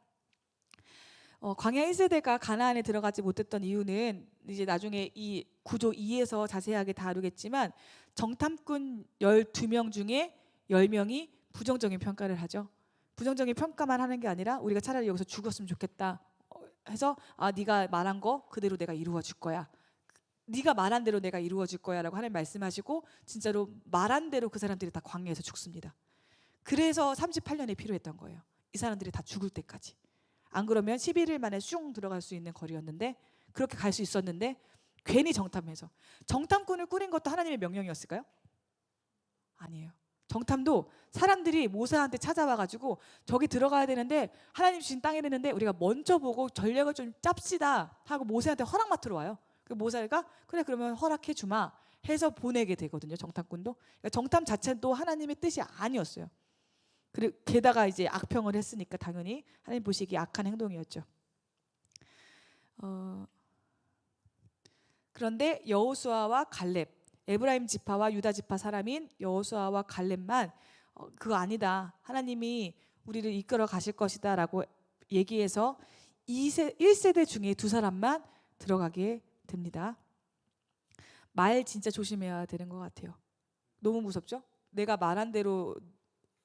A: 광야 1세대가 가나안에 들어가지 못했던 이유는 이제 나중에 이 구조 2에서 자세하게 다루겠지만 정탐꾼 12명 중에 10명이 부정적인 평가를 하죠. 부정적인 평가만 하는 게 아니라 우리가 차라리 여기서 죽었으면 좋겠다 해서 네가 말한 거 그대로 내가 이루어 줄 거야. 네가 말한 대로 내가 이루어 줄 거야 라고 하나님 말씀하시고 진짜로 말한 대로 그 사람들이 다 광야에서 죽습니다. 그래서 38년이 필요했던 거예요. 이 사람들이 다 죽을 때까지. 안 그러면 11일 만에 슝 들어갈 수 있는 거리였는데 그렇게 갈 수 있었는데 괜히 정탐꾼을 꾸린 것도 하나님의 명령이었을까요? 아니에요. 정탐도 사람들이 모세한테 찾아와가지고 저기 들어가야 되는데 하나님 주신 땅이랬는데 우리가 먼저 보고 전략을 좀 짭시다 하고 모세한테 허락 맡으러 와요. 그 모세가 그래 그러면 허락해 주마 해서 보내게 되거든요. 정탐꾼도. 그러니까 정탐 자체도 하나님의 뜻이 아니었어요. 그리고 게다가 이제 악평을 했으니까 당연히 하나님 보시기에 악한 행동이었죠. 그런데 여호수아와 갈렙, 에브라임 지파와 유다 지파 사람인 여호수아와 갈렙만 그거 아니다. 하나님이 우리를 이끌어 가실 것이다 라고 얘기해서 1세대 중에 2사람만 들어가게 됩니다. 말 진짜 조심해야 되는 것 같아요. 너무 무섭죠? 내가 말한 대로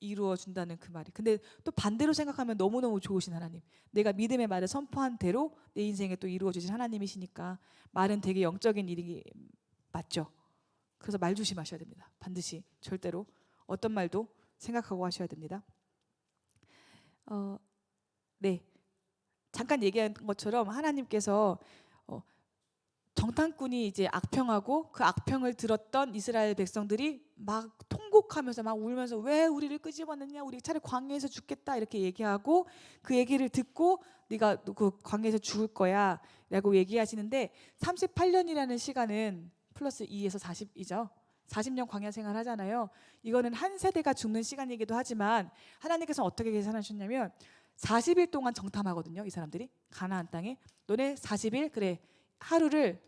A: 이루어 준다는 그 말이. 근데 또 반대로 생각하면 너무너무 좋으신 하나님. 내가 믿음의 말을 선포한 대로 내 인생에 또 이루어 주신 하나님이시니까 말은 되게 영적인 일이 맞죠. 그래서 말 조심하셔야 됩니다. 반드시 절대로 어떤 말도 생각하고 하셔야 됩니다. 네, 잠깐 얘기한 것처럼 하나님께서 정탐꾼이 이제 악평하고 그 악평을 들었던 이스라엘 백성들이 막 통곡하면서 막 울면서 왜 우리를 끄집어냈냐, 우리 차라리 광야에서 죽겠다 이렇게 얘기하고, 그 얘기를 듣고 네가 그 광야에서 죽을 거야 라고 얘기하시는데, 38년이라는 시간은 플러스 2에서 40이죠. 40년 광야 생활 하잖아요. 이거는 한 세대가 죽는 시간이기도 하지만 하나님께서 어떻게 계산하셨냐면 40일 동안 정탐하거든요. 이 사람들이 가나안 땅에. 너네 40일 그래, 하루를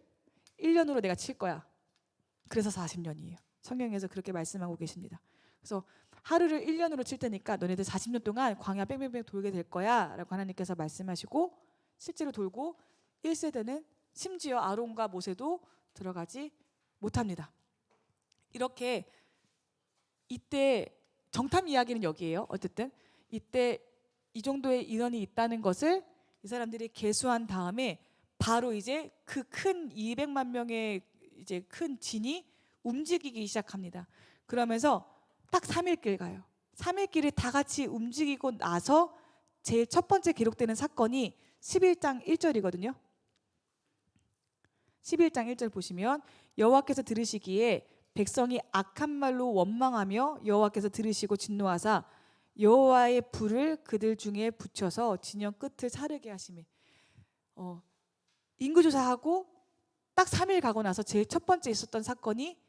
A: 1년으로 내가 칠 거야. 그래서 40년이에요. 성경에서 그렇게 말씀하고 계십니다. 그래서 하루를 1년으로 칠 테니까 너네들 40년 동안 광야 뺑뺑뺑 돌게 될 거야 라고 하나님께서 말씀하시고, 실제로 돌고 1세대는 심지어 아론과 모세도 들어가지 못합니다. 이렇게 이때 정탐 이야기는 여기에요. 어쨌든 이때 이 정도의 인원이 있다는 것을 이 사람들이 계수한 다음에 바로 이제 그 큰 200만 명의 이제 큰 진이 움직이기 시작합니다. 그러면서 딱 3일길 가요. 3일길을 다 같이 움직이고 나서 제일 첫 번째 기록되는 사건이 11장 1절이거든요. 11장 1절 보시면 여호와께서 들으시기에 백성이 악한 말로 원망하며 여호와께서 들으시고 진노하사 여호와의 불을 그들 중에 붙여서 진영 끝을 사르게 하시매. 인구조사하고 딱 3일 가고 나서 제일 첫 번째 있었던 사건이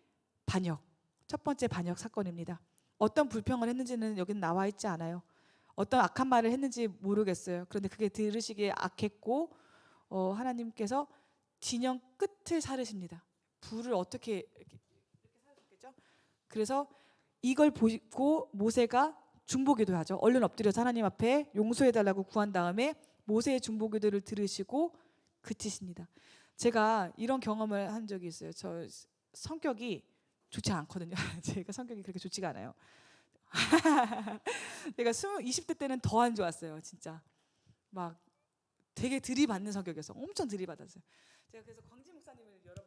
A: 반역, 첫 번째 반역 사건입니다. 어떤 불평을 했는지는 여기는 나와 있지 않아요. 어떤 악한 말을 했는지 모르겠어요. 그런데 그게 들으시기에 악했고 하나님께서 진영 끝을 사르십니다. 불을 어떻게 이렇게 사르셨겠죠? 그래서 이걸 보고 모세가 중보기도 하죠. 얼른 엎드려서 하나님 앞에 용서해달라고 구한 다음에 모세의 중보기도를 들으시고 그치십니다. 제가 이런 경험을 한 적이 있어요. 저 성격이 좋지 않거든요. 제가 성격이 그렇게 좋지가 않아요. 제가 20대 때는 더 안 좋았어요. 진짜 막 되게 들이받는 성격이어서 엄청 들이받았어요. 제가 그래서 광진 목사님을 여러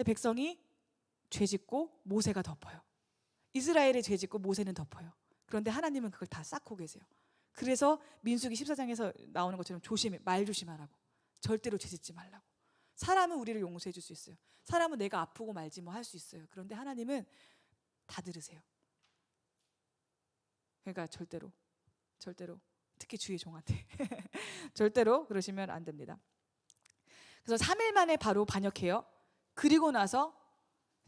A: 백성이 죄짓고 모세가 덮어요. 이스라엘의 죄짓고 모세는 덮어요. 그런데 하나님은 그걸 다 쌓고 계세요. 그래서 민수기 14장에서 나오는 것처럼 말 조심하라고. 절대로 죄짓지 말라고. 사람은 우리를 용서해 줄 수 있어요. 사람은 내가 아프고 말지 뭐 할 수 있어요. 그런데 하나님은 다 들으세요. 그러니까 절대로 특히 주의 종한테 절대로 그러시면 안 됩니다. 그래서 3일 만에 바로 반역해요. 그리고 나서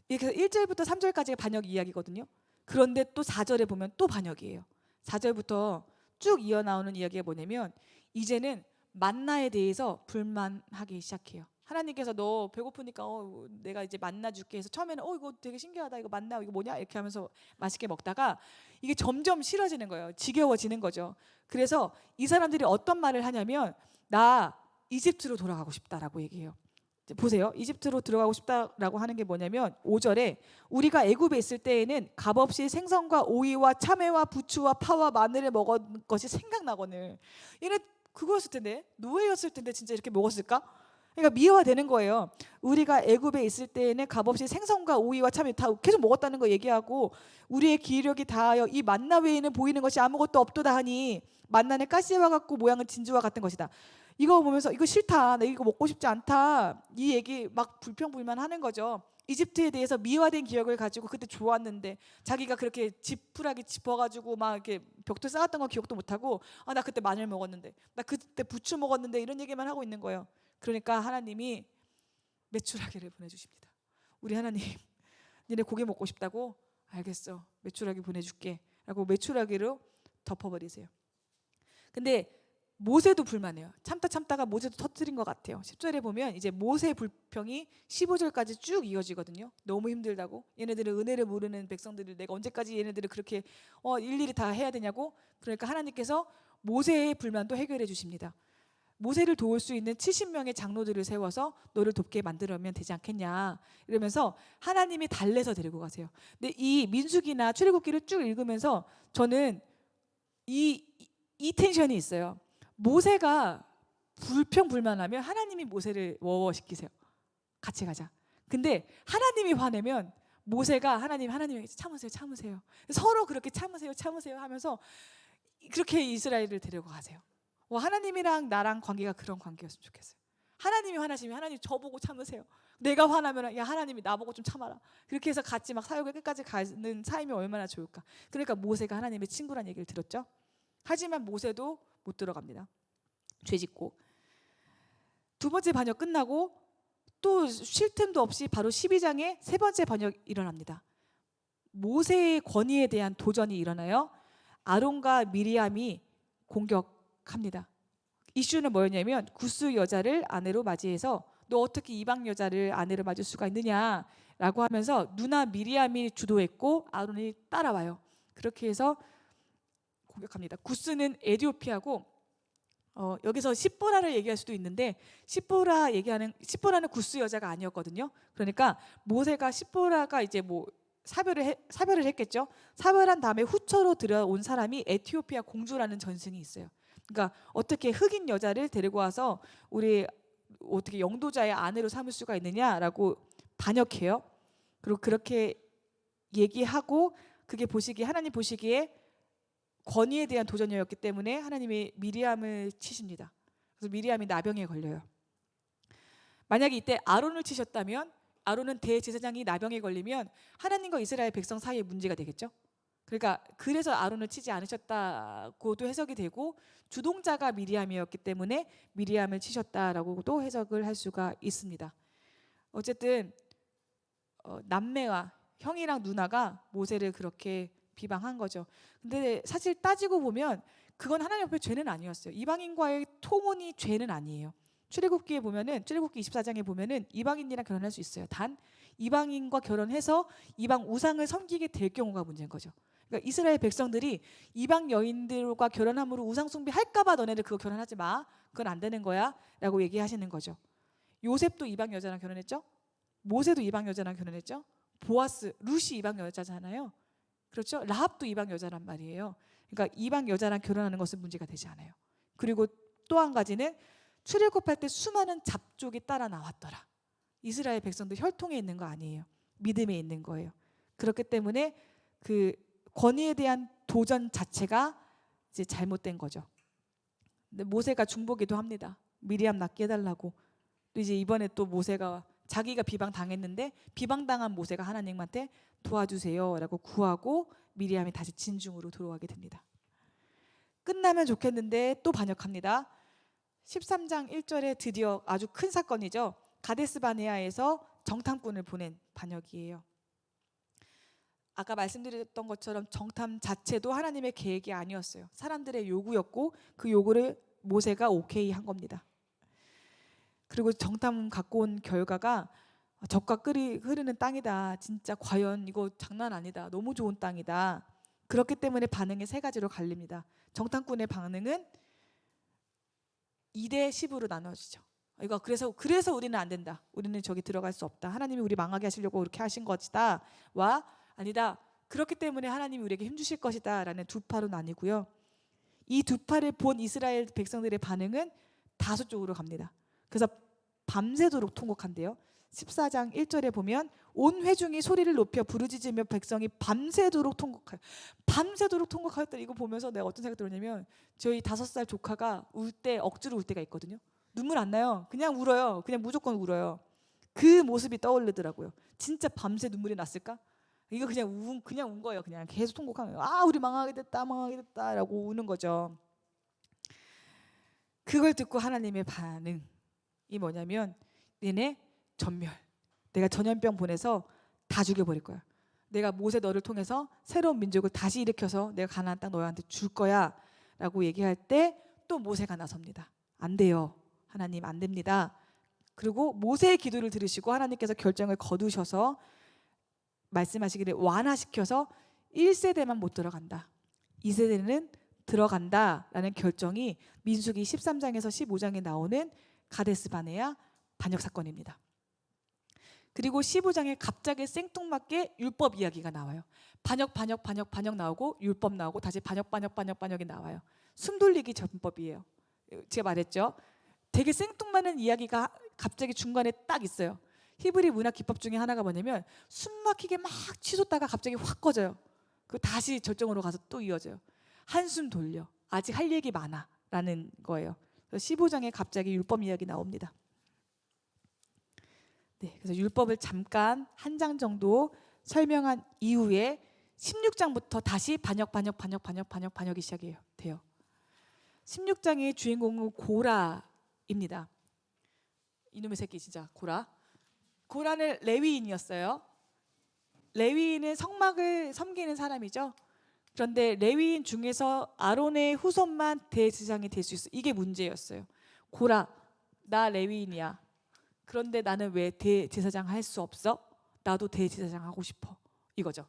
A: 이렇게 1절부터 3절까지가 반역 이야기거든요. 그런데 또 4절에 보면 또 반역이에요. 4절부터 쭉 이어나오는 이야기가 뭐냐면 이제는 만나에 대해서 불만하기 시작해요. 하나님께서 너 배고프니까 내가 이제 만나 줄게 해서 처음에는 이거 되게 신기하다, 이거 만나, 이거 뭐냐 이렇게 하면서 맛있게 먹다가 이게 점점 싫어지는 거예요. 지겨워지는 거죠. 그래서 이 사람들이 어떤 말을 하냐면 나 이집트로 돌아가고 싶다라고 얘기해요. 보세요. 이집트로 들어가고 싶다라고 하는 게 뭐냐면 5절에 우리가 애굽에 있을 때에는 값없이 생선과 오이와 참외와 부추와 파와 마늘을 먹은 것이 생각나거늘. 얘네 그거였을 텐데, 노예였을 텐데 진짜 이렇게 먹었을까? 그러니까 미화되는 거예요. 우리가 애굽에 있을 때에는 값없이 생선과 오이와 참외 다 계속 먹었다는 거 얘기하고, 우리의 기력이 다하여 이 만나 외에는 보이는 것이 아무것도 없도다 하니 만나는 가시와 같고 모양은 진주와 같은 것이다. 이거 보면서 이거 싫다, 나 이거 먹고 싶지 않다, 이 얘기 막 불평불만하는 거죠. 이집트에 대해서 미화된 기억을 가지고 그때 좋았는데 자기가 그렇게 지푸라기 짚어가지고 막 이렇게 벽돌 쌓았던 거 기억도 못하고 아 나 그때 마늘 먹었는데 나 그때 부추 먹었는데 이런 얘기만 하고 있는 거예요. 그러니까 하나님이 메추라기를 보내주십니다. 우리 하나님 니네 고기 먹고 싶다고? 알겠어 메추라기 보내줄게 라고 메추라기로 덮어버리세요. 근데 모세도 불만해요. 참다가 모세도 터뜨린 것 같아요. 10절에 보면 이제 모세의 불평이 15절까지 쭉 이어지거든요. 너무 힘들다고. 얘네들은 은혜를 모르는 백성들을 내가 언제까지 얘네들을 그렇게 일일이 다 해야 되냐고. 그러니까 하나님께서 모세의 불만도 해결해 주십니다. 모세를 도울 수 있는 70명의 장로들을 세워서 너를 돕게 만들면 되지 않겠냐 이러면서 하나님이 달래서 데리고 가세요. 근데 이 민수기나 출애굽기를 쭉 읽으면서 저는 이 텐션이 있어요. 모세가 불평불만하면 하나님이 모세를 워워시키세요. 같이 가자. 근데 하나님이 화내면 모세가 하나님에게 참으세요. 서로 그렇게 참으세요 하면서 그렇게 이스라엘을 데리고 가세요. 하나님이랑 나랑 관계가 그런 관계였으면 좋겠어요. 하나님이 화나시면 하나님 저보고 참으세요. 내가 화나면 야 하나님이 나보고 좀 참아라. 그렇게 해서 같이 막 사역을 끝까지 가는 삶이 얼마나 좋을까. 그러니까 모세가 하나님의 친구란 얘기를 들었죠. 하지만 모세도 못 들어갑니다. 죄짓고 두 번째 반역 끝나고 또 쉴 틈도 없이 바로 12장에 세 번째 반역이 일어납니다. 모세의 권위에 대한 도전이 일어나요. 아론과 미리암이 공격합니다. 이슈는 뭐였냐면 구스 여자를 아내로 맞이해서 너 어떻게 이방 여자를 아내로 맞을 수가 있느냐라고 하면서 누나 미리암이 주도했고 아론이 따라와요. 그렇게 해서 공격합니다. 구스는 에티오피아고 여기서 십보라를 얘기할 수도 있는데 십보라는 구스 여자가 아니었거든요. 그러니까 모세가 십보라가 이제 뭐 사별을 했겠죠. 사별한 다음에 후처로 들어온 사람이 에티오피아 공주라는 전승이 있어요. 그러니까 어떻게 흑인 여자를 데리고 와서 우리 어떻게 영도자의 아내로 삼을 수가 있느냐라고 반역해요. 그리고 그렇게 얘기하고 그게 하나님 보시기에 권위에 대한 도전이었기 때문에 하나님이 미리암을 치십니다. 그래서 미리암이 나병에 걸려요. 만약에 이때 아론을 치셨다면 아론은 대제사장이 나병에 걸리면 하나님과 이스라엘 백성 사이에 문제가 되겠죠. 그러니까 그래서 아론을 치지 않으셨다고도 해석이 되고 주동자가 미리암이었기 때문에 미리암을 치셨다라고도 해석을 할 수가 있습니다. 어쨌든 남매와 형이랑 누나가 모세를 그렇게 비방한 거죠. 근데 사실 따지고 보면 그건 하나님 앞에 죄는 아니었어요. 이방인과의 통혼이 죄는 아니에요. 출애굽기에 보면은 출애굽기 24장에 보면은 이방인이랑 결혼할 수 있어요. 단 이방인과 결혼해서 이방 우상을 섬기게 될 경우가 문제인 거죠. 그러니까 이스라엘 백성들이 이방 여인들과 결혼함으로 우상 숭배할까봐 너네들 그거 결혼하지 마. 그건 안 되는 거야라고 얘기하시는 거죠. 요셉도 이방 여자랑 결혼했죠. 모세도 이방 여자랑 결혼했죠. 보아스, 룻이 이방 여자잖아요. 그렇죠? 라합도 이방 여자란 말이에요. 그러니까 이방 여자랑 결혼하는 것은 문제가 되지 않아요. 그리고 또 한 가지는 출애굽할 때 수많은 잡족이 따라 나왔더라. 이스라엘 백성들 혈통에 있는 거 아니에요. 믿음에 있는 거예요. 그렇기 때문에 그 권위에 대한 도전 자체가 이제 잘못된 거죠. 근데 모세가 중보기도 합니다. 미리암 낫게 해달라고. 또 이제 이번에 또 모세가 자기가 비방 당했는데 비방당한 모세가 하나님한테 도와주세요라고 구하고 미리암이 다시 진중으로 들어가게 됩니다. 끝나면 좋겠는데 또 반역합니다. 13장 1절에 드디어 아주 큰 사건이죠. 가데스 바네아에서 정탐꾼을 보낸 반역이에요. 아까 말씀드렸던 것처럼 정탐 자체도 하나님의 계획이 아니었어요. 사람들의 요구였고 그 요구를 모세가 오케이 한 겁니다. 그리고 정탐 갖고 온 결과가 젖과 꿀이 흐르는 땅이다. 진짜 과연 이거 장난 아니다. 너무 좋은 땅이다. 그렇기 때문에 반응이 세 가지로 갈립니다. 정탐꾼의 반응은 2대 10으로 나눠지죠. 이거 그래서 우리는 안 된다. 우리는 저기 들어갈 수 없다. 하나님이 우리 망하게 하시려고 그렇게 하신 것이다. 와 아니다. 그렇기 때문에 하나님이 우리에게 힘 주실 것이다. 라는 두 파로 나뉘고요. 이 두 파를 본 이스라엘 백성들의 반응은 다수 쪽으로 갑니다. 그래서 밤새도록 통곡한대요. 14장 1절에 보면 온 회중이 소리를 높여 부르짖으며 백성이 밤새도록 통곡하여. 밤새도록 통곡하였다. 이거 보면서 내가 어떤 생각이 들었냐면 저희 5살 조카가 억지로 울 때가 있거든요. 눈물 안 나요. 그냥 울어요. 그냥 무조건 울어요. 그 모습이 떠오르더라고요. 진짜 밤새 눈물이 났을까? 이거 그냥 운 거예요. 그냥 계속 통곡하면 우리 망하게 됐다라고 우는 거죠. 그걸 듣고 하나님의 반응이 뭐냐면 니네 전멸. 내가 전염병 보내서 다 죽여버릴 거야. 내가 모세 너를 통해서 새로운 민족을 다시 일으켜서 내가 가나안 땅 너희한테 줄 거야 라고 얘기할 때 또 모세가 나섭니다. 안 돼요. 하나님 안 됩니다. 그리고 모세의 기도를 들으시고 하나님께서 결정을 거두셔서 말씀하시기를 완화시켜서 1세대만 못 들어간다. 2세대는 들어간다라는 결정이 민수기 13장에서 15장에 나오는 가데스 바네아 반역 사건입니다. 그리고 15장에 갑자기 생뚱맞게 율법 이야기가 나와요. 반역 나오고 율법 나오고 다시 반역이 나와요. 숨돌리기 전법이에요. 제가 말했죠. 되게 생뚱맞은 이야기가 갑자기 중간에 딱 있어요. 히브리 문학 기법 중에 하나가 뭐냐면 숨 막히게 막 치솟다가 갑자기 확 꺼져요. 그 다시 절정으로 가서 또 이어져요. 한숨 돌려. 아직 할 얘기 많아 라는 거예요. 15장에 갑자기 율법 이야기 나옵니다. 네, 그래서 율법을 잠깐 한 장 정도 설명한 이후에 16장부터 다시 반역이 시작이 돼요. 16장의 주인공은 고라입니다. 이놈의 새끼 진짜 고라는 레위인이었어요. 레위인은 성막을 섬기는 사람이죠. 그런데 레위인 중에서 아론의 후손만 대제사장이 될 수 있어. 이게 문제였어요. 고라, 나 레위인이야. 그런데 나는 왜 대제사장 할 수 없어? 나도 대제사장 하고 싶어. 이거죠.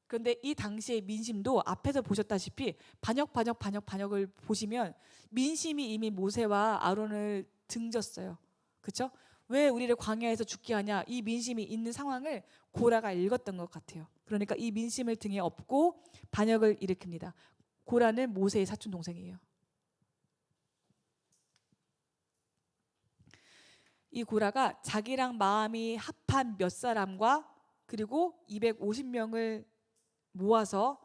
A: 그런데 이 당시의 민심도 앞에서 보셨다시피 반역을 보시면 민심이 이미 모세와 아론을 등졌어요. 그렇죠? 왜 우리를 광야에서 죽게 하냐? 이 민심이 있는 상황을 고라가 읽었던 것 같아요. 그러니까 이 민심을 등에 업고 반역을 일으킵니다. 고라는 모세의 사촌 동생이에요. 이 고라가 자기랑 마음이 합한 몇 사람과 그리고 250명을 모아서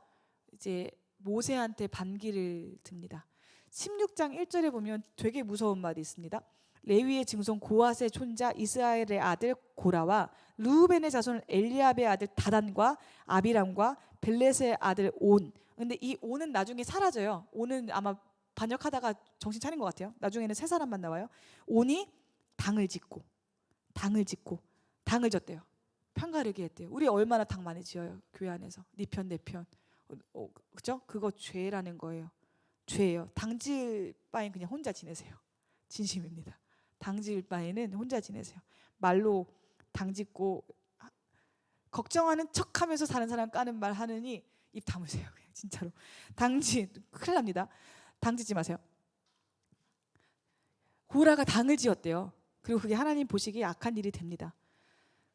A: 이제 모세한테 반기를 듭니다. 16장 1절에 보면 되게 무서운 말이 있습니다. 레위의 증손 고핫의 손자 이스라엘의 아들 고라와 르우벤의 자손 엘리압의 아들 다단과 아비람과 벨렛의 아들 온. 근데 이 온은 나중에 사라져요. 온은 아마 반역하다가 정신 차린 것 같아요. 나중에는 세 사람만 나와요. 온이 당을 짓고 당을 졌대요. 편가르기 했대요. 우리 얼마나 당 많이 지어요. 교회 안에서 네 편 내 편. 그죠? 그거 죄라는 거예요. 죄예요. 당 지을 바엔 그냥 혼자 지내세요. 진심입니다. 당 지을 바에는 혼자 지내세요. 말로 당 짓고 걱정하는 척하면서 사는 사람 까는 말 하느니 입 다무세요. 그냥 진짜로. 큰일 납니다. 당 짓지 마세요. 고라가 당을 지었대요. 그리고 그게 하나님 보시기에 악한 일이 됩니다.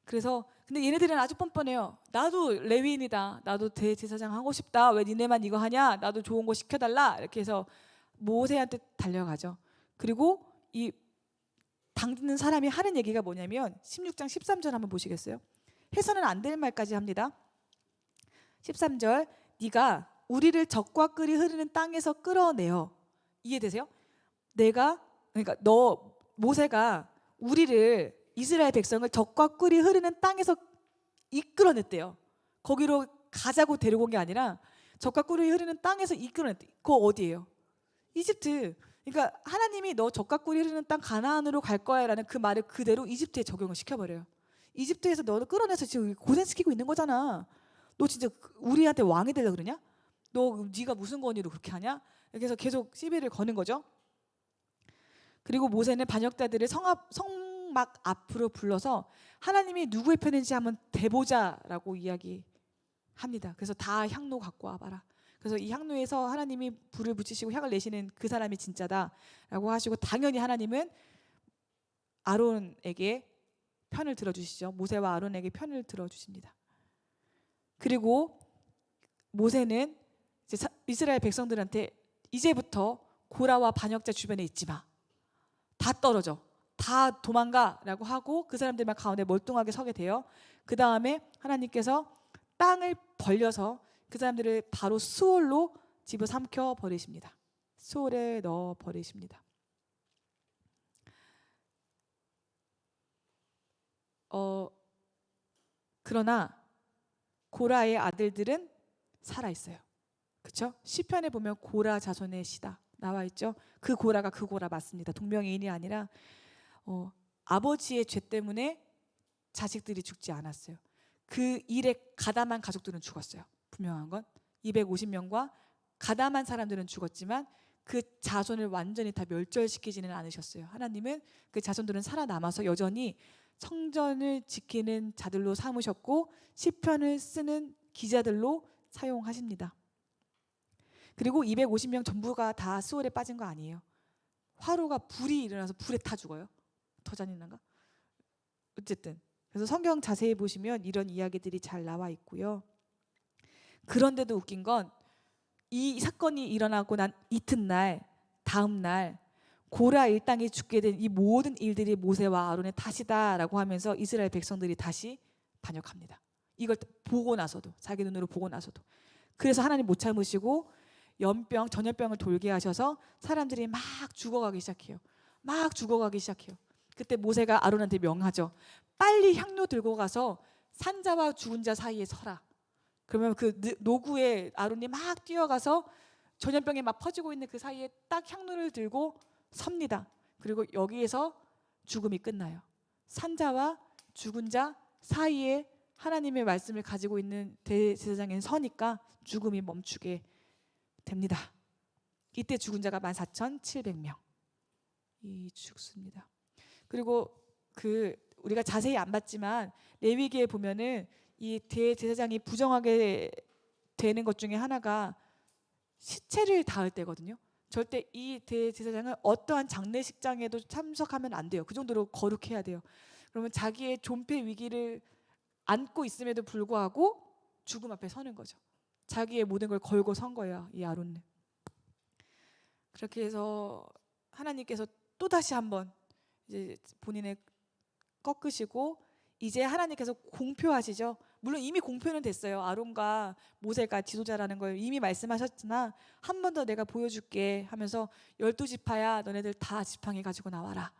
A: 그래서 근데 얘네들은 아주 뻔뻔해요. 나도 레위인이다. 나도 대제사장 하고 싶다. 왜 니네만 이거 하냐? 나도 좋은 거 시켜달라. 이렇게 해서 모세한테 달려가죠. 그리고 이 당듣는 사람이 하는 얘기가 뭐냐면 16장 13절 한번 보시겠어요? 해서는 안 될 말까지 합니다. 13절 네가 우리를 적과 꿀이 흐르는 땅에서 끌어내어. 이해되세요? 그러니까 모세가 우리를 이스라엘 백성을 적과 꿀이 흐르는 땅에서 이끌어냈대요. 거기로 가자고 데리고 온 게 아니라 적과 꿀이 흐르는 땅에서 이끌어냈대. 그거 어디예요? 이집트. 그러니까 하나님이 너 적과 꿀이 흐르는 땅 가나안으로 갈 거야라는 그 말을 그대로 이집트에 적용을 시켜버려요. 이집트에서 너를 끌어내서 지금 고생시키고 있는 거잖아. 너 진짜 우리한테 왕이 되려고 그러냐? 네가 무슨 권위로 그렇게 하냐? 이렇게 해서 계속 시비를 거는 거죠. 그리고 모세는 반역자들을 성막 앞으로 불러서 하나님이 누구의 편인지 한번 대보자라고 이야기합니다. 그래서 다 향로 갖고 와봐라. 그래서 이 향로에서 하나님이 불을 붙이시고 향을 내시는 그 사람이 진짜다라고 하시고 당연히 하나님은 아론에게 편을 들어주시죠. 모세와 아론에게 편을 들어주십니다. 그리고 모세는 이제 이스라엘 백성들한테 이제부터 고라와 반역자 주변에 있지 마. 다 떨어져. 다 도망가라고 하고 그 사람들만 가운데 멀뚱하게 서게 돼요. 그 다음에 하나님께서 땅을 벌려서 그 사람들을 바로 수올로 집어삼켜 버리십니다. 수올에 넣어 버리십니다. 그러나 고라의 아들들은 살아 있어요. 그렇죠? 시편에 보면 고라 자손의 시다 나와 있죠. 그 고라가 그 고라 맞습니다. 동명이인이 아니라 아버지의 죄 때문에 자식들이 죽지 않았어요. 그 일에 가담한 가족들은 죽었어요. 분명한 건 250명과 가담한 사람들은 죽었지만 그 자손을 완전히 다 멸절시키지는 않으셨어요. 하나님은 그 자손들은 살아남아서 여전히 성전을 지키는 자들로 삼으셨고 시편을 쓰는 기자들로 사용하십니다. 그리고 250명 전부가 다 수월에 빠진 거 아니에요. 화로가 불이 일어나서 불에 타 죽어요. 더 잔인한가? 어쨌든 그래서 성경 자세히 보시면 이런 이야기들이 잘 나와 있고요. 그런데도 웃긴 건 이 사건이 일어나고 난 이튿날 다음 날 고라 일당이 죽게 된 이 모든 일들이 모세와 아론의 탓이다라고 하면서 이스라엘 백성들이 다시 반역합니다. 이걸 보고 나서도 자기 눈으로 보고 나서도 그래서 하나님 못 참으시고 전염병을 돌게 하셔서 사람들이 막 죽어가기 시작해요. 막 죽어가기 시작해요. 그때 모세가 아론한테 명하죠. 빨리 향료 들고 가서 산자와 죽은 자 사이에 서라. 그러면 그 노구에 아론이 막 뛰어가서 전염병이 막 퍼지고 있는 그 사이에 딱 향로를 들고 섭니다. 그리고 여기에서 죽음이 끝나요. 산자와 죽은 자 사이에 하나님의 말씀을 가지고 있는 대제사장인 서니까 죽음이 멈추게 됩니다. 이때 죽은 자가 14,700명이 죽습니다. 그리고 우리가 자세히 안 봤지만 레위기에 보면은 이 대제사장이 부정하게 되는 것 중에 하나가 시체를 닿을 때거든요. 절대 이 대제사장은 어떠한 장례식장에도 참석하면 안 돼요. 그 정도로 거룩해야 돼요. 그러면 자기의 존폐 위기를 안고 있음에도 불구하고 죽음 앞에 서는 거죠. 자기의 모든 걸 걸고 선 거예요. 이 아론은. 그렇게 해서 하나님께서 또 다시 한번 이제 본인의 꺾으시고 이제 하나님께서 공표하시죠. 물론 이미 공표는 됐어요. 아론과 모세가 지도자라는 걸 이미 말씀하셨으나 한 번 더 내가 보여줄게 하면서 12지파야 너네들 다 지팡이 가지고 나와라.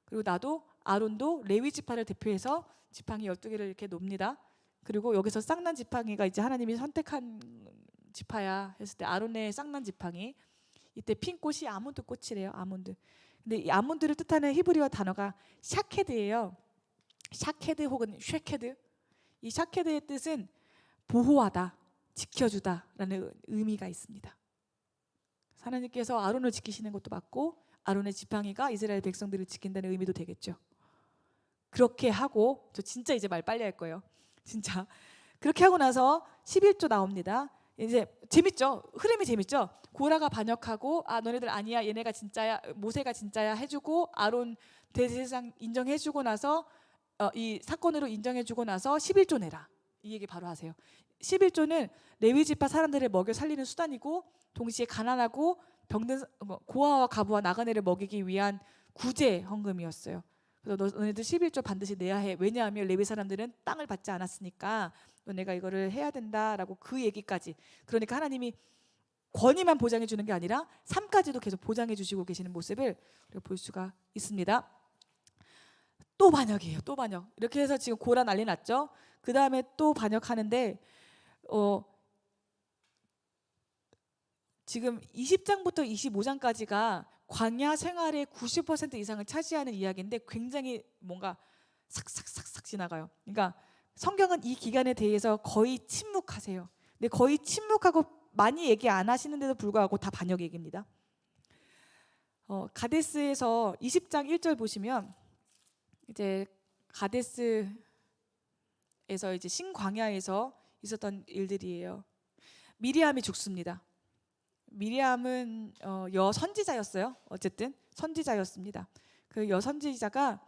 A: 그리고 나도 아론도 레위 지파를 대표해서 지팡이 12개를 이렇게 놉니다. 그리고 여기서 쌍난 지팡이가 이제 하나님이 선택한 지파야 했을 때 아론의 쌍난 지팡이 이때 핀 꽃이 아몬드 꽃이래요. 아몬드. 근데 이 아몬드를 뜻하는 히브리어 단어가 샤케드예요. 샤케드 혹은 쉐케드. 이 샤케드의 뜻은 보호하다, 지켜주다라는 의미가 있습니다. 하나님께서 아론을 지키시는 것도 맞고 아론의 지팡이가 이스라엘 백성들을 지킨다는 의미도 되겠죠. 그렇게 하고 저 진짜 이제 말 빨리 할 거예요. 진짜 그렇게 하고 나서 11조 나옵니다. 이제 재밌죠? 흐름이 재밌죠? 고라가 반역하고 너네들 아니야 얘네가 진짜야 모세가 진짜야 해주고 아론 대제사장 인정해주고 나서 이 사건으로 인정해주고 나서 11조 내라 이 얘기 바로 하세요. 11조는 레위지파 사람들을 먹여 살리는 수단이고 동시에 가난하고 병든 고아와 가부와 나그네를 먹이기 위한 구제 헌금이었어요. 그래서 너네들 11조 반드시 내야 해. 왜냐하면 레위 사람들은 땅을 받지 않았으니까 너네가 이거를 해야 된다라고 그 얘기까지. 그러니까 하나님이 권위만 보장해 주는 게 아니라 삶까지도 계속 보장해 주시고 계시는 모습을 우리가 볼 수가 있습니다. 또 반역이에요. 또 반역. 이렇게 해서 지금 고라 난리 났죠. 그 다음에 또 반역하는데 지금 20장부터 25장까지가 광야 생활의 90% 이상을 차지하는 이야기인데 굉장히 뭔가 삭삭삭삭 지나가요. 그러니까 성경은 이 기간에 대해서 거의 침묵하세요. 근데 거의 침묵하고 많이 얘기 안 하시는데도 불구하고 다 반역 얘기입니다. 가데스에서 20장 1절 보시면 이제 가데스에서 이제 신광야에서 있었던 일들이에요. 미리암이 죽습니다. 미리암은 여선지자였어요. 어쨌든 선지자였습니다. 그 여선지자가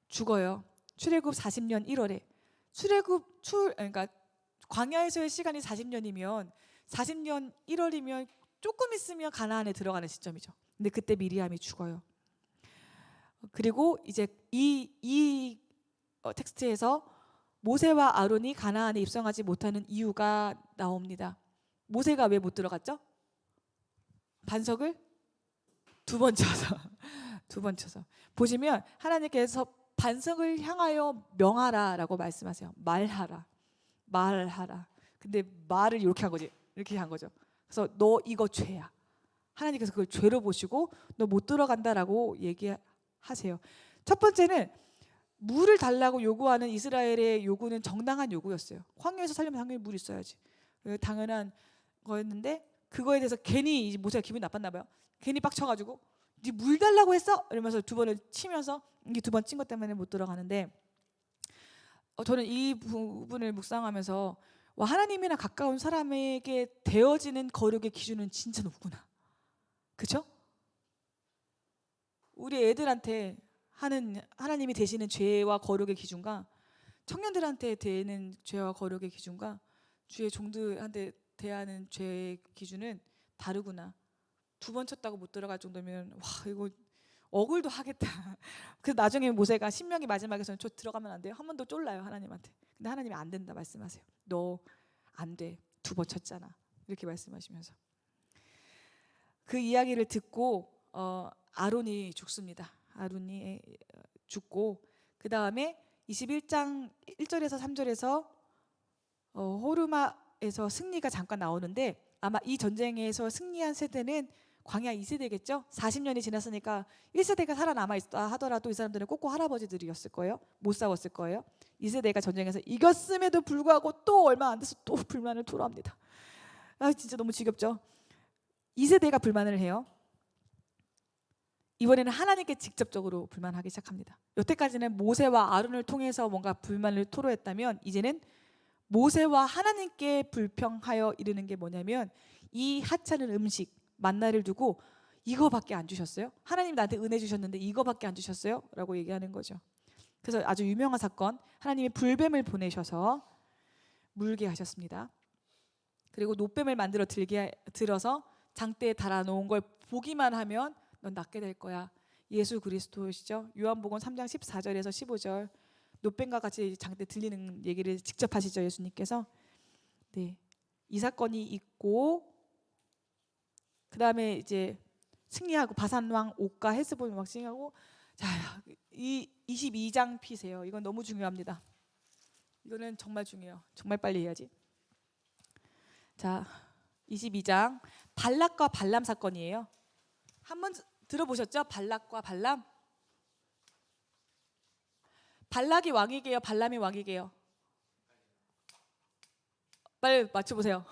A: 죽어요. 출애굽 40년 1월에. 그러니까 광야에서의 시간이 40년이면 40년 1월이면 조금 있으면 가나안에 들어가는 시점이죠. 근데 그때 미리암이 죽어요. 그리고 이제 이 텍스트에서 모세와 아론이 가나안에 입성하지 못하는 이유가 나옵니다. 모세가 왜 못 들어갔죠? 반석을 두 번 쳐서 보시면 하나님께서 반석을 향하여 명하라라고 말씀하세요. 말하라. 근데 말을 이렇게 한 거지. 이렇게 한 거죠. 그래서 너 이거 죄야. 하나님께서 그걸 죄로 보시고 너 못 들어간다라고 얘기하세요. 첫 번째는 물을 달라고 요구하는 이스라엘의 요구는 정당한 요구였어요. 황야에서 살려면 당연히 물이 있어야지. 당연한 거였는데 그거에 대해서 괜히 모세가 기분이 나빴나 봐요. 괜히 빡쳐가지고 네 물 달라고 했어? 이러면서 두 번을 치면서 이게 두 번 친 것 때문에 못 들어가는데 저는 이 부분을 묵상하면서 와, 하나님이랑 가까운 사람에게 되어지는 거룩의 기준은 진짜 높구나. 그렇죠? 우리 애들한테 하는 하나님이 되시는 죄와 거룩의 기준과 청년들한테 되는 죄와 거룩의 기준과 주의 종들한테 대하는 죄의 기준은 다르구나. 두 번 쳤다고 못 들어갈 정도면 와, 이거 억울도 하겠다. 그래서 나중에 모세가 신명기 마지막에서는 저 들어가면 안 돼요. 한 번 더 쫄라요 하나님한테. 근데 하나님이 안 된다 말씀하세요. 너 안 돼. 두 번 쳤잖아. 이렇게 말씀하시면서 그 이야기를 듣고 아론이 죽습니다. 아론이 죽고 그 다음에 21장 1절에서 3절에서 호르마에서 승리가 잠깐 나오는데 아마 이 전쟁에서 승리한 세대는 광야 2세대겠죠. 40년이 지났으니까 1세대가 살아남아 있다 하더라도 이 사람들은 꼬꼬 할아버지들이었을 거예요. 못 싸웠을 거예요. 2세대가 전쟁에서 이겼음에도 불구하고 또 얼마 안 돼서 또 불만을 토로합니다. 아, 진짜 너무 지겹죠. 2세대가 불만을 해요. 이번에는 하나님께 직접적으로 불만하기 시작합니다. 여태까지는 모세와 아론을 통해서 뭔가 불만을 토로했다면 이제는 모세와 하나님께 불평하여 이르는 게 뭐냐면 이 하찮은 음식 만나를 두고 이거밖에 안 주셨어요? 하나님 나한테 은혜 주셨는데 이거밖에 안 주셨어요? 라고 얘기하는 거죠. 그래서 아주 유명한 사건, 하나님이 불뱀을 보내셔서 물게 하셨습니다. 그리고 노뱀을 만들어 들어서 장대에 달아놓은 걸 보기만 하면 넌 낫게 될 거야. 예수 그리스도시죠. 요한복음 3장 14절에서 15절 노뱀과 같이 장대 들리는 얘기를 직접 하시죠. 예수님께서. 네, 이 사건이 있고 그 다음에 이제 승리하고 바산왕 옥과 헤스본 막 승리하고 자, 이 22장 피세요. 이건 너무 중요합니다. 이거는 정말 중요해요. 정말 빨리 해야지. 자, 22장 발락과 발람 사건이에요. 한번 들어보셨죠? 발락과 발람. 발락이 왕이게요, 발람이 왕이게요? 빨리 맞춰보세요.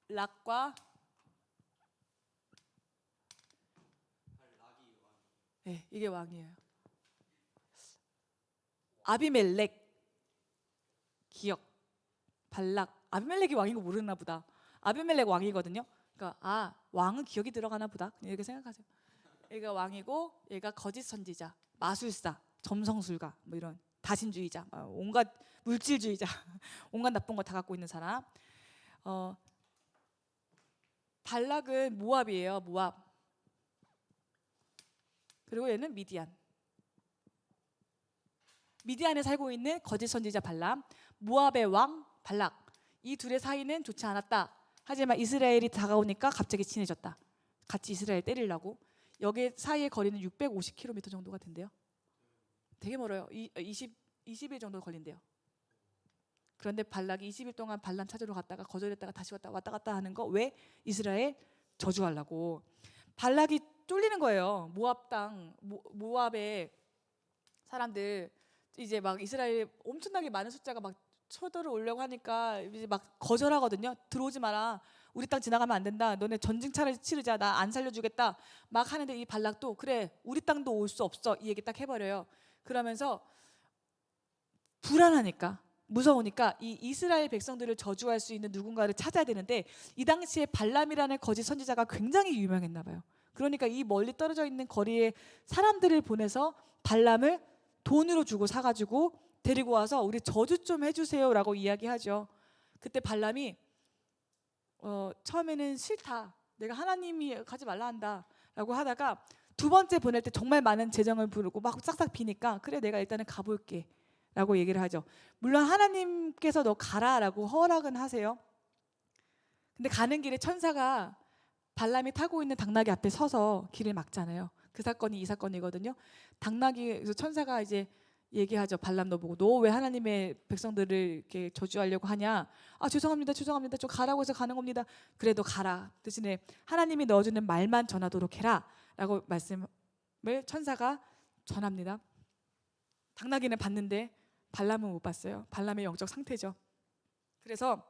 A: 락과 네, 이게 왕이에요. 아비멜렉 기억. 발락. 아비멜렉이 왕인 거 모르나 보다. 아비멜렉 왕이거든요. 그러니까 왕은 기억이 들어가나 보다. 이렇게 생각하세요. 얘가 왕이고 얘가 거짓 선지자, 마술사, 점성술가, 뭐 이런 다신주의자, 온갖 물질주의자, 온갖 나쁜 거 다 갖고 있는 사람. 발락은 모압이에요. 모압. 그리고 얘는 미디안에 살고 있는 거짓 선지자 발람, 모압의 왕 발락. 이 둘의 사이는 좋지 않았다. 하지만 이스라엘이 다가오니까 갑자기 친해졌다. 같이 이스라엘 때리려고. 여기 사이의 거리는 650km 정도가 된대요. 되게 멀어요. 20일 정도 걸린대요. 그런데 발락이 20일 동안 발람 찾으러 갔다가 거절했다가 다시 왔다 갔다 하는 거 왜? 이스라엘 저주하려고. 발락이 쫄리는 거예요. 모압 땅, 모압의 사람들 이제 막 이스라엘 엄청나게 많은 숫자가 막 쳐들어오려고 하니까 이제 막 거절하거든요. 들어오지 마라. 우리 땅 지나가면 안 된다. 너네 전쟁차를 치르자. 나 안 살려주겠다. 막 하는데 이 발락도 그래. 우리 땅도 올 수 없어. 이 얘기 딱 해버려요. 그러면서 불안하니까 무서우니까 이 이스라엘 백성들을 저주할 수 있는 누군가를 찾아야 되는데 이 당시에 발람이라는 거짓 선지자가 굉장히 유명했나 봐요. 그러니까 이 멀리 떨어져 있는 거리에 사람들을 보내서 발람을 돈으로 주고 사가지고 데리고 와서 우리 저주 좀 해주세요라고 이야기하죠. 그때 발람이 처음에는 싫다. 내가 하나님이 가지 말라 한다라고 하다가 두 번째 보낼 때 정말 많은 재정을 부르고 막 싹싹 비니까 그래 내가 일단은 가볼게 라고 얘기를 하죠. 물론 하나님께서 너 가라라고 허락은 하세요. 근데 가는 길에 천사가 발람이 타고 있는 당나귀 앞에 서서 길을 막잖아요. 그 사건이 이 사건이거든요. 당나귀에서 천사가 이제 얘기하죠. 발람 너 보고 너 왜 하나님의 백성들을 이렇게 저주하려고 하냐? 아 죄송합니다, 죄송합니다. 저 가라고 해서 가는 겁니다. 그래도 가라. 대신에 하나님이 넣어주는 말만 전하도록 해라라고 말씀을 천사가 전합니다. 당나귀는 봤는데 발람은 못 봤어요. 발람의 영적 상태죠. 그래서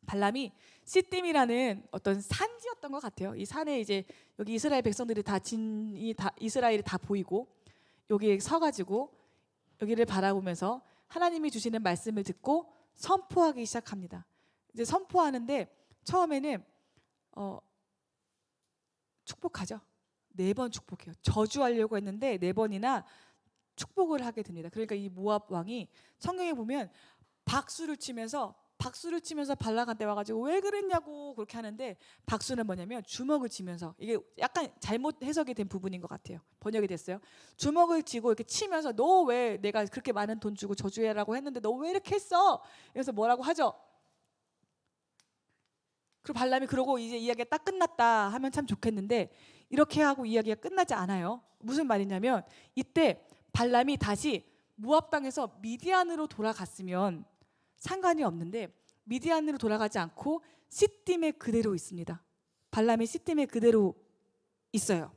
A: 발람이 시딤이라는 어떤 산지였던 것 같아요. 이 산에 이제 여기 이스라엘 백성들이 다 진이 다 이스라엘이 다 보이고 여기에 서가지고 여기를 바라보면서 하나님이 주시는 말씀을 듣고 선포하기 시작합니다. 이제 선포하는데 처음에는 축복하죠. 4번 축복해요. 저주하려고 했는데 4번이나 축복을 하게 됩니다. 그러니까 이 모압 왕이 성경에 보면 박수를 치면서 발락한테 와가지고 왜 그랬냐고 그렇게 하는데 박수는 뭐냐면 주먹을 치면서 이게 약간 잘못 해석이 된 부분인 것 같아요. 번역이 됐어요. 주먹을 쥐고 이렇게 치면서 너 왜 내가 그렇게 많은 돈 주고 저주해라고 했는데 너 왜 이렇게 했어? 그래서 뭐라고 하죠? 그리고 발람이 그러고 이제 이야기가 딱 끝났다 하면 참 좋겠는데 이렇게 하고 이야기가 끝나지 않아요. 무슨 말이냐면 이때 발람이 다시 모압 땅에서 미디안으로 돌아갔으면 상관이 없는데 미디안으로 돌아가지 않고 시딤에 그대로 있습니다. 발람이 시딤에 그대로 있어요.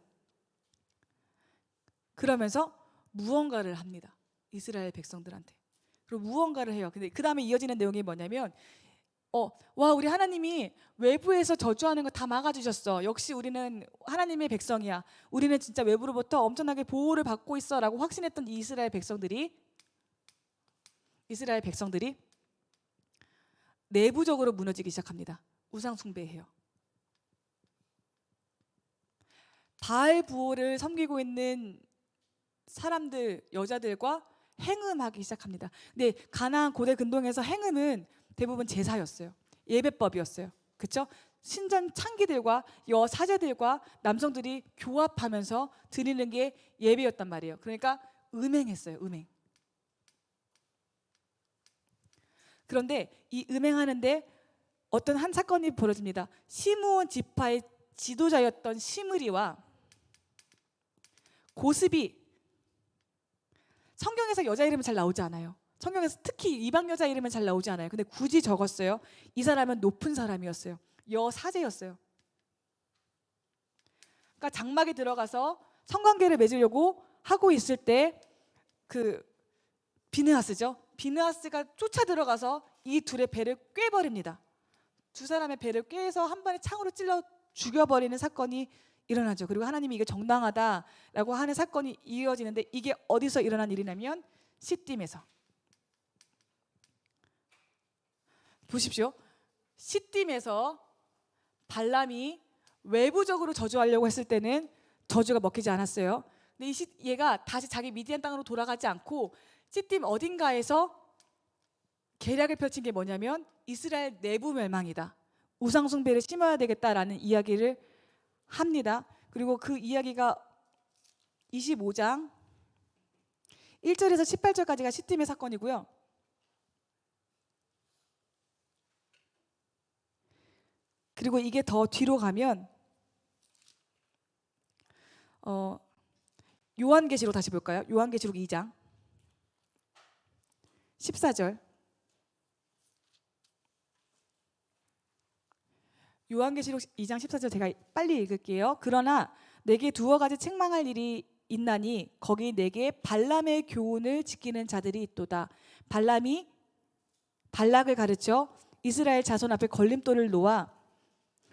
A: 그러면서 무언가를 합니다. 이스라엘 백성들한테. 그리고 무언가를 해요. 근데 그 다음에 이어지는 내용이 뭐냐면 와 우리 하나님이 외부에서 저주하는 거 다 막아주셨어. 역시 우리는 하나님의 백성이야. 우리는 진짜 외부로부터 엄청나게 보호를 받고 있어 라고 확신했던 이 이스라엘 백성들이 내부적으로 무너지기 시작합니다. 우상 숭배해요. 바알 부호를 섬기고 있는 사람들, 여자들과 행음하기 시작합니다. 근데 가나안 고대 근동에서 행음은 대부분 제사였어요. 예배법이었어요. 그렇죠? 신전 창기들과 여사제들과 남성들이 교합하면서 드리는 게 예배였단 말이에요. 그러니까 음행했어요. 음행. 그런데 이 음행하는데 어떤 한 사건이 벌어집니다. 시므온 지파의 지도자였던 시므리와 고스비. 성경에서 여자 이름은 잘 나오지 않아요. 성경에서 특히 이방 여자 이름은 잘 나오지 않아요. 근데 굳이 적었어요. 이 사람은 높은 사람이었어요. 여사제였어요. 그러니까 장막에 들어가서 성관계를 맺으려고 하고 있을 때 그 비느하스죠. 비느하스가 쫓아 들어가서 이 둘의 배를 꿰버립니다. 두 사람의 배를 꿰서 한 번에 창으로 찔러 죽여버리는 사건이 일어나죠. 그리고 하나님이 이게 정당하다라고 하는 사건이 이어지는데 이게 어디서 일어난 일이냐면 시딤에서. 보십시오. 시딤에서 발람이 외부적으로 저주하려고 했을 때는 저주가 먹히지 않았어요. 근데 얘가 다시 자기 미디안 땅으로 돌아가지 않고 시딤 어딘가에서 계략을 펼친 게 뭐냐면 이스라엘 내부 멸망이다. 우상 숭배를 심어야 되겠다라는 이야기를 합니다. 그리고 그 이야기가 25장 1절에서 18절까지가 시딤의 사건이고요. 그리고 이게 더 뒤로 가면 요한계시록 다시 볼까요? 요한계시록 2장 14절. 요한계시록 2장 14절 제가 빨리 읽을게요. 그러나 내게 두어 가지 책망할 일이 있나니 거기 내게 발람의 교훈을 지키는 자들이 있도다. 발람이 발락을 가르쳐 이스라엘 자손 앞에 걸림돌을 놓아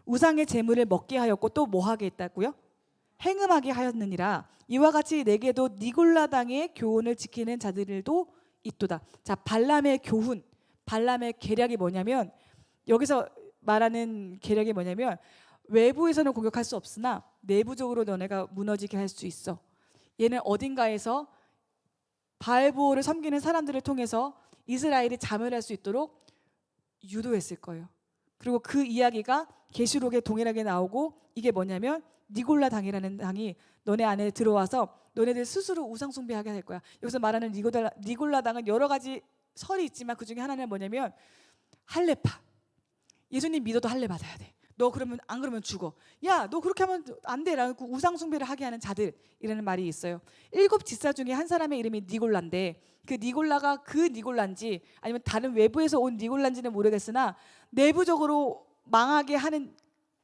A: 우상의 제물을 먹게 하였고 또 뭐 하게 했다고요? 행음하게 하였느니라. 이와 같이 내게도 니골라 당의 교훈을 지키는 자들도 있도다. 자, 발람의 교훈, 발람의 계략이 뭐냐면 여기서 말하는 계략이 뭐냐면 외부에서는 공격할 수 없으나 내부적으로 너네가 무너지게 할 수 있어. 얘는 어딘가에서 바알보호를 섬기는 사람들을 통해서 이스라엘이 자멸할 수 있도록 유도했을 거예요. 그리고 그 이야기가 계시록에 동일하게 나오고 이게 뭐냐면 니골라 당이라는 당이 너네 안에 들어와서 너네들 스스로 우상 숭배하게 할 거야. 여기서 말하는 니골라 당은 여러 가지 설이 있지만 그 중에 하나는 뭐냐면 할례파. 예수님 믿어도 할례 받아야 돼. 너 그러면 안 그러면 죽어. 야, 너 그렇게 하면 안 돼라고 우상 숭배를 하게 하는 자들이라는 말이 있어요. 7지사 중에 한 사람의 이름이 니골라인데 그 니골라가 그 니골라인지 아니면 다른 외부에서 온 니골라인지는 모르겠으나 내부적으로 망하게 하는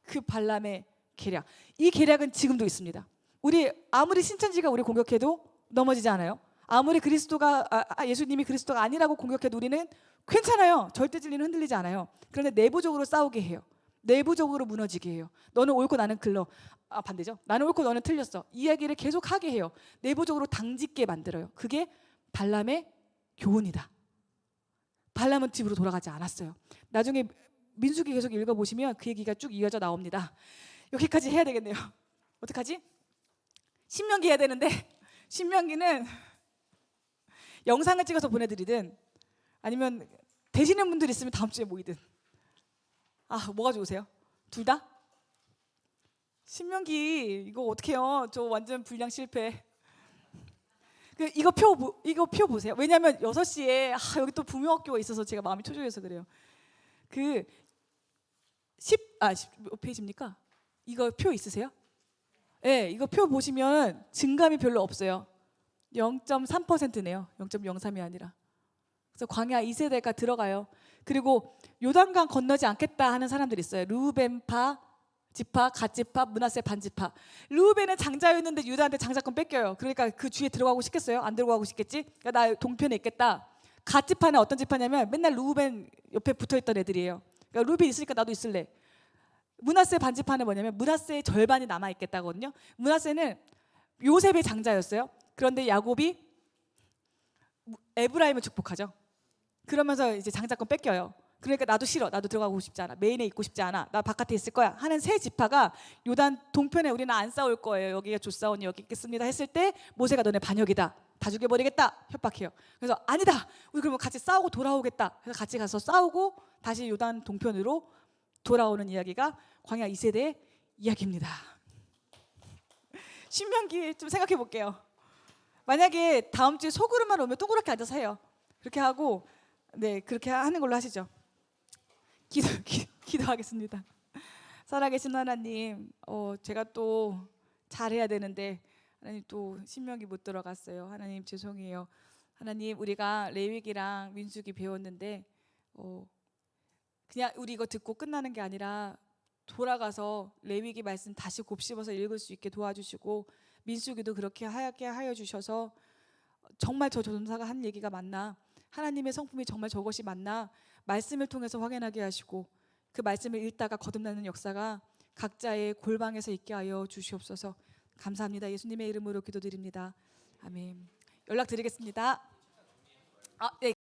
A: 그 발람의 계략. 이 계략은 지금도 있습니다. 우리 아무리 신천지가 우리 공격해도 넘어지지 않아요. 아무리 그리스도가 예수님이 그리스도가 아니라고 공격해도 우리는 괜찮아요. 절대 진리는 흔들리지 않아요. 그런데 내부적으로 싸우게 해요. 내부적으로 무너지게 해요. 너는 옳고 나는 글러. 반대죠. 나는 옳고 너는 틀렸어. 이야기를 계속 하게 해요. 내부적으로 당짓게 만들어요. 그게 발람의 교훈이다. 발람은 집으로 돌아가지 않았어요. 나중에 민수기 계속 읽어보시면 그 얘기가 쭉 이어져 나옵니다. 여기까지 해야 되겠네요. 어떡하지? 신명기 해야 되는데 신명기는 영상을 찍어서 보내드리든 아니면 되시는 분들 있으면 다음 주에 모이든. 뭐가 좋으세요? 둘 다? 신명기 이거 어떡해요? 저 완전 분량 실패. 이거 표 보세요. 왜냐하면 6시에 여기 또 부묘학교가 있어서 제가 마음이 초조해서 그래요. 그 10몇 페이지입니까? 이거 표 있으세요? 네, 이거 표 보시면 증감이 별로 없어요. 0.3%네요. 0.03이 아니라. 그래서 광야 2세대가 들어가요. 그리고 요단강 건너지 않겠다 하는 사람들이 있어요. 르우벤파, 지파, 갓지파, 므낫세 반지파. 르우벤은 장자였는데 유다한테 장자권 뺏겨요. 그러니까 그 주위에 들어가고 싶겠어요? 안 들어가고 싶겠지? 그러니까 나 동편에 있겠다. 갓지파는 어떤 지파냐면 맨날 르우벤 옆에 붙어있던 애들이에요. 그러니까 르우벤 있으니까 나도 있을래. 므낫세 반지파는 뭐냐면 므낫세의 절반이 남아있겠다거든요. 므낫세는 요셉의 장자였어요. 그런데 야곱이 에브라임을 축복하죠. 그러면서 이제 장자권 뺏겨요. 그러니까 나도 싫어. 나도 들어가고 싶지 않아. 메인에 있고 싶지 않아. 나 바깥에 있을 거야. 하는 세 지파가 요단 동편에 우리는 안 싸울 거예요. 여기가 조사원이 여기 있겠습니다 했을 때 모세가 너네 반역이다. 다 죽여버리겠다. 협박해요. 그래서 아니다. 우리 그러면 같이 싸우고 돌아오겠다. 그래서 같이 가서 싸우고 다시 요단 동편으로 돌아오는 이야기가 광야 2세대의 이야기입니다. 신명기 좀 생각해 볼게요. 만약에 다음 주에 소그룹만 오면 동그랗게 앉아서 해요. 그렇게 하고 그렇게 하는 걸로 하시죠. 기도하겠습니다. 살아계신 하나님, 제가 또 잘해야 되는데 하나님 또 신명기 못 들어갔어요. 하나님 죄송해요. 하나님 우리가 레위기랑 민수기 배웠는데 그냥 우리 이거 듣고 끝나는 게 아니라 돌아가서 레위기 말씀 다시 곱씹어서 읽을 수 있게 도와주시고 민수기도 그렇게 하게 하여 주셔서 정말 저 전도사가 한 얘기가 맞나, 하나님의 성품이 정말 저것이 맞나 말씀을 통해서 확인하게 하시고 그 말씀을 읽다가 거듭나는 역사가 각자의 골방에서 있게 하여 주시옵소서. 감사합니다. 예수님의 이름으로 기도드립니다. 아멘. 연락드리겠습니다. 네.